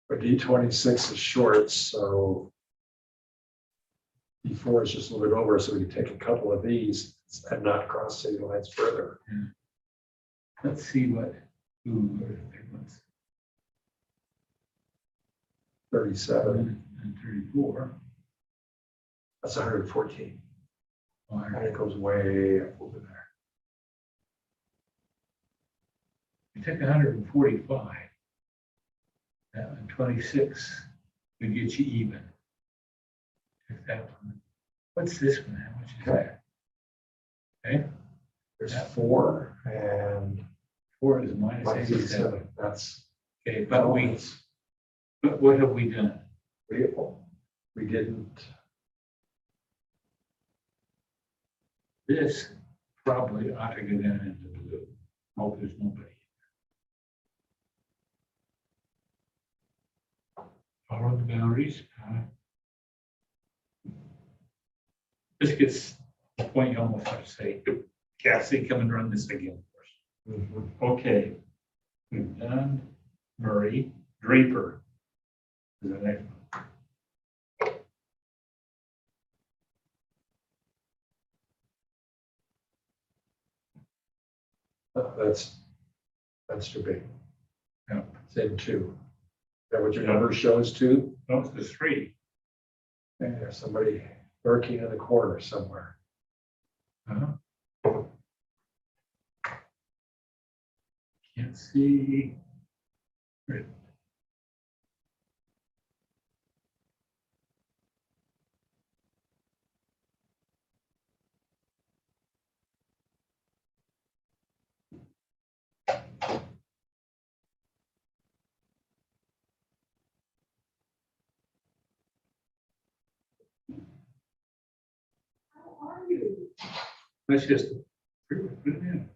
But D26 is short, so D4 is just a little bit over, so we can take a couple of these and not cross city lines further. Let's see what, who are the big ones. 37, And 34. that's 114. Oh, And it goes way up over there. You take 145. And 26 would get you even. Take that one. What's this one? How much is that? Okay, There's Yeah. 4 and 4 is minus minus 87. 87. That's, Okay, but what have we done? we didn't, This probably ought to go down into blue. Hope there's nobody. Follow the boundaries. This gets the point you almost have to say, Cassie, come and run this again for us. mhm. Okay. We've done Murray, Draper. Is the next one. That's too big. Yeah. It's in 2. Is that what your number shows too? No, it's the 3. And there's somebody lurking in the corner somewhere. Uh-huh. Can't see. Right. Let's just put it in.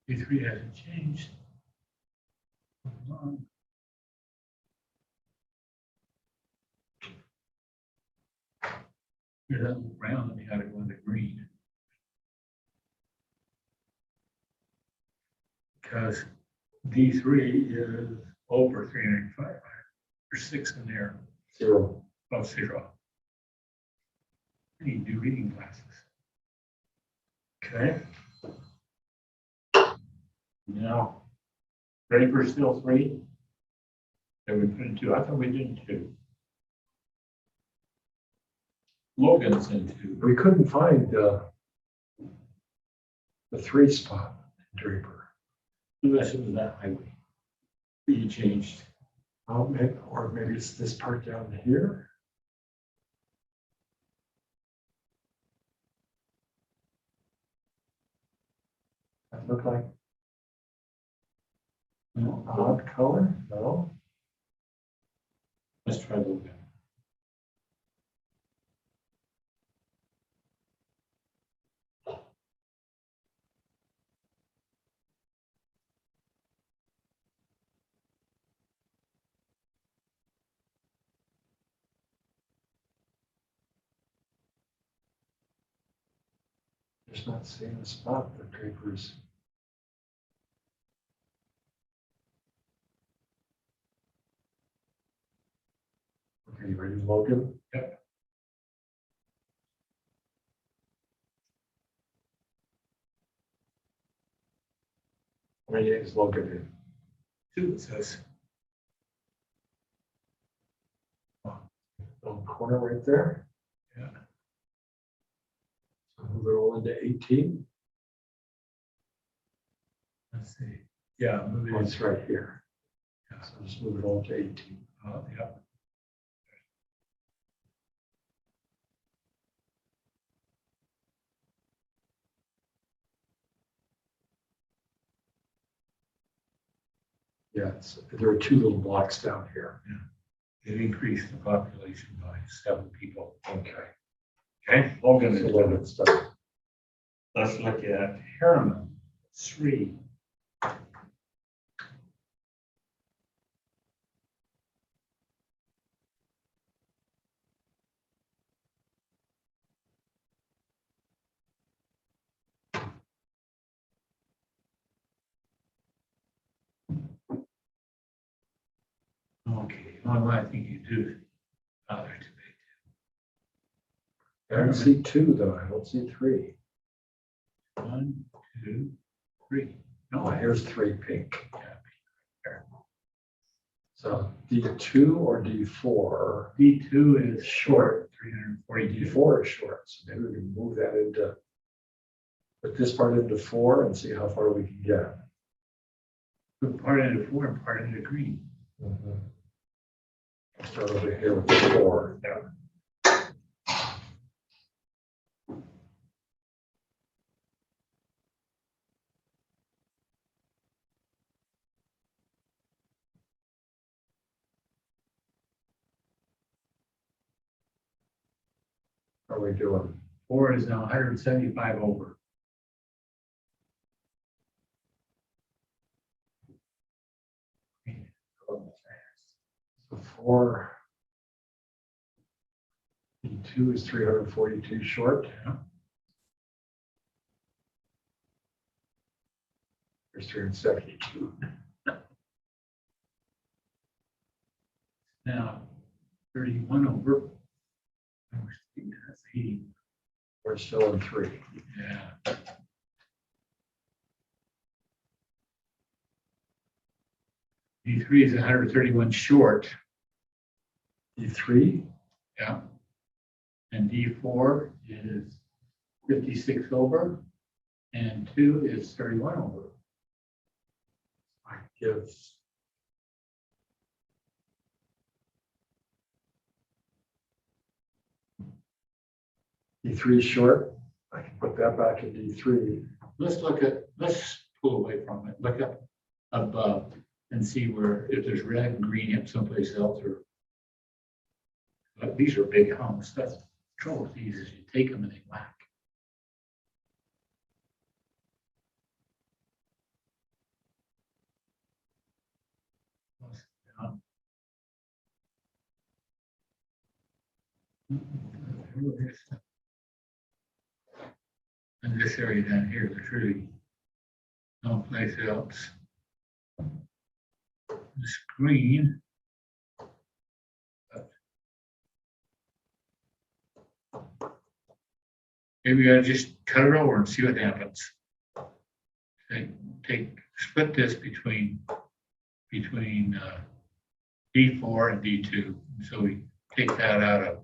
D3 hasn't changed. Hold on. Here's that little brown, let me how to go into green. Because D3 is over 305. There's 6 in there, 0. oh, 0. I need new reading glasses. Okay. Now, Draper still 3. Then we put in 2. I thought we did 2. Logan's in 2. We couldn't find the 3 spot in Draper. Unless it was that highway. You changed. Oh, maybe it's this part down here. That look like an odd color? No. Let's try Logan. Just not seeing the spot that Draper's you ready, Logan? Yep. How many is Logan in? 2, it says. Little corner right there. Yeah. So move it all into 18. Let's see. Yeah, move Oh, it. it's right here. Yeah. So just move it all to 18. Yeah. Yeah, there are 2 little blocks down here. It increased the population by 7 people. Okay. Okay, Logan So is Logan's done. Let's look at Harriman, 3. Okay, well, I think you do. Oh, they're too big. I don't see 2 though. I don't see 3. 1, 2, 3. Oh, No, here's 3 pink. Yeah. So D2 or D4? D2 is short, 342. D4 is short, so maybe we can move that into, put this part into 4 and see how far we can get. Put part into 4 and part into green. Start over here with the 4. Yeah. How are we doing? 4 is now 175 over. So 4. D2 is 342 short. Yeah. There's 372. Now, 31 over. That's 80. We're still in 3. Yeah. D3 is 131 short. D3, Yeah. And D4 is 56 over. And 2 is 31 over. I give D3 short. I can put that back in D3. Let's pull away from it. Look up above and see where, if there's red and green up someplace else or. But these are big humps. That's the trouble with these is you take them and they whack. And this area down here, there's really no place else. This green. Maybe we gotta just cut it over and see what happens. Split this between D4 and D2. So we take that out of.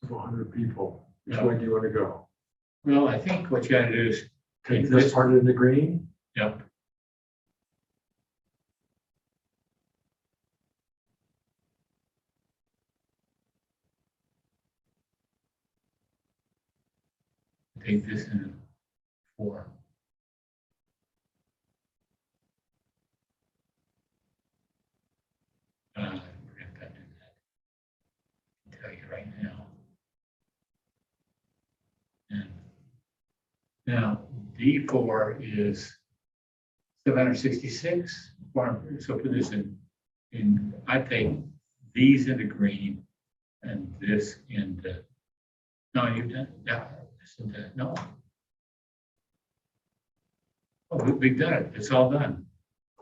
Several hundred people. Which Yeah. way do you want to go? Well, I think what you gotta do is Take this part into green? Yep. Take this into 4. We're gonna cut to that. I'll tell you right now. And now D4 is 766. So put this in, I take these into green and this into, no, you've done, yeah, this into, no. Oh, we've done it. It's all done.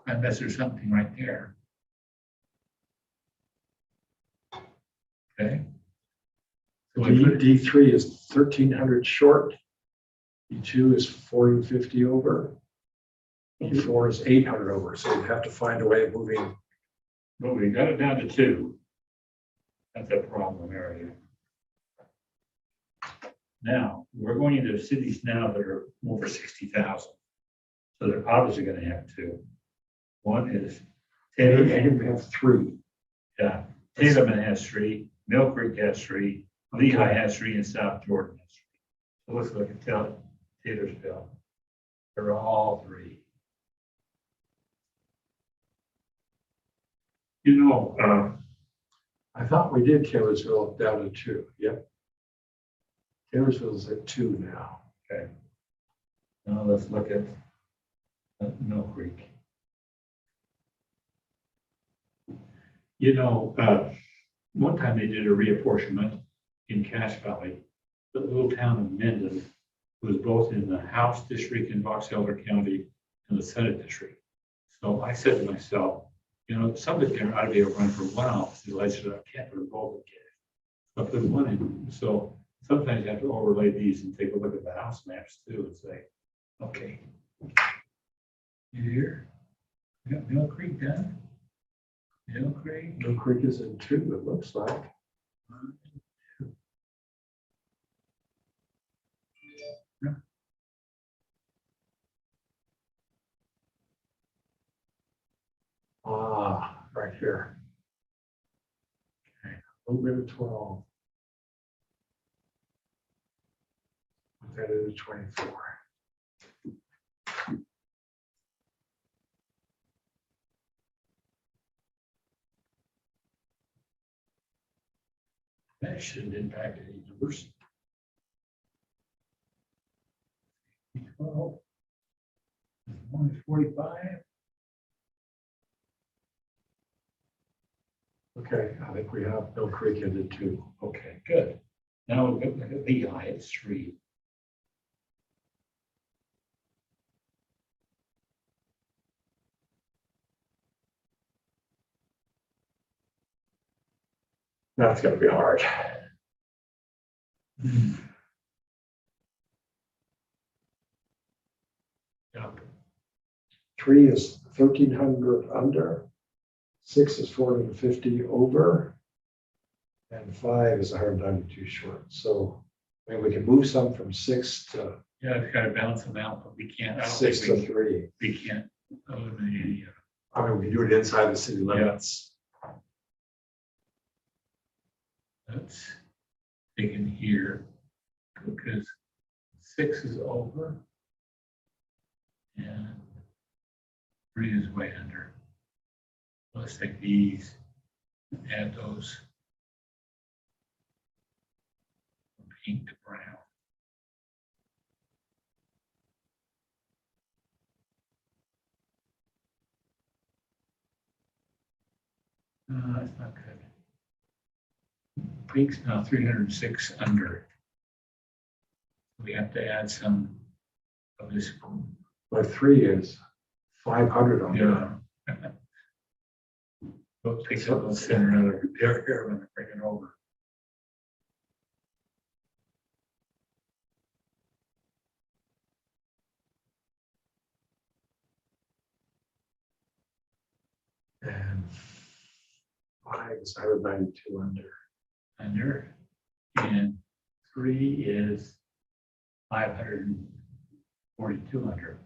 Unless there's something right there. Okay. So we put it, D3 is 1,300 short. D2 is 450 over. D4 is 800 over, so you have to find a way of moving. well, we got it down to 2. That's a problem area. Now, we're going into cities now that are over 60,000. So they're obviously gonna have 2. One is Taylor, And we have 3. yeah, Taylorman has 3, Mill Creek has 3, Lehigh has 3, and South Jordan has 3. So let's look at Taylorsville. They're all 3. You know, I thought we did Taylorsville down to 2. Yep. Taylorsville's at 2 now. okay. Now let's look at Mill Creek. You know, one time they did a reapportionment in Cache Valley. The little town of Mendon was both in the House District in Box Elder County and the Senate District. So I said to myself, you know, somebody there ought to be able to run for one office in the legislature. I can't put both in. So I put one in. So sometimes you have to overlay these and take a look at the house maps too and say, okay, you here? We got Mill Creek done? Mill Creek? Mill Creek is in 2, it looks like. Ah, right here. Okay, a little bit of 12. Put that into 24. That shouldn't impact any numbers. 12. Only 45. Okay, I think we have Mill Creek into 2. Okay, good. Now we'll look at Lehigh at 3. That's gonna be hard. Yeah, 3 is 1,300 under. 6 is 450 over. And 5 is 192 short. So, I mean, we can move some from 6 to yeah, it's got to balance them out, but we can't. I don't 6 think to 3. we can't eliminate any of it. I mean, we can do it inside the city limits. That's taken here because 6 is over and 3 is way under. Let's take these and add those from pink to brown. That's not good. Pink's now 306 under. We have to add some of this. But 3 is 500 under. Yeah. We'll take that little center another here when I bring it over. And 5 is 192 under. And 3 is 542 under.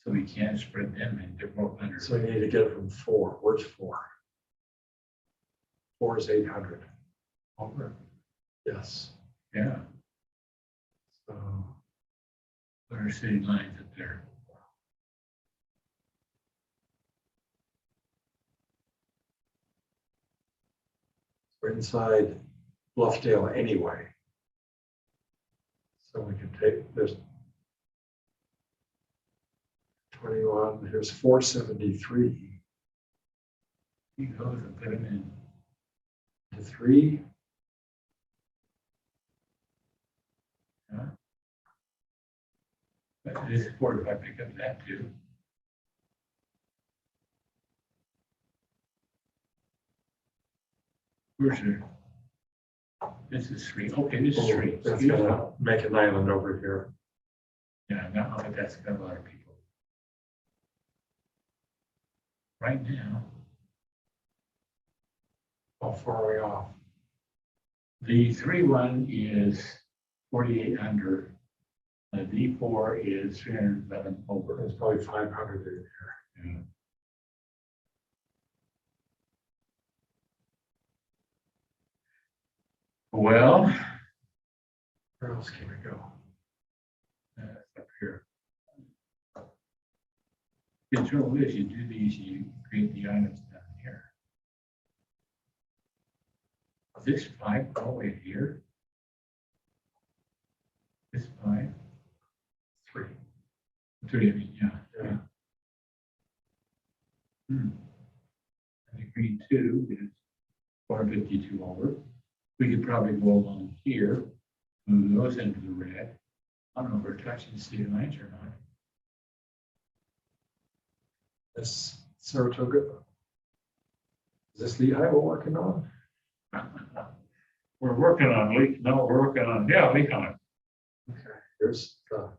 So we can't spread them in, they're both under. So you need to get it from 4. Where's 4? 4 is 800. Over. Yes. Yeah, So what are city lines up there? we're inside Bluffdale anyway. So we can take this 21, here's 473 He goes and put them in. to 3. Yeah. But it is important if I pick up that too. Where's your This is 3. Okay, this is 3. That's Excuse me. gonna make an island over here. Yeah, no, but that's got a lot of people. Right now, How far are we off? the 3-1 is 48 under. The D4 is 311 over. There's probably 500 in here. Yeah. Well, Where else can we go? up here. The trouble is, you do these, you create the islands down here. This 5 all the way here. This 5. 3. 3, I mean, yeah. Yeah. And the green 2 is 452 over. We could probably go along here, move those into the red. I don't know if we're touching the city lines or not. This Saratoga. Is this Lehigh we're working on? We're working on no, we're working on, yeah, Leighton. Okay, here's the.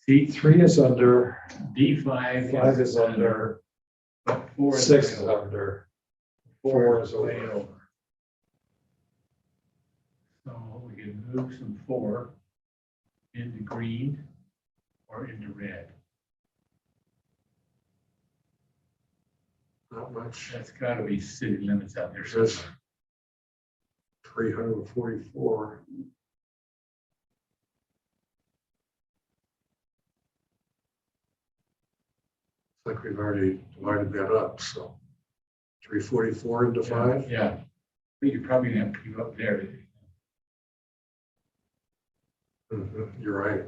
See, 3 is under, D5. 5 is under, But 4 is 6 way is over. under. 4 is is way over. over. So we can move some 4 into green or into red. Not much. That's gotta be city limits out there There's somewhere. 344. It's like we've already divided that up, so 344 into 5. Yeah, but you're probably gonna have to keep up there. You're right.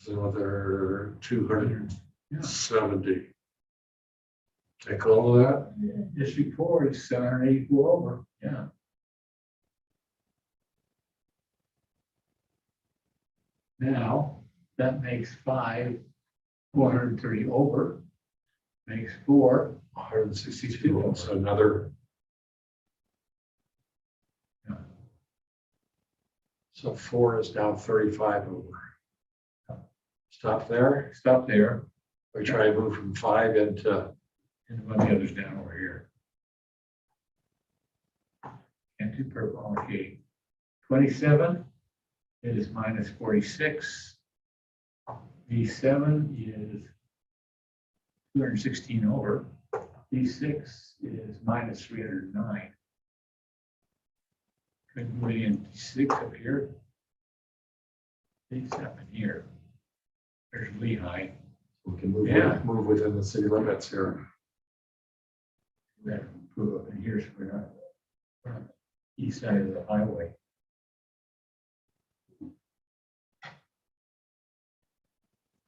There's another 270. Take all of that. District 4 is 784 over, yeah. Now, that makes 5, 430 over, makes 4, 162. So another. Yeah. So 4 is now 35 over. Stop there. stop there, We try to move from 5 into. and one of the others down over here. And 2 purple, okay. 27 is minus 46. D7 is 216 over. D6 is minus 309. Could move in D6 up here. D7 here. There's Lehigh. We can move, Yeah. move within the city limits here. That move up in here, so we're not on the east side of the highway.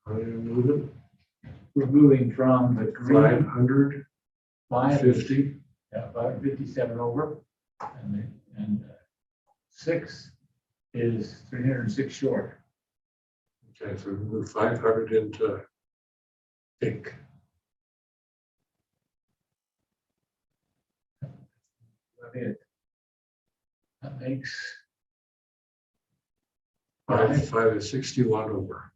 How do you move it? We're moving from the green 550. 550, yeah, 557 over, and 6 is 306 short. Okay, so we move 500 into pink. That makes 5 is 61 over.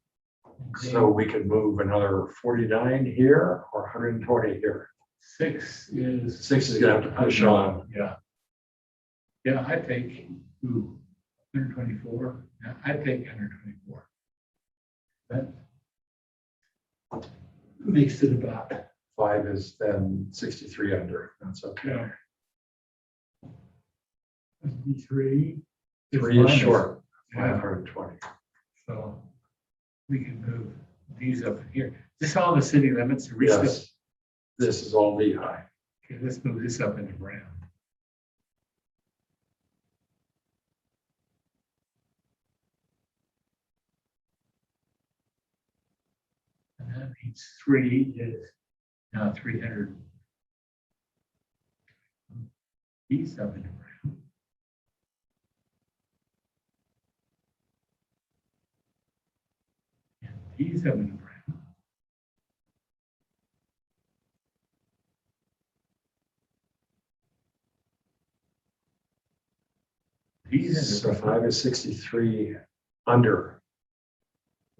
So we can move another 49 here or 120 here. 6 is 6 is gonna have to push on. Yeah. Yeah, I take 124. Yeah, I take 124. That makes it about, 5 is then 63 under. That's okay. yeah. 3. 3 is short, Yeah. 520. So we can move these up in here. Is this all the city limits? Are we still- Yes, this is all Lehigh. Okay, let's move this up into brown. And that means 3 is now 300. These up into brown. And these up into brown. these So are 5 is 63 under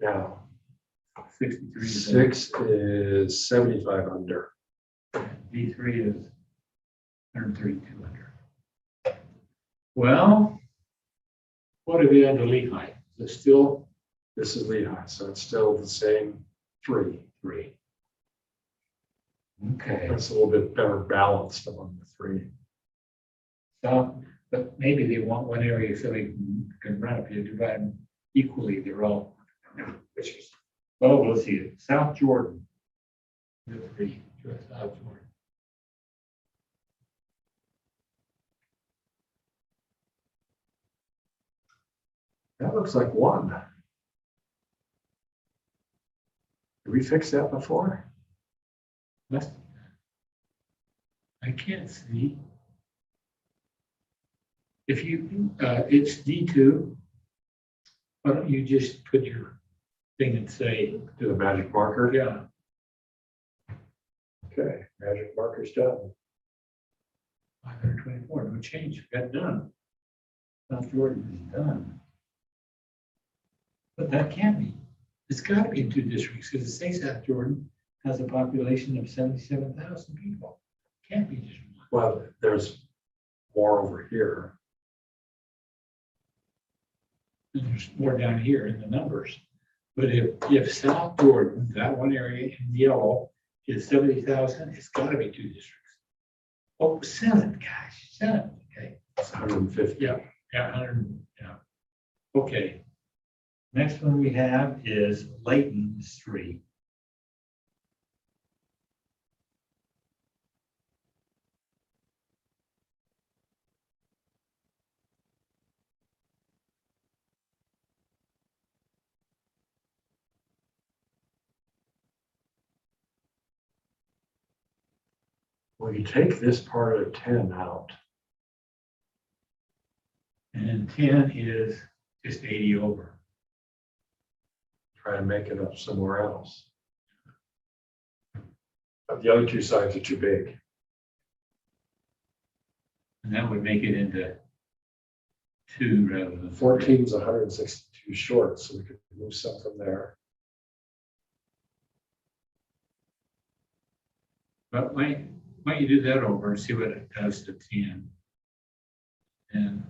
now. 63. 6 is 75 under. D3 is 132 under. Well, what have you had to Lehigh? Is it still This is Lehigh, so it's still the same 3. 3? Okay, That's a little bit better balanced among the 3. so, but maybe they want one area so they can run if you divide them equally, they're all. Which is, oh, let's see, South Jordan. The 3, South Jordan. That looks like 1. Did we fix that before? Must- I can't see. If you, it's D2, why don't you just put your thing and say, Do the magic marker? yeah, Okay, magic marker's done. 524, no change, got done. South Jordan is done. But that can't be, it's gotta be in 2 districts, because it says South Jordan has a population of 77,000 people. Can't be just one. Well, there's more over here. And there's more down here in the numbers. But if South Jordan, that one area in yellow, is 70,000, it's gotta be 2 districts. Oh, 7, gosh, 7, okay. It's 150. Yeah, 100, yeah. Okay. Next one we have is Leighton Street. Well, you take this part of 10 out. And 10 is just 80 over. Try and make it up somewhere else. But the other 2 sides are too big. And that would make it into 2 rather than 14 is 162 short, so we could move some from there. But might you do that over and see what it does to 10? And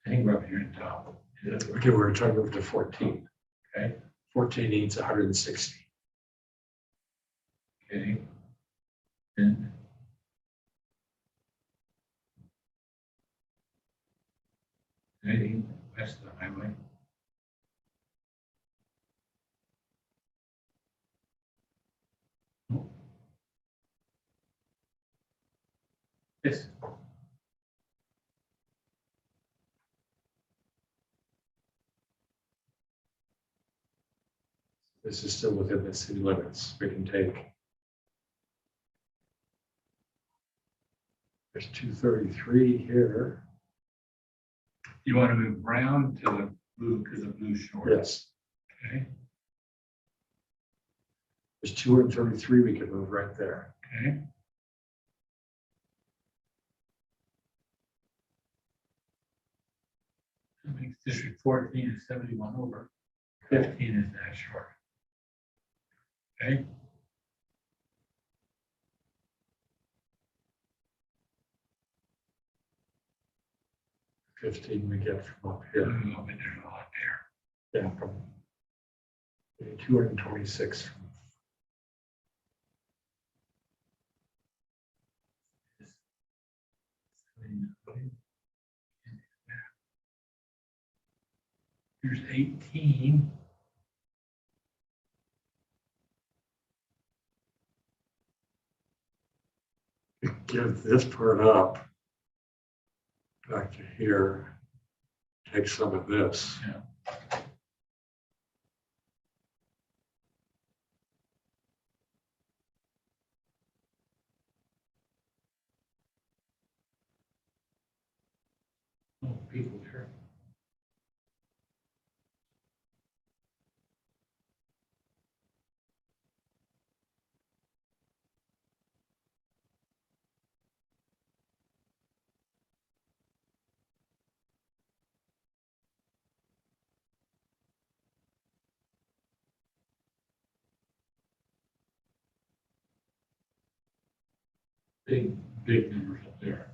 I think we're up here in top. Is that Okay, we're trying to move to 14. okay? 14 needs 160. Okay. Then anything west of the highway? No. Yes. This is still within the city limits. We can take. There's 233 here. You want to move brown to the blue because the blue's short. Yes. Okay, There's 233 we could move right there. okay. That makes District 14 is 71 over. 15 is that short. Okay. $15 we get from up There's here. a lot there. Yeah, from 226 from Here's 18. give this part up back to here, take some of this. Yeah. people there. Big, big numbers up there.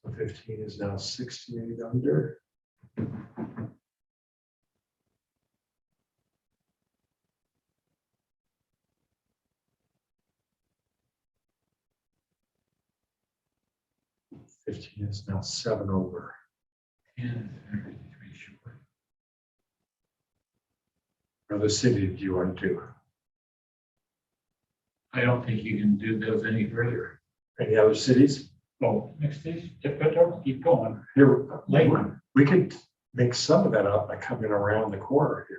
So 15 is now 68 under. Fifteen is now 7 over. 10 is 53 short. What other city do you want to do? I don't think you can do those any further. Any other cities? Oh, next station, don't keep going. Here, Leighton. we could make some of that up by coming around the corner here.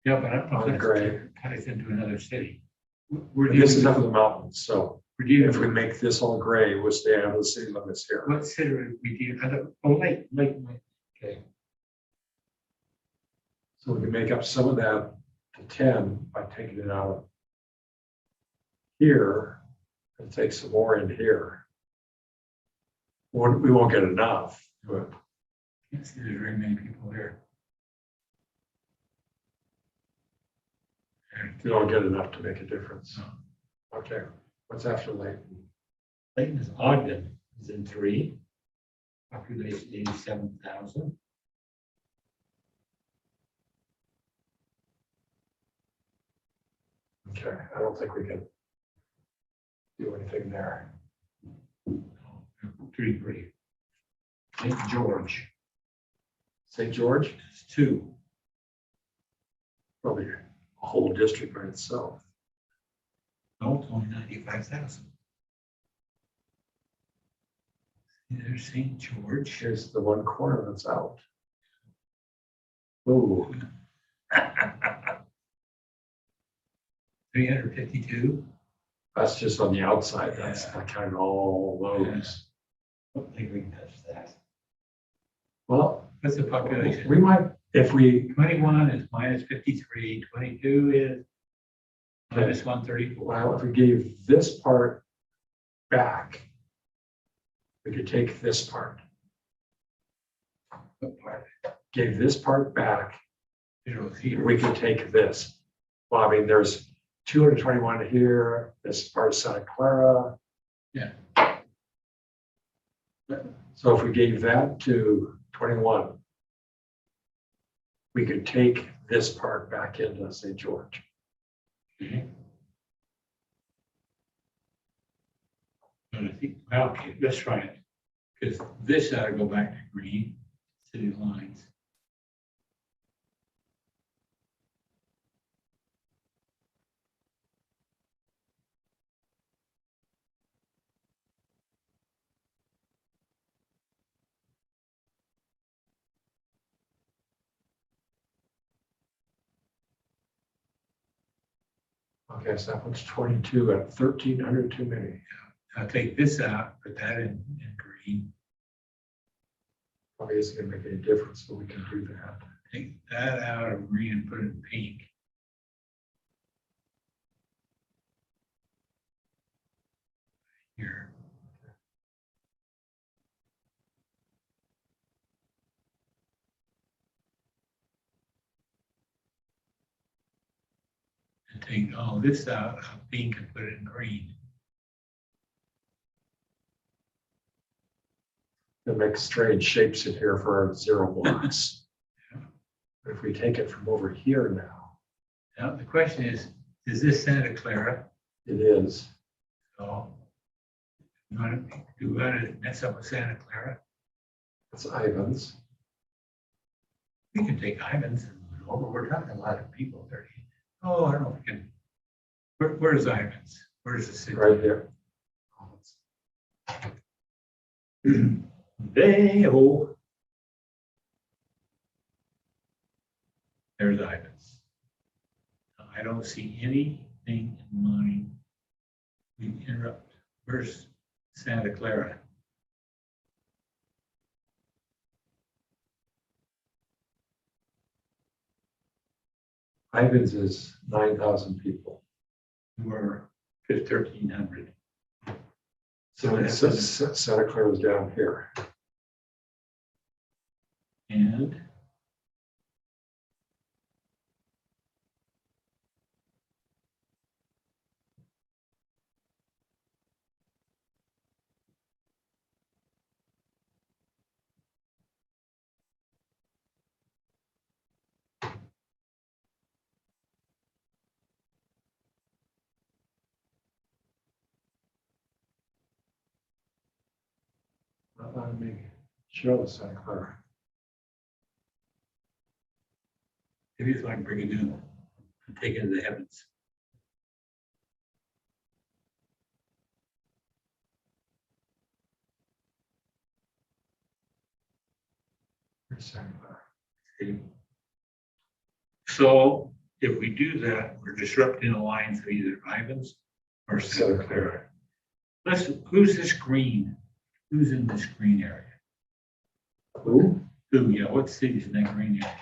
Yeah, but I don't know On if Gray. that ties into another city. We're This is dealing up in with- the mountains, so we're dealing if we with- make this all gray, we'll stay out of the city limits here. What city are we dealing, I don't, oh, Leighton, okay. So we can make up some of that to 10 by taking it out of here and take some more in here. We won't get enough, but Can't see there's very many people here. we won't get enough to make a difference. Okay, what's after Leighton? Leighton is Ogden is in 3. Population 87,000. Okay, I don't think we can do anything there. Pretty. St. George St. George, is 2. probably a whole district by itself. No, it's only 95,000. There's St. George. Here's the one corner that's out. Ooh, 352. that's just on the outside. That's Yeah. not counting all those. I don't think we can touch that. Well, What's the population? we might, if we, 21 is minus 53, 22 is minus 134. well, if we gave this part back, we could take this part, What part? gave this part back, 0, 0. we could take this. Well, I mean, there's 221 here, this part of Santa Clara. Yeah. So if we gave that to 21, we could take this part back into St. George. Okay. But I think, well, okay, let's try it. Because this ought to go back to green, city lines. Okay, so that puts 22 at 1,300 too many. I'll take this out, put that in green, Probably isn't gonna make any difference, but we can do that. take that out of green and put it in pink. Here. And take all this out of pink and put it in green. It makes strange shapes in here for our 0 blocks. But if we take it from over here now, Now, the question is this Santa Clara? it is. So, do we want to mess up with Santa Clara? It's Ivans. We can take Ivans and move it over. We're talking a lot of people, 30. Oh, I don't know if we can. Where's Ivans? Where's the city? Right here. They-oh. There's Ivans. I don't see anything in mind. We interrupt. Where's Santa Clara? Ivans is 9,000 people. We're 1,300. So that's- Santa Clara is down here. And Let me show the Santa Clara. maybe if I can bring it in and take it to the heavens. Here's Santa Clara. See? So if we do that, we're disrupting the lines of either Ivans or Santa Clara. Who's this green? Who's in this green area? Who? Who, yeah, what city's in that green area?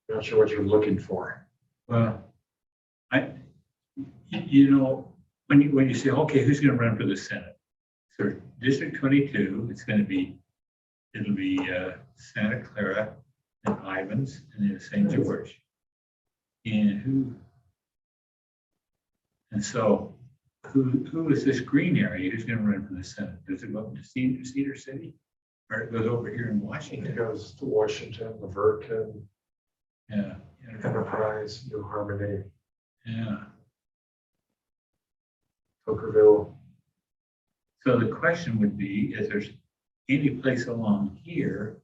Not sure what you're looking for. Well, you know, when you say, okay, who's gonna run for the Senate? So District 22, it'll be Santa Clara and Ivans and then St. George. And so who is this green area? Who's gonna run for the Senate? Does it go up to Cedar City? Or it goes over here in It Washington? goes to Washington, Laverton, Yeah. Enterprise, New Harmony, Yeah. Tokerville. So the question would be, is there any place along here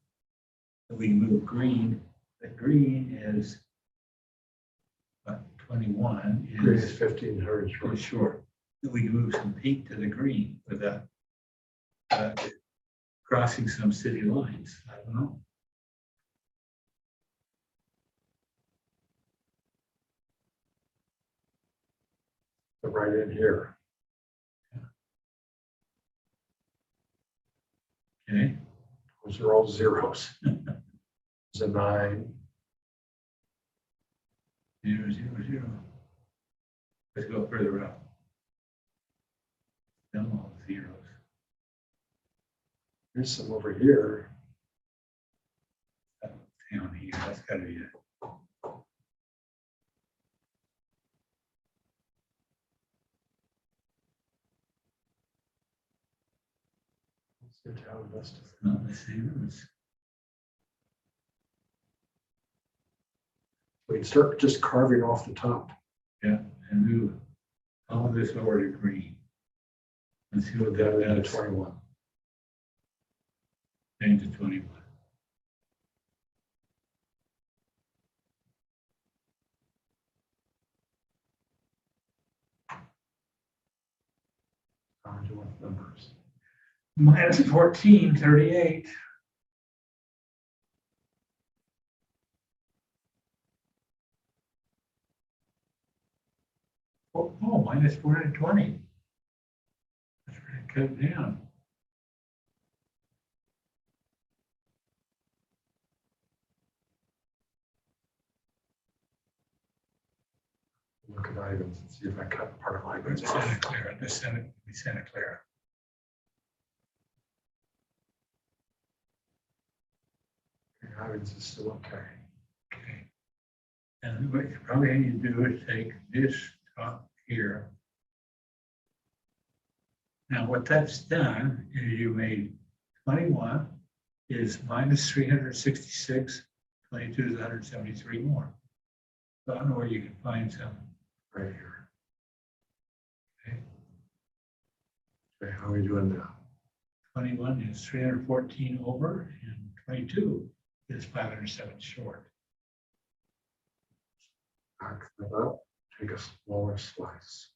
that we move green? The green is what, 21 Green is is 1,500 really short. short. That we can move some peak to the green without crossing some city lines. I don't know. But right in here. Okay. Those are all zeros. It's a 9. 0, 0, 0. Let's go further up. Still all zeros. There's some over here. Down here, that's gotta be it. Let's see how the rest of it. Not the zeros. We can start just carving off the top. Yeah, and move all of this over to green. Let's see what Down that into does. 21. Change to 21. How do you want numbers? Minus 1438. Oh, minus 420. That's really cut down. Look at items and see if I cut part of items Santa off. Clara, the Santa Clara. Items is still okay. Okay. And what you probably need to do is take this top here. Now, what that's done is you made 21 is minus 366, 22 is 173 more. So I don't know where you can find some. Right here. Okay. Okay, how are we doing now? 21 is 314 over and 22 is 507 short. Back that up. take a smaller slice.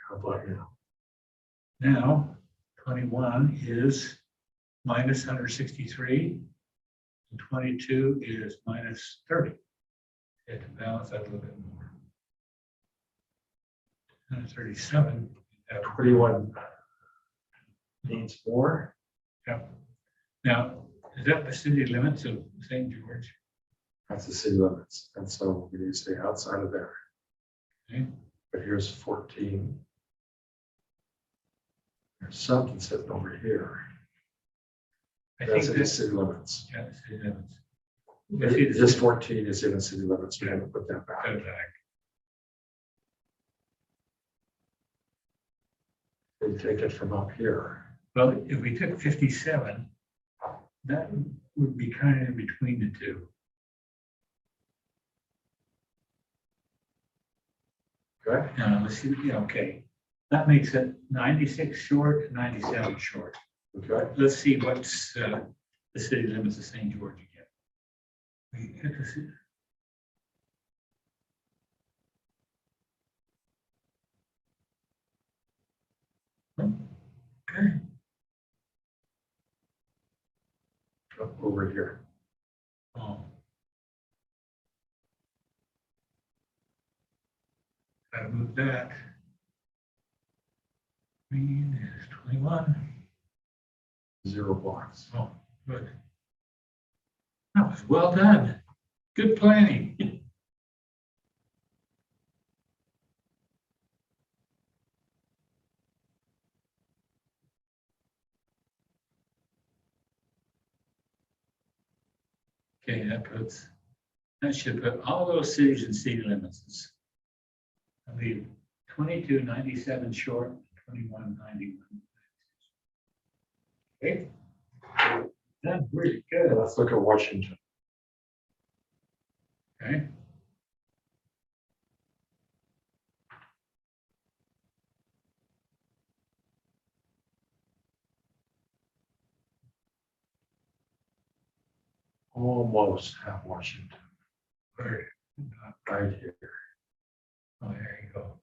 How about now? Now, 21 is minus 163, and 22 is minus 30. Had to balance that a little bit more. 137. 21 needs more. Yeah. Now, is that the city limits of St. George? That's the city limits. And so we need to stay outside of there. Okay. But here's 14. There's something sitting over here. I That's think in the that's, city limits. yeah, the city limits. I see the This city 14 is in the city limits. We haven't put that back. limits back. We take it from up here. Well, if we took 57, that would be kind of in between the two. Okay. Let's see, yeah, okay. That makes it 96 short and 97 short. Okay. Let's see what's the city limits of St. George again. We hit the city. Okay. Up over here. Oh. Gotta move that. Green is 21. 0 blocks. Oh, good. That was well done. Good planning. Okay, that should put all those cities in city limits. I leave 2297 short, 2191. Okay. That's pretty good. Let's look at Washington. Okay. Almost have Washington. Where? Right here. Oh, there you go.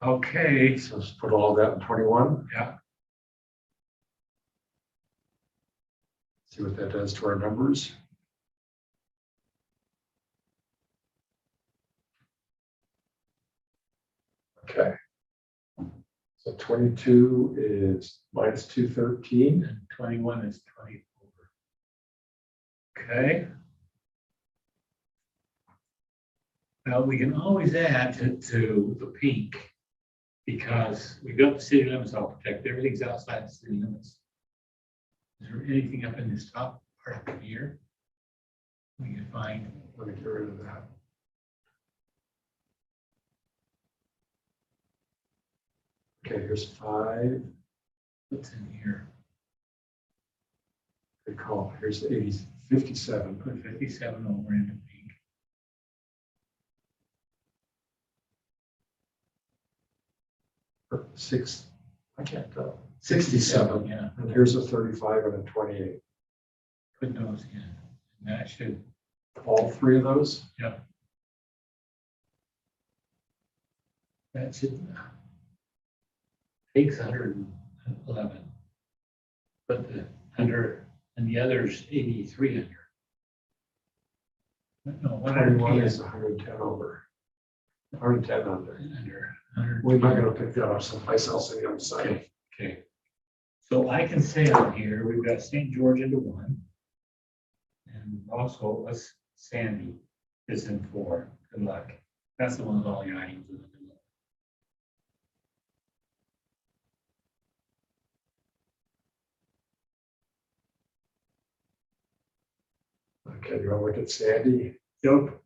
Okay. So let's put all that in 21. Yeah. See what that does to our numbers. Okay. So 22 is minus 213. And 21 is 24. Okay. Now we can always add to the pink because we got the city limits all protected. Everything's outside the city limits. Is there anything up in this top part of here we can find? Let me get rid of that. Okay, here's 5. What's in here? Good call. Here's the 80, 57. Put 57 over into pink. Or 6. I can't tell. 67. Yeah. And here's a 35 and a 28. Put those in. And that should, All 3 of those? that should takes 111. But the 100 and the others 83 under. No, 21 110 is 110 over. 110 under. under. We're not gonna pick that up someplace else on the other side. Okay, okay. So I can say on here, we've got St. George into 1. And also us Sandy is in 4. Good luck. That's the one with all the items in it. Okay, you want to look at Sandy? Yep.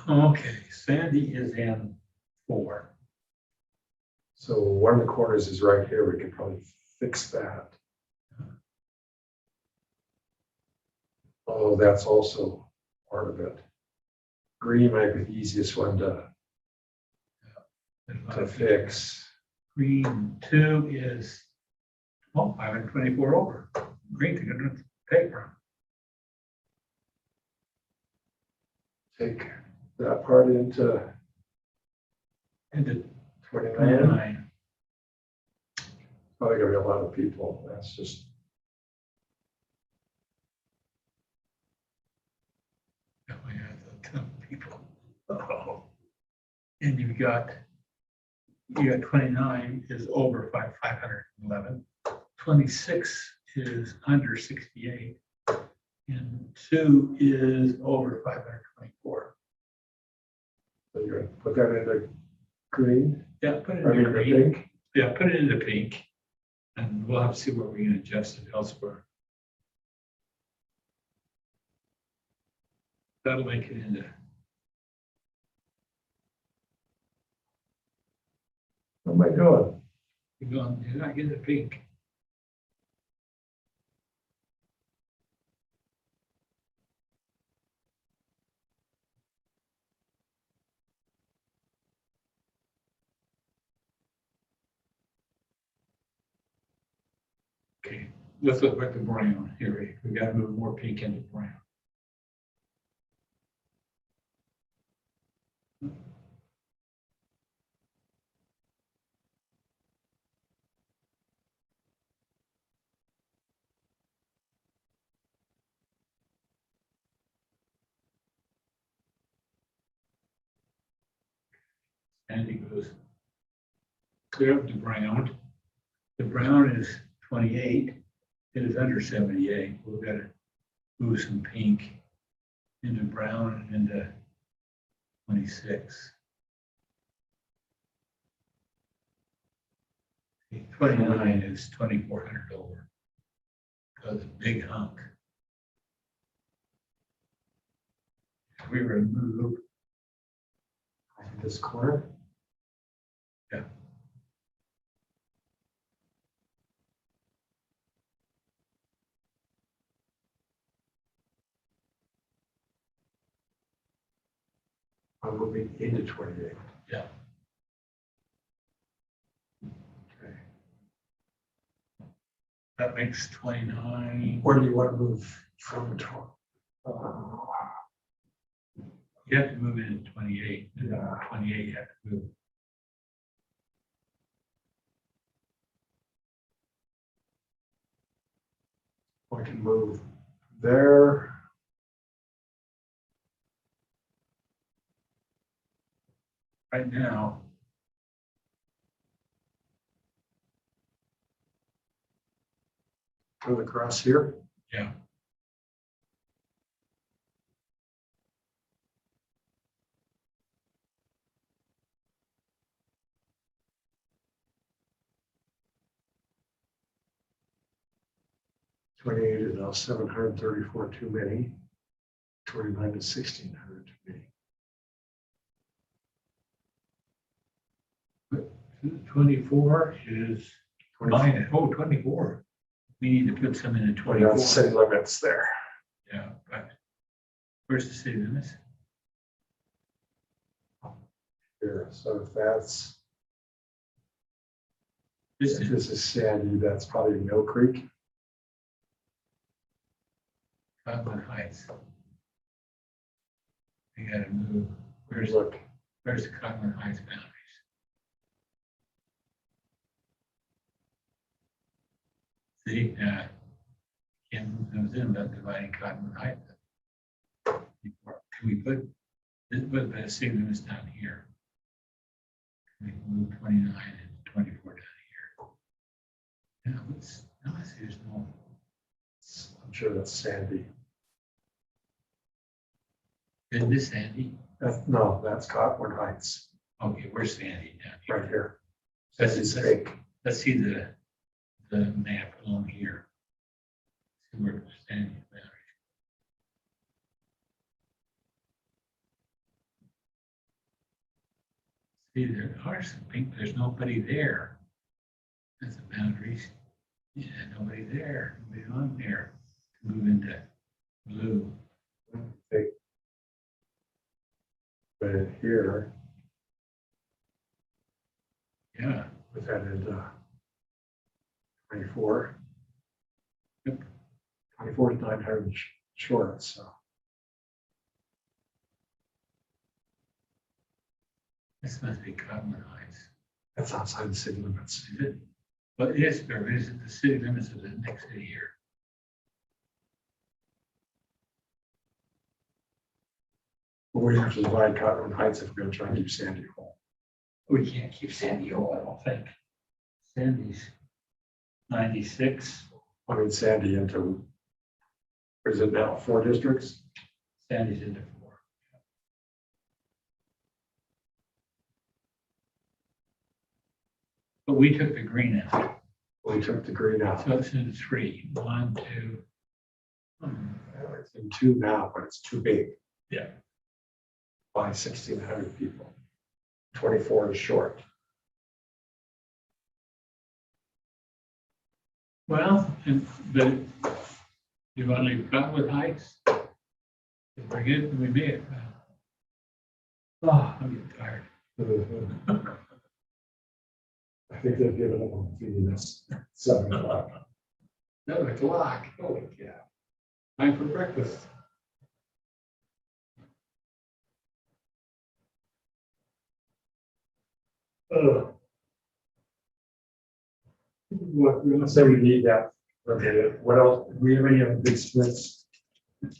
Okay, Sandy is in 4. So one of the corners is right here. We could probably fix that. Oh, that's also part of it. Green might be the easiest one to fix. Green 2 is, 524 over. Green to go to paper. Take that part into Into 29. 29. Probably gonna be a lot of people. That's just, We have a ton of people. Oh. And you got 29 is over 511. 26 is under 68. And 2 is over 524. so you're gonna put that into green, Yeah, put it I mean, in the green. pink. Yeah, put it into pink. And we'll have to see where we can adjust it elsewhere. That'll make it into, What am I doing? you're not getting the pink. Okay, let's look at the brown here. We gotta move more pink into brown. And it goes clear up to brown. The brown is 28. It is under 78. We've got to move some pink into brown and into 26. 29 is 2,400 over. So it's a big hunk. If we remove, This corner. yeah, I'm moving into 28. yeah. Okay. That makes 29. Where do you want to move from? You have to move it into 28. Yeah. 28, you have to move. I can move there. Right now, Move across here. yeah. Twenty-eight is now 734 too many. 29 is 1,600 too many. 24 is 24. 24. We need to put some in the We 24. got city limits there. Yeah, but where's the city limits? Here, so if that's, This if is this is Sandy, that's probably Mill Creek. Codman Heights. We gotta move. Where's Look, the Codman Heights boundaries? See, Kim comes in about dividing Codman Heights. Can we put the city limits down here? Can we move 29 and 24 down here? Yeah, no, I see there's no. I'm sure that's Sandy. Isn't this Sandy? No, that's Cotton Heights, Okay, where's Sandy down here? right here. That's Sandy's it. fake. Let's see the map along here. See where Sandy boundary. See, there are some pink, there's nobody there. That's the boundaries. Yeah, nobody there, nobody on there to move into blue. Fake. But in here, Yeah, with that in 24. Yep. 24 is 900 short, so. this must be Cottonwood Heights. That's outside the city limits. Is it? But yes, there is the city limits of the next city here. But we have to divide Cottonwood Heights if we're gonna try and keep Sandy whole. We can't keep Sandy whole, I don't think. Sandy's 96, I mean, Sandy into, what is it now, 4 districts? Sandy's into 4. But we took the green out, We took the green out. so it's into 3. 1, 2. It's in 2 now, but it's too big Yeah. by 1,600 people. 24 is short. Well, but you want to leave Cottonwood Heights? If we're good, we may have. Oh, I'm getting tired. I think they've given up on feeding us 7 o'clock. 7 o'clock, holy cow. Time for breakfast. What, we're gonna say we need that. Okay, what else? Do we have any other big splits?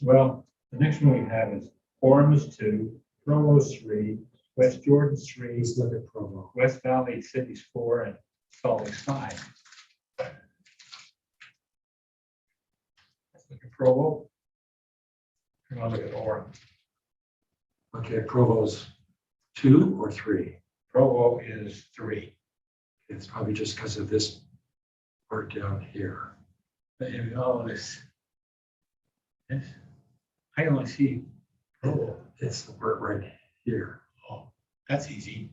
Well, the next one we have is Orem is 2, Provo is 3, West Jordan 3, Let's look at Provo. West Valley City's 4, and Salt Lake's 5. Let's look at Provo. And I'll look at Orem. Okay, Provo's 2 or 3? Provo is 3. It's probably just because of this part down here. But in all this, I only see Provo. It's the part right here. Oh, that's easy.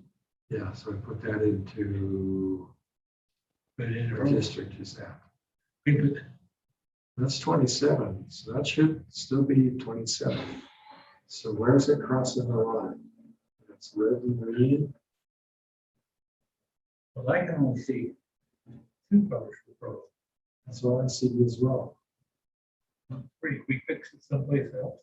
Yeah, so we put that into, But in what Provo, district is that? we put, That's 27, so that should still be 27. So where's it crossing the line? That's red and green. well, I can only see 2 colors for Provo. That's what I see as well. Pretty quick fix it someplace else.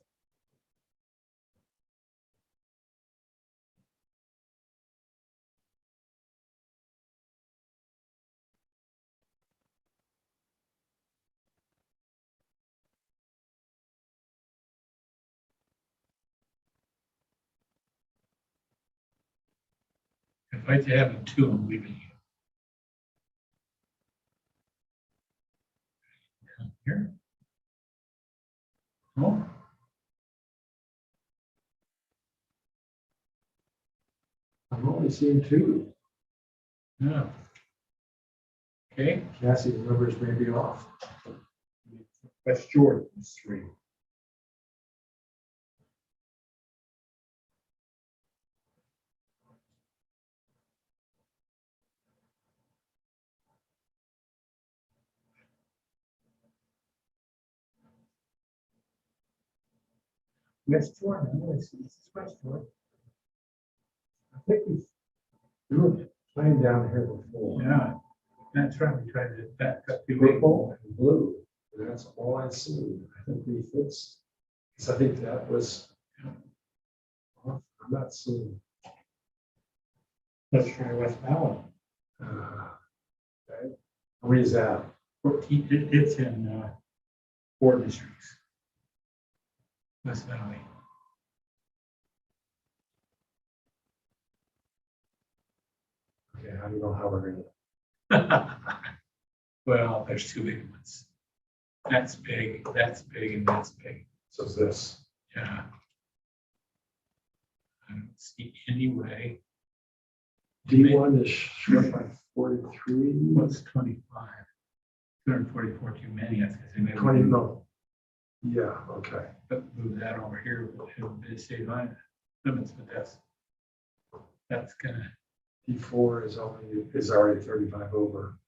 If I have them 2, I'm leaving you. Down here. Oh, I'm only seeing 2. no. Okay, Cassie's numbers may be off. West Jordan is 3. West Jordan, I only see this is West Jordan. I think we were playing down here before. Yeah, that's right, we tried to back up the Purple and blue, and that's all I see. I think we fixed, because I think that was, I'm not seeing. Let's try West Valley. Okay. How many is that? 14, it's in 4 districts. West Valley. Okay, I don't know how we're gonna. Well, there's 2 big ones. That's big, and that's big. So it's this. Yeah. I don't see any way. D1 is short by 43. What's 25? 244 too many, I think. They may 20, move no. Yeah, okay. that over here, it would be state line limits, but that's gonna, D4 is already 35 over.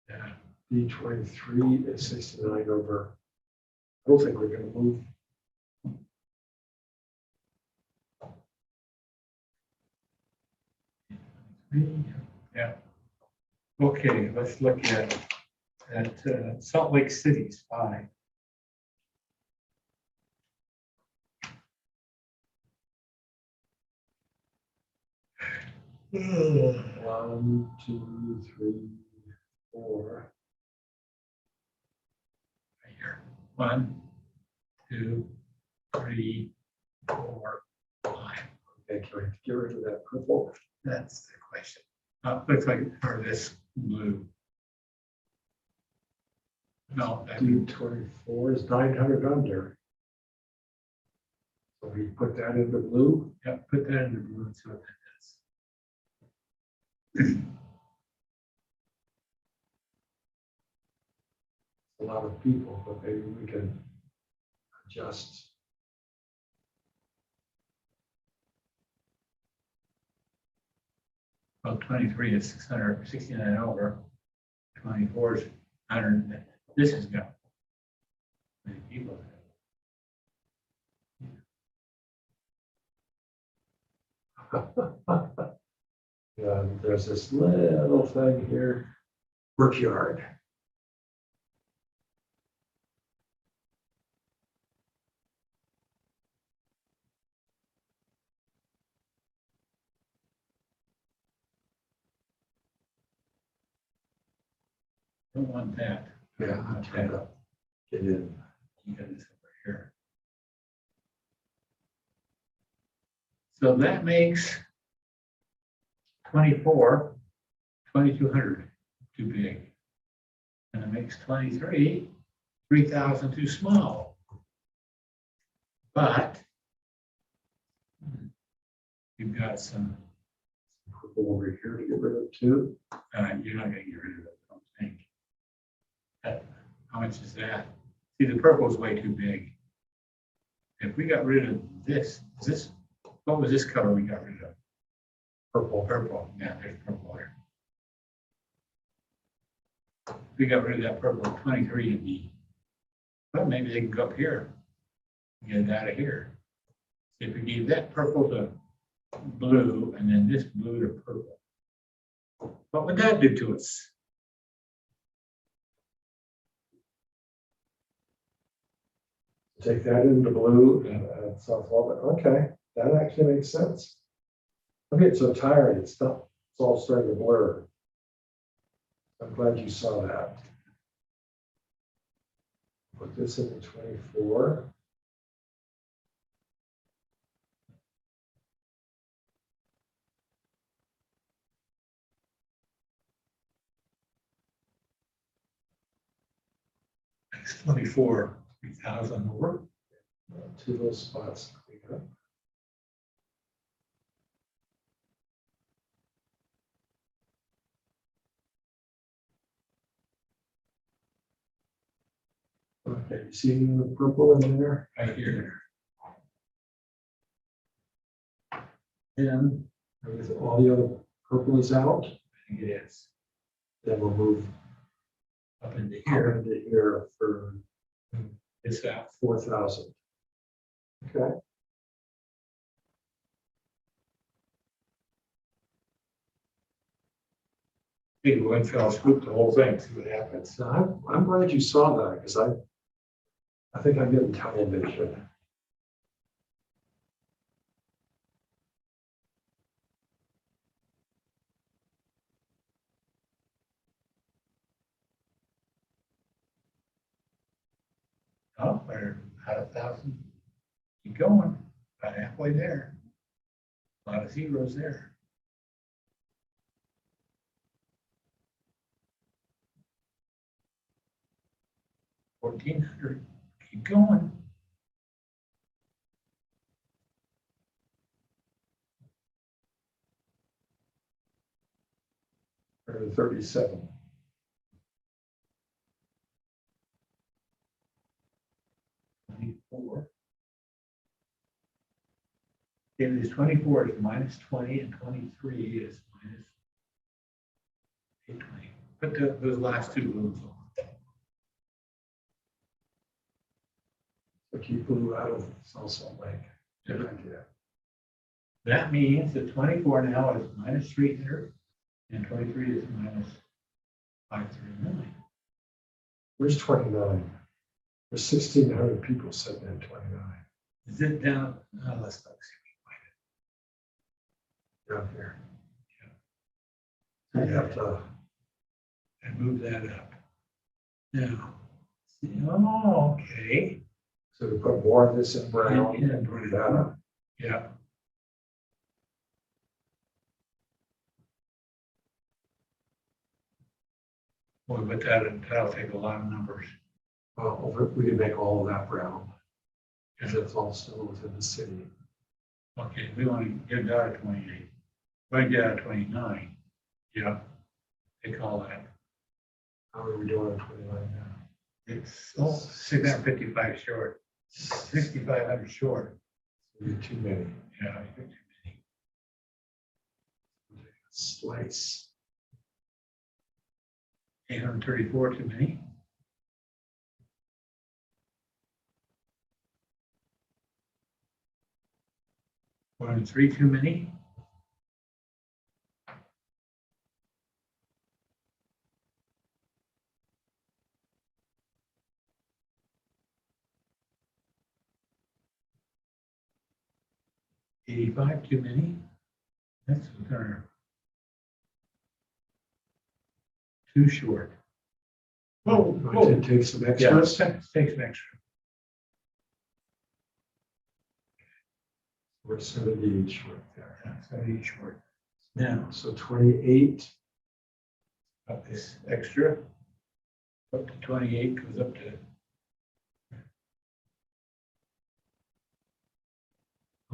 yeah. D23 is 69 over. I don't think we're gonna move. Yeah. Okay, let's look at Salt Lake City's 5. One, two, three, four. Right here. 1, 2, 3, 4, 5. Okay, can we get rid of that purple? That's the question. Looks like, or this blue. No, that, D24 is 900 under. So we put that into blue. yeah, put that in the blue and see what that A lot of people, but maybe we can adjust. Well, 23 is 669 over. 24 is 100. This has got many people. And there's this little thing here, Brickyard. Don't want that. Yeah, Don't I'm want trying that. to get in. You got this over here. So that makes 24, 2,200 too big. And it makes 23, 3,000 too small. But you've got some, Purple over here to get rid of too. you're not gonna get rid of it, I don't think. How much is that? See, the purple's way too big. If we got rid of this, what was this color we got rid of? Purple. Purple, yeah, there's purple there. We got rid of that purple, 23 to be. Well, maybe they can go up here. Get it out of here. If we gave that purple to blue and then this blue to purple, what would that do to us? Take that into blue and South Florida. Okay, that actually makes sense. I'm getting so tired, it's all starting to blur. I'm glad you saw that. Put this into 24. It's 24, 3,000 over. Two little spots. We got. Okay, you see the purple in there? Right here. And with all the other purple is out, I think it is. then we'll move Up into here here. into here for It's out. 4,000. Okay. Big one fell swoop the whole thing, see what happens. So I'm glad you saw that because I think I'm getting tunnel vision. Oh, we're at 1,000. Keep going, about halfway there. A lot of zeros there. 1,400, keep going. Or 37. Four. It is 24 is minus 20 and 23 is minus 820. Put those last two blues on. So keep blue out of Salt Lake. Good idea. That means that 24 now is minus 300 And 23 is minus 539. Where's 29? There's 1,600 people sitting in 29 Is it down? Let's look. down here. So you have to, And move that up. Now, oh, okay. so to put more of this in brown Yeah, and put that up. Yeah. Boy, but that'll take a lot of numbers. Well, we can make all of that brown. Because it's all still within the city. Okay, we want to get it out of 28. If I get out of 29, yeah, take all that. How are we doing on 29 now? It's 655 short, 6,500 short. You're too many. Yeah, I think too many. Slice. 834 too many. 103 too many. $85 too many. That's what they're too short. To take some Yeah, let's extras. take some extra. We're 78 short there. Yeah, 70 short. Now, So 28. up this extra, up to 28 goes up to.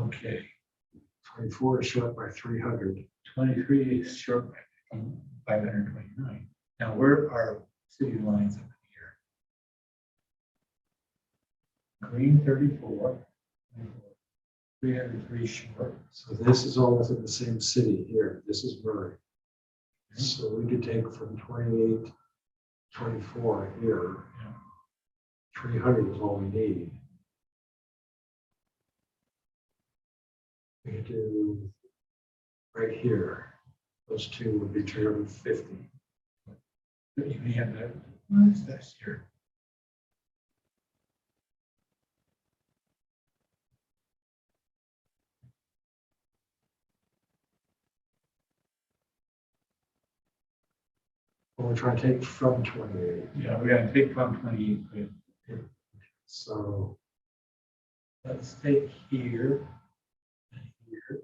Okay, 24 is short by 300. 23 is short by 529. Now, where are city lines up here? Green 34, 303 short. So this is all within the same city here. This is Murray. So we could take from 28, 24 here. Yeah. 300 is all we need. We could do right here. Those two would be 350. But you may have that, what is this here? Well, we're trying to take from 28. Yeah, we're gonna take from 28, but So let's take here and here.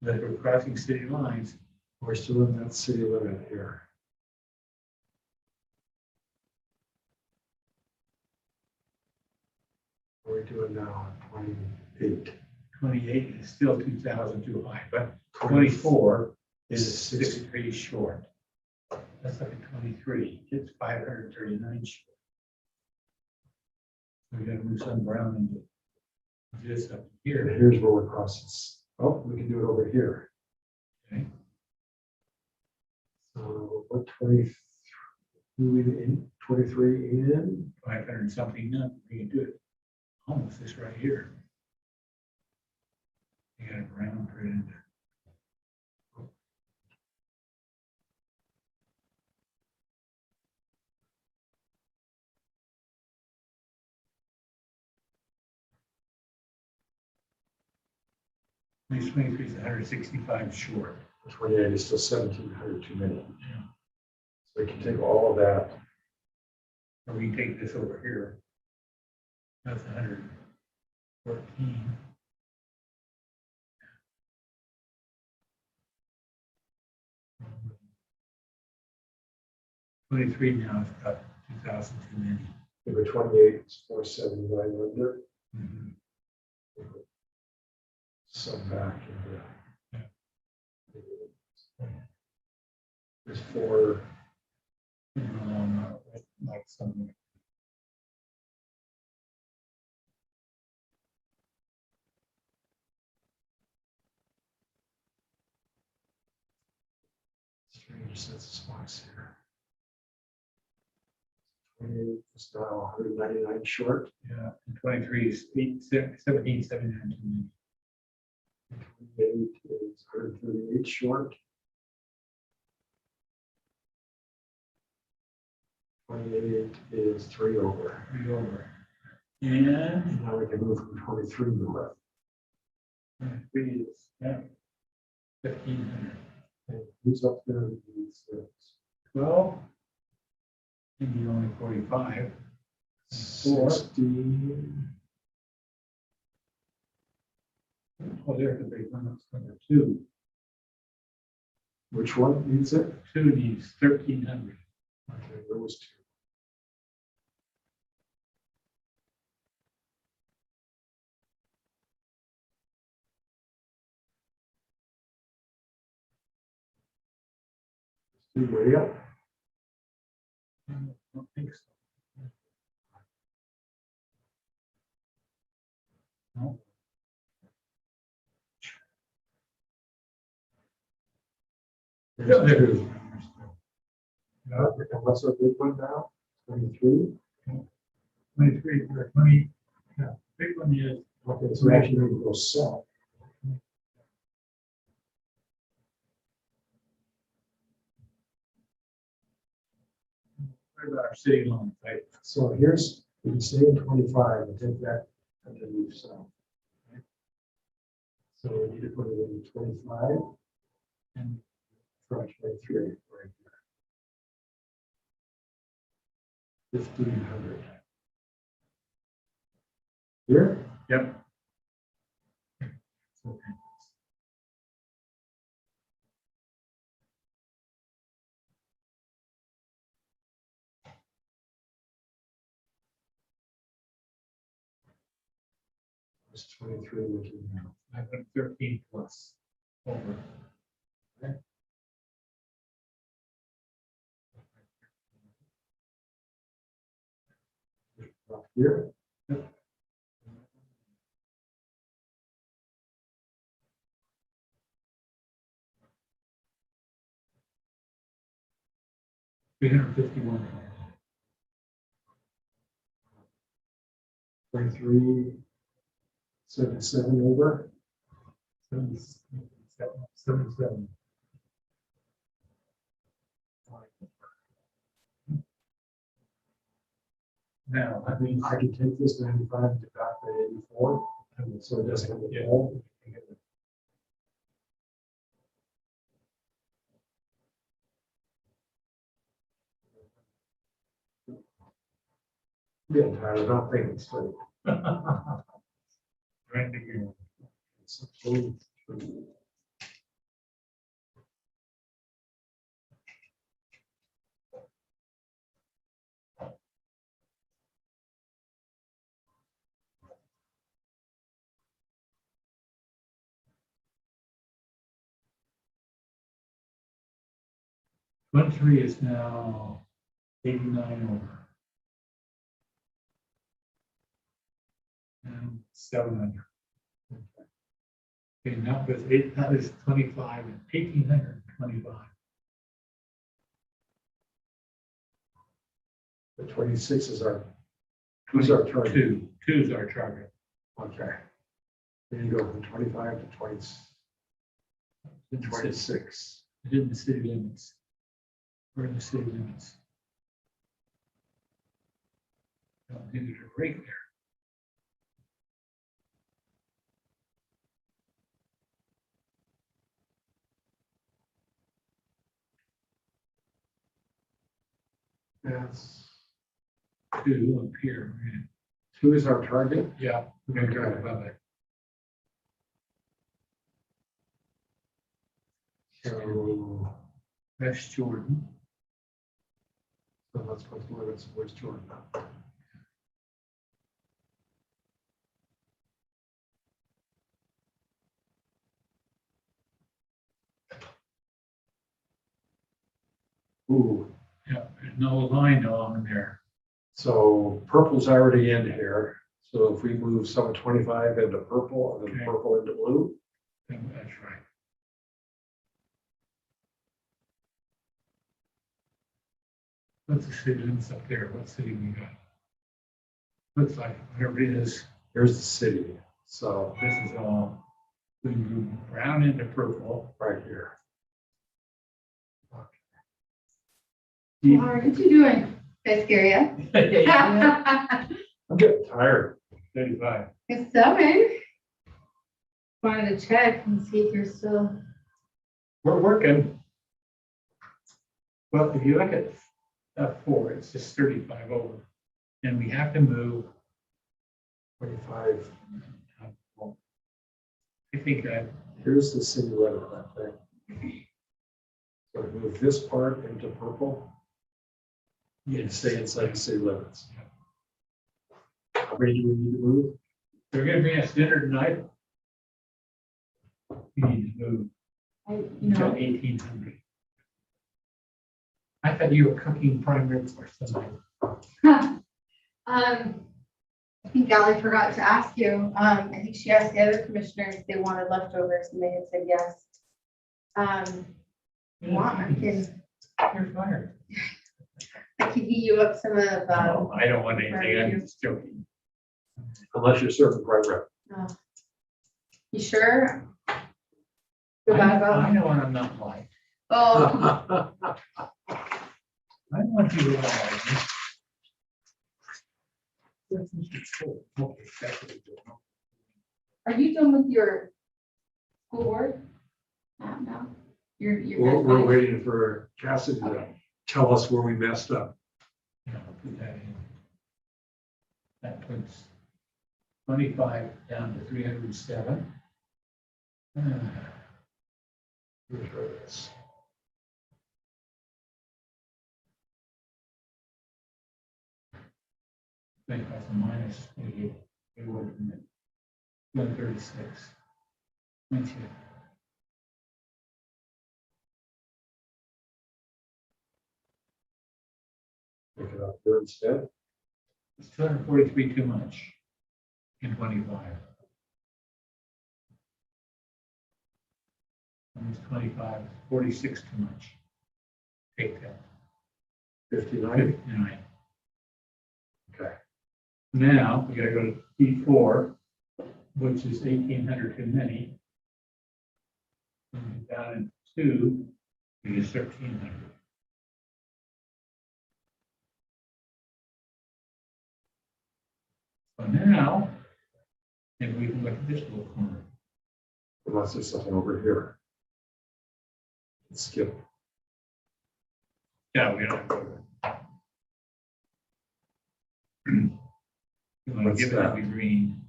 But if we're crossing city lines, we're still in that city limit here. What are we doing now? 28. 28 is still 2,000 too high, but 24 is 63 short. Let's look at 23, it's 539 short. We gotta move some brown into this up Here, here. here's where we're crossing. Oh, we can do it over here. Okay. So what 23 in 23 in? 500 something, no, we can do it. Almost this right here. You got a brown put in there. These 23 is 165 short. 28 is still 1,700 too many. Yeah. So we can take all of that. Or we can take this over here. That's 114. $23 now, it's got 2,000 too many. Number 28 is 479 under. Mhm. Some back into. There's 4. Like something. Strange census box here. 28 is now 199 short. Yeah, and 23 is 1779 too many. 28 is 138 short. 28 is 3 over. 3 over. And Now we can move from 23 to left. 3 is, yeah, 1,500. And who's up there? It's, 12. Maybe only 45. 60. Oh, there's the big one, that's number 2. Which one needs it? 2 needs 1,300. Okay, there was 2. Way up. I don't think so. No. There's 2. And what's our big one now? 23? 23 or 20. Yeah, big one is Okay, so we actually need to go south. what about our city loan, right? So here's, we can stay in 25 and take that and then move south. So we need to put it in 25 And from 23 right there. 1,500. Here? yep. Okay. It's 23 looking now. I put 13 plus over. Up here. $351. 23, 77 over. 77. Now, I mean, I could take this 95 and get back to 84, and so it doesn't have Yeah. a wall. Getting tired of not thinking straight. right here. It's so true. One three is now 89 over. And 700. Okay, now with that is 25 and 1,825. The 26 is our, who's our target? 2 is our target. Okay. Then you go from 25 to 20, In the city- 26. in the city limits. We're in the city limits. Don't need a break there. Yes. 2 up here. Right? 2 is our target. Yeah, we're gonna go above it. So That's Jordan. let's put the limits of West Jordan now. Ooh, Yeah, there's no line along there. so purple's already in here. So if we move some 25 into purple and then Okay. purple into blue, And that's right. What's the city limits up there? What city we got? Looks like whatever it is, here's the city. So this is all We move brown into purple. right here. What are you two doing? Did I scare you? I'm getting tired. 35. It's 7. Wanted to check and see if you're still. We're working. Well, if you look at F4, it's just 35 over. And we have to move, 25. I think Here's the city limit, I think. So move this part into purple and stay inside the city limits. How many do we need to move? they're gonna bring us dinner tonight. We need to move to 1800. I thought you were cooking prime rib for tonight. I think Ally forgot to ask you. I think she asked the other commissioners if they wanted leftovers and they had said yes. You want, I can You're fired. heat you up some of, No, I don't want anything, I'm just joking. Unless you're serving prime rib. you sure? I Feel bad about. know what I'm not like. Oh, I want you to like me. Okay, that's what we do. are you done with your school board? No. You're. We're waiting for Cassidy to tell us where we messed up. Yeah, I'll put that in. That puts 25 down to 307. Here's where it is. I think that's a minus 88. It would have been 136. Thank you. Make it up here instead. It's 243 too much in 25. And it's 25, 46 too much. Take that. 59. 59. Okay. Now, we gotta go to P4, which is 1800 too many. And down in 2, it is 1300. So now, maybe we can look at this little corner. Unless there's something over here. Let's skip. Yeah, we don't go there. You want to What's give it that? a green.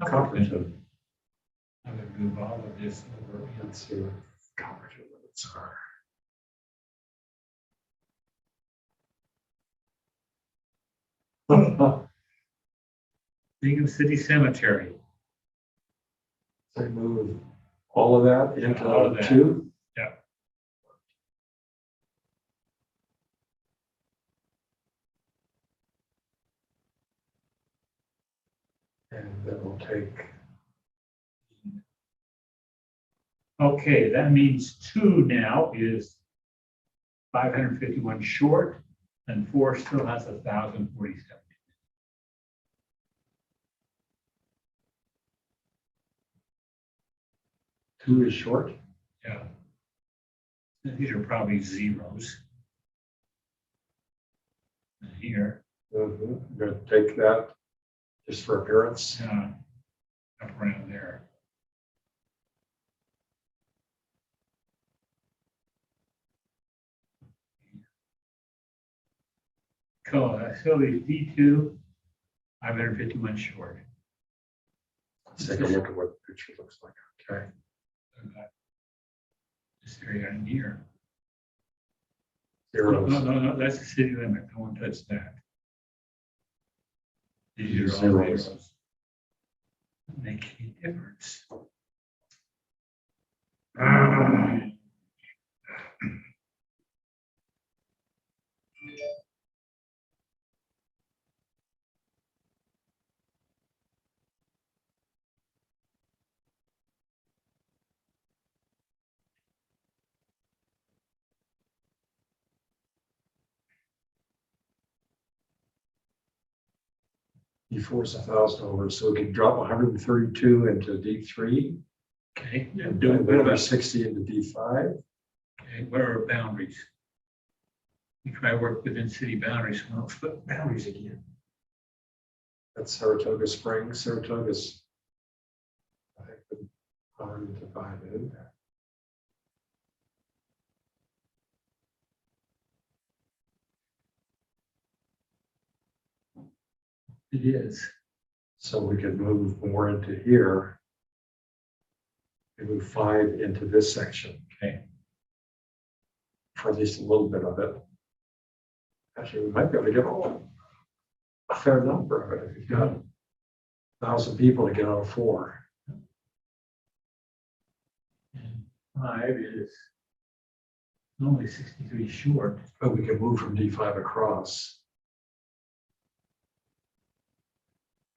Copperton. I'm gonna move all of this over. Let's see what Copperton limits are. Lincoln City Cemetery. I move all of that into All of that. 2. Yeah. And then we'll take, Okay, that means 2 now is 551 short, and 4 still has 1,047. 2 is short. Yeah. And these are probably zeros. And here, I'm gonna take that just for appearance. up around there. Cool, so the D2, 551 short. Let's take a look at what the picture looks like. Okay. This area in here. Zeros. No, that's the city limit. I won't touch that. These are all Zeros. zeros. Doesn't make any difference. D4 is 1,000 over, so we could drop 132 into D3 Okay, and do do what another about, 60 into D5. okay, what are our boundaries? We try to work within city boundaries, we don't flip boundaries again. That's Saratoga Springs. Saratoga's, I think, been already divided. It is. So we could move more into here. And move 5 into this section. Okay. For at least a little bit of it. Actually, we might be able to get a fair number of it. If you've got 1,000 people to get out of 4. And 5 is only 63 short. But we can move from D5 across.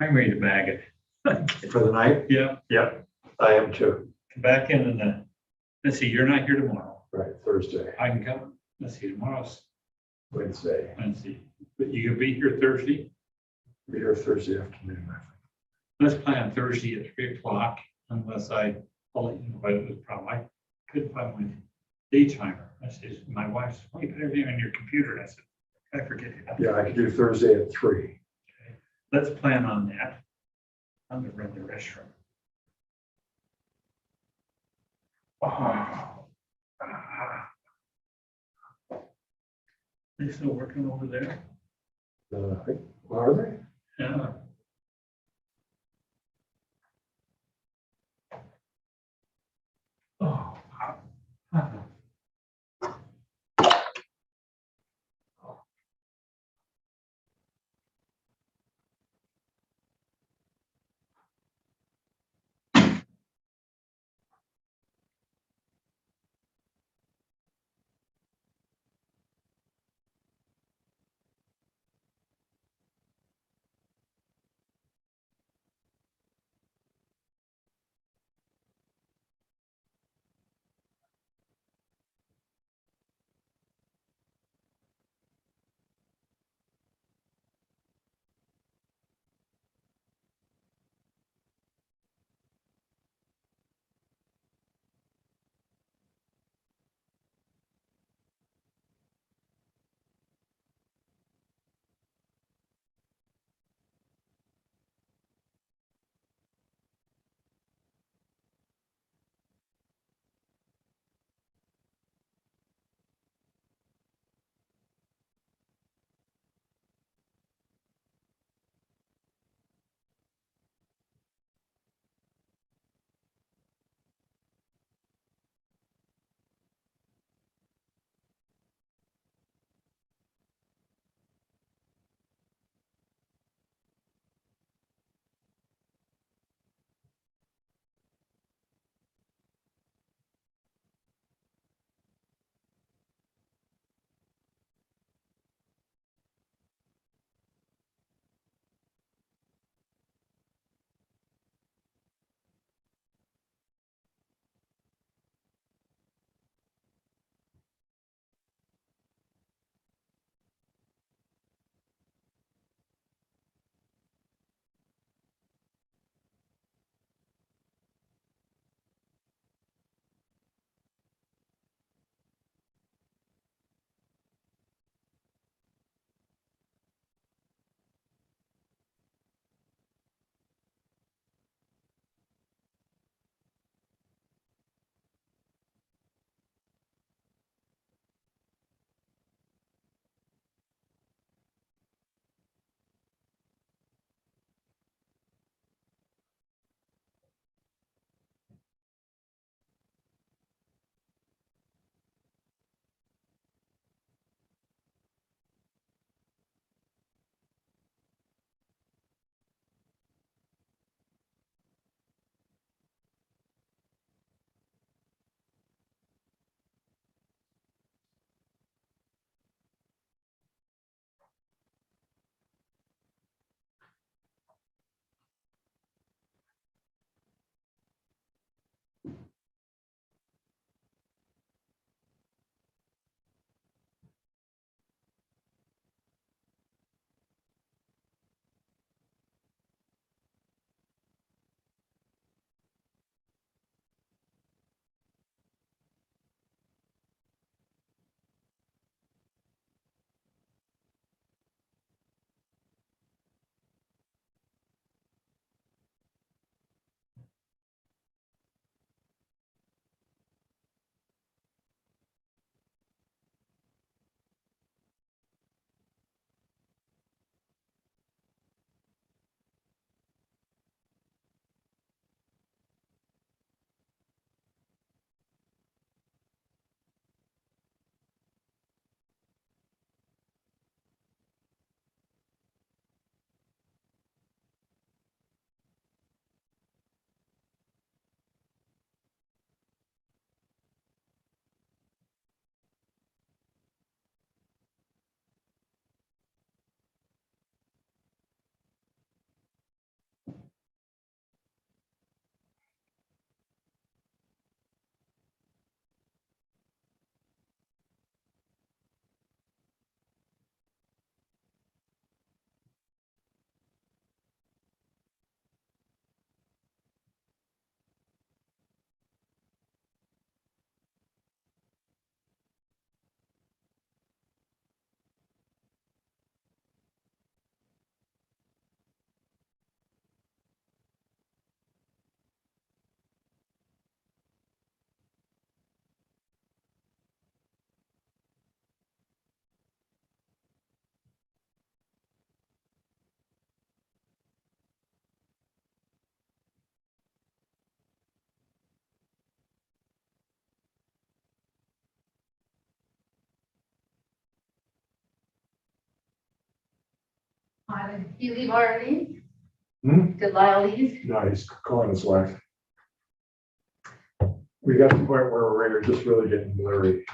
I'm ready to bag it. For the night? Yeah, Yep, I am too. come back in and, let's see, you're not here tomorrow. Right, Thursday, I can come, let's see, tomorrow's Wednesday. Wednesday, but you can be here Thursday. Be here Thursday afternoon, I think. Let's plan Thursday at 3 o'clock, unless I'll let you know if it was a problem. I couldn't find my day timer. I said, my wife's, why you put everything on your computer? And I said, I forget it. Yeah, I can do Thursday at 3. Let's plan on that. I'm gonna run the restroom. Oh. They still working over there? I think, are they? Yeah. Oh. You leave already? Hmm? Did Lyle leave? No, he's calling his wife. We got to the point where we're just really getting blurry.